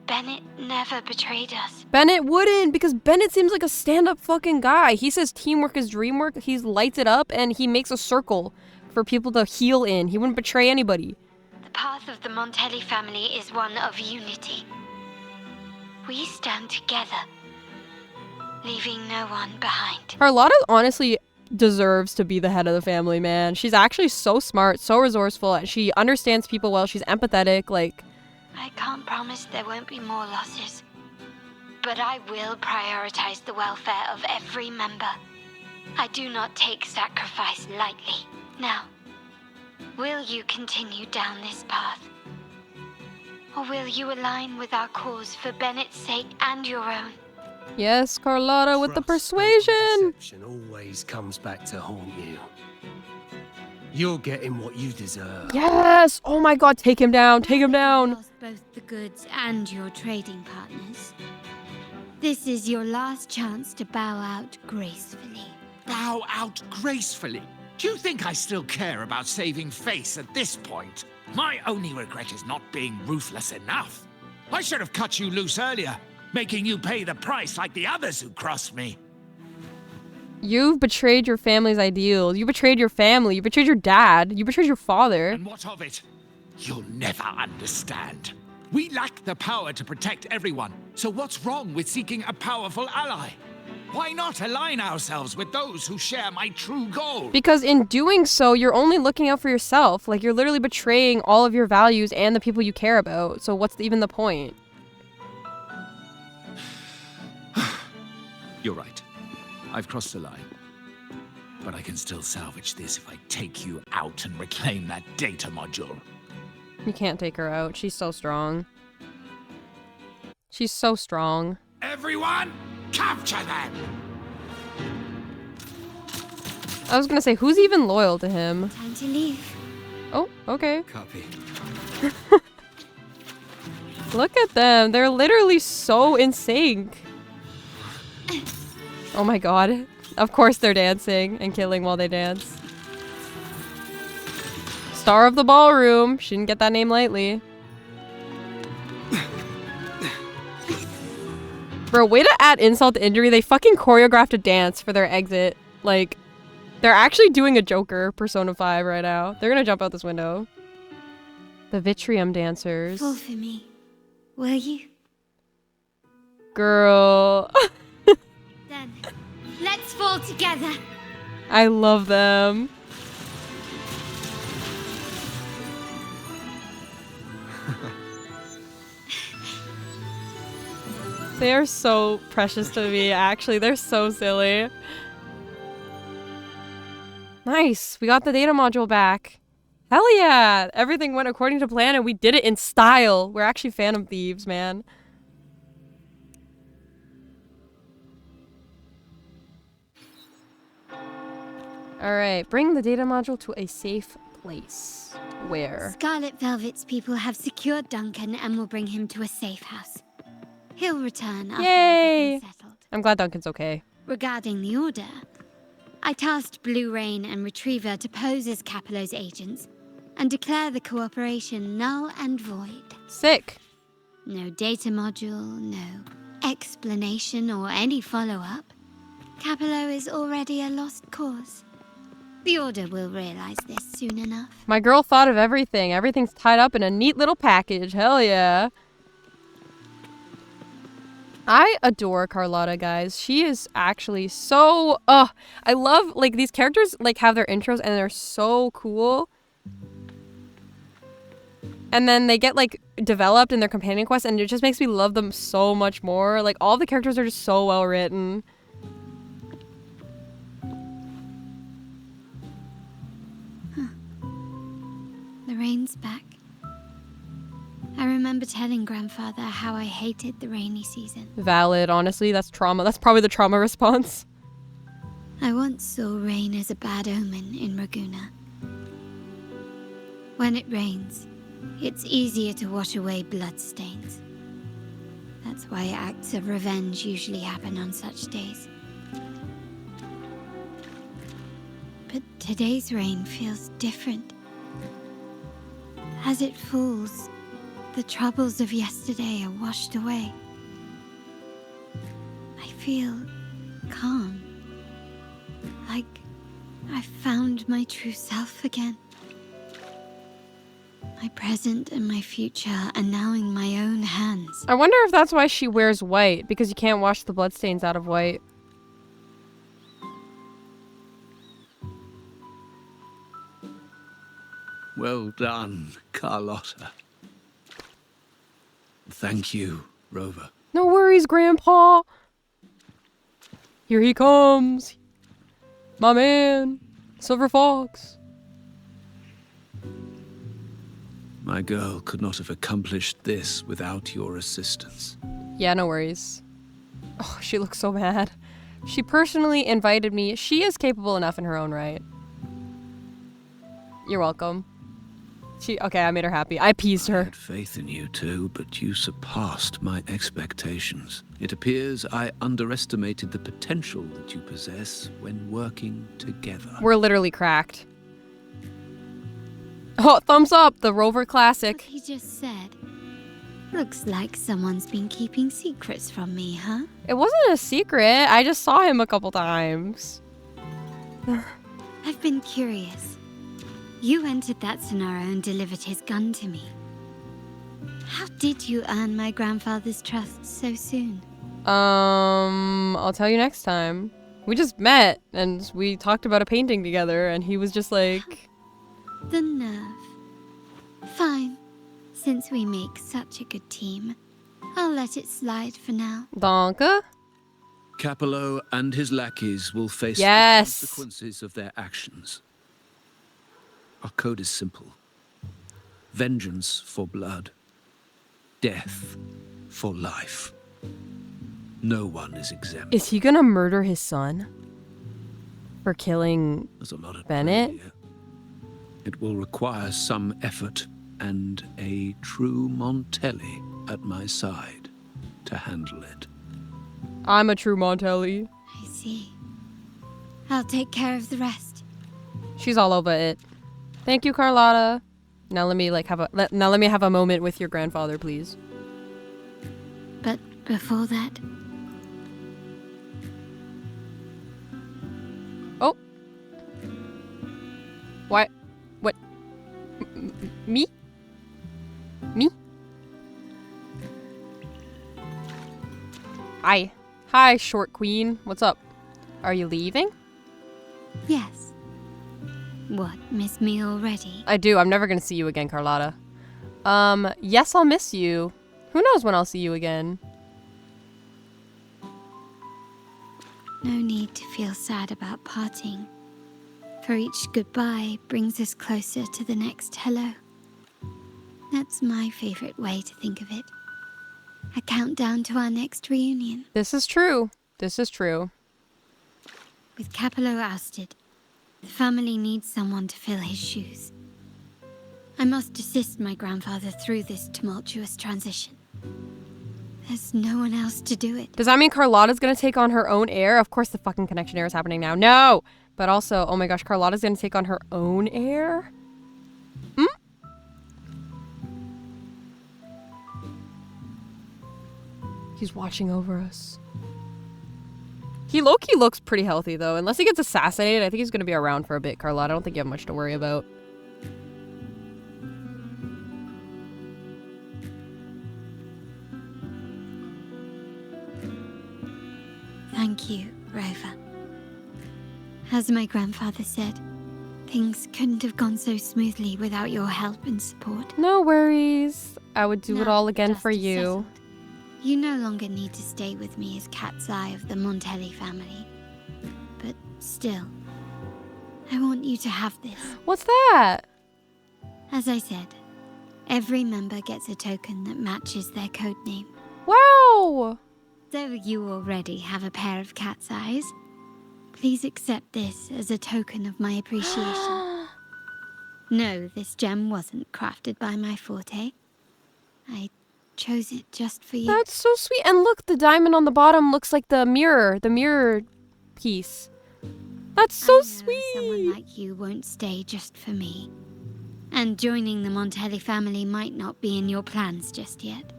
Bennett never betrayed us. Bennett wouldn't, because Bennett seems like a stand-up fucking guy. He says teamwork is dream work. He lights it up, and he makes a circle for people to heal in. He wouldn't betray anybody. The path of the Montelli family is one of unity. We stand together, leaving no one behind. Carlotta honestly deserves to be the head of the family, man. She's actually so smart, so resourceful. She understands people well. She's empathetic, like... I can't promise there won't be more losses, but I will prioritize the welfare of every member. I do not take sacrifice lightly. Now, will you continue down this path? Or will you align with our cause for Bennett's sake and your own? Yes, Carlotta with the persuasion. Deception always comes back to haunt you. You're getting what you deserve. Yes! Oh my god, take him down, take him down. Lost both the goods and your trading partners. This is your last chance to bow out gracefully. Bow out gracefully? Do you think I still care about saving face at this point? My only regret is not being ruthless enough. I should have cut you loose earlier, making you pay the price like the others who crossed me. You've betrayed your family's ideals. You betrayed your family. You betrayed your dad. You betrayed your father. And what of it? You'll never understand. We lack the power to protect everyone, so what's wrong with seeking a powerful ally? Why not align ourselves with those who share my true goal? Because in doing so, you're only looking out for yourself. Like, you're literally betraying all of your values and the people you care about. So what's even the point? You're right. I've crossed the line. But I can still salvage this if I take you out and reclaim that data module. You can't take her out. She's so strong. She's so strong. Everyone, capture them! I was gonna say, who's even loyal to him? Time to leave. Oh, okay. Copy. Look at them. They're literally so in sync. Oh my god. Of course they're dancing and killing while they dance. Star of the ballroom. She didn't get that name lightly. Bro, way to add insult to injury. They fucking choreographed a dance for their exit. Like, they're actually doing a Joker Persona 5 right now. They're gonna jump out this window. The Vitrium dancers. Fall for me, will you? Girl. Then, let's fall together. I love them. They are so precious to me, actually. They're so silly. Nice. We got the data module back. Hell yeah. Everything went according to plan and we did it in style. We're actually Phantom Thieves, man. Alright, bring the data module to a safe place. Where? Scarlet Velvet's people have secured Duncan and will bring him to a safe house. He'll return after Yay! everything's settled. I'm glad Duncan's okay. Regarding the order, I tasked Blue Rain and Retriever to pose as Capello's agents and declare the cooperation null and void. Sick. No data module, no explanation or any follow-up. Capello is already a lost cause. The Order will realize this soon enough. My girl thought of everything. Everything's tied up in a neat little package. Hell yeah. I adore Carlotta, guys. She is actually so... I love, like, these characters, like, have their intros and they're so cool. And then they get, like, developed in their companion quests and it just makes me love them so much more. Like, all the characters are just so well written. The rain's back. I remember telling Grandfather how I hated the rainy season. Valid, honestly. That's trauma. That's probably the trauma response. I once saw rain as a bad omen in Raguna. When it rains, it's easier to wash away bloodstains. That's why acts of revenge usually happen on such days. But today's rain feels different. As it falls, the troubles of yesterday are washed away. I feel calm. Like I found my true self again. My present and my future are now in my own hands. I wonder if that's why she wears white, because you can't wash the bloodstains out of white. Well done, Carlotta. Thank you, Rover. No worries, Grandpa. Here he comes. My man, Silver Fox. My girl could not have accomplished this without your assistance. Yeah, no worries. Oh, she looks so mad. She personally invited me. She is capable enough in her own right. You're welcome. Okay, I made her happy. I appeased her. I had faith in you too, but you surpassed my expectations. It appears I underestimated the potential that you possess when working together. We're literally cracked. Oh, thumbs up, the Rover Classic. What he just said. Looks like someone's been keeping secrets from me, huh? It wasn't a secret. I just saw him a couple times. I've been curious. You entered that scenario and delivered his gun to me. How did you earn my grandfather's trust so soon? I'll tell you next time. We just met and we talked about a painting together and he was just like... The nerve. Fine. Since we make such a good team, I'll let it slide for now. Danke. Capello and his lackeys will face the consequences of their actions. Our code is simple. Vengeance for blood. Death for life. No one is exempt. Is he gonna murder his son? For killing There's a lot at Bennett? play here. It will require some effort and a true Montelli at my side to handle it. I'm a true Montelli. I see. I'll take care of the rest. She's all over it. Thank you, Carlotta. Now let me have a moment with your grandfather, please. But before that... Oh. Why? What? Me? Me? Hi. Hi, short queen. What's up? Are you leaving? Yes. What, miss me already? I do. I'm never gonna see you again, Carlotta. Yes, I'll miss you. Who knows when I'll see you again? No need to feel sad about parting. For each goodbye brings us closer to the next hello. That's my favorite way to think of it. A countdown to our next reunion. This is true. This is true. With Capello ousted, the family needs someone to fill his shoes. I must assist my grandfather through this tumultuous transition. There's no one else to do it. Does that mean Carlotta's gonna take on her own heir? Of course the fucking connection error is happening now. No! But also, oh my gosh, Carlotta's gonna take on her own heir? Hmm? He's watching over us. He low-key looks pretty healthy, though. Unless he gets assassinated, I think he's gonna be around for a bit, Carlotta. I don't think you have much to worry about. Thank you, Rover. As my grandfather said, things couldn't have gone so smoothly without your help and support. No worries. I would do it Now all again dust for is you. settled. You no longer need to stay with me as Cat's Eye of the Montelli family. But still, I want you to have this. What's that? As I said, every member gets a token that matches their code name. Wow! So you already have a pair of cat's eyes. Please accept this as a token of my appreciation. No, this gem wasn't crafted by my forte. I chose it just for you. That's so sweet. And look, the diamond on the bottom looks like the mirror piece. That's so sweet. Someone like you won't stay just for me. And joining the Montelli family might not be in your plans just yet.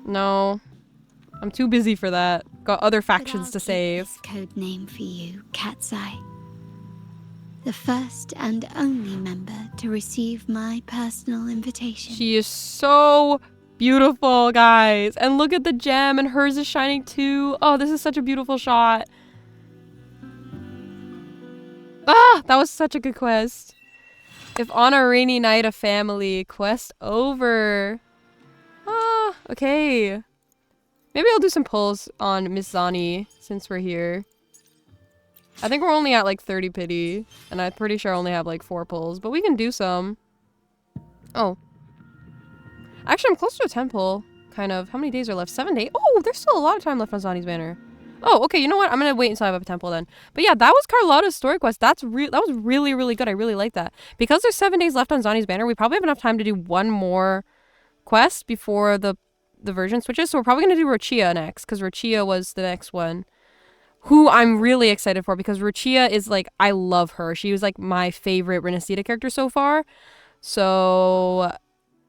No. I'm too busy for that. Got other factions to save. This code name for you, Cat's Eye. The first and only member to receive my personal invitation. She is so beautiful, guys. And look at the gem, and hers is shining too. Oh, this is such a beautiful shot. Ah, that was such a good quest. If on a rainy night a family, quest over. Ah, okay. Maybe I'll do some pulls on Miss Zani since we're here. I think we're only at like 30 pity, and I'm pretty sure I only have like 4 pulls, but we can do some. Oh. Actually, I'm close to a 10 pull, kind of. How many days are left? 7 days? Oh, there's still a lot of time left on Zani's banner. Oh, okay, you know what? I'm gonna wait until I have a 10 pull then. But yeah, that was Carlotta's story quest. That was really, really good. I really like that. Because there's 7 days left on Zani's banner, we probably have enough time to do one more quest before the version switches. So we're probably gonna do Rochia next, because Rochia was the next one. Who I'm really excited for, because Rochia is like, I love her. She was like my favorite Renacida character so far. So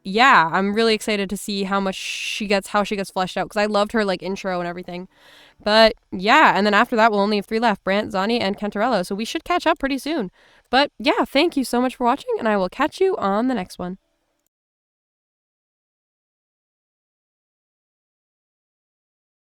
yeah, I'm really excited to see how she gets fleshed out, because I loved her like intro and everything. But yeah, and then after that we'll only have 3 left, Brant, Zani, and Cantarello. So we should catch up pretty soon. But yeah, thank you so much for watching, and I will catch you on the next one.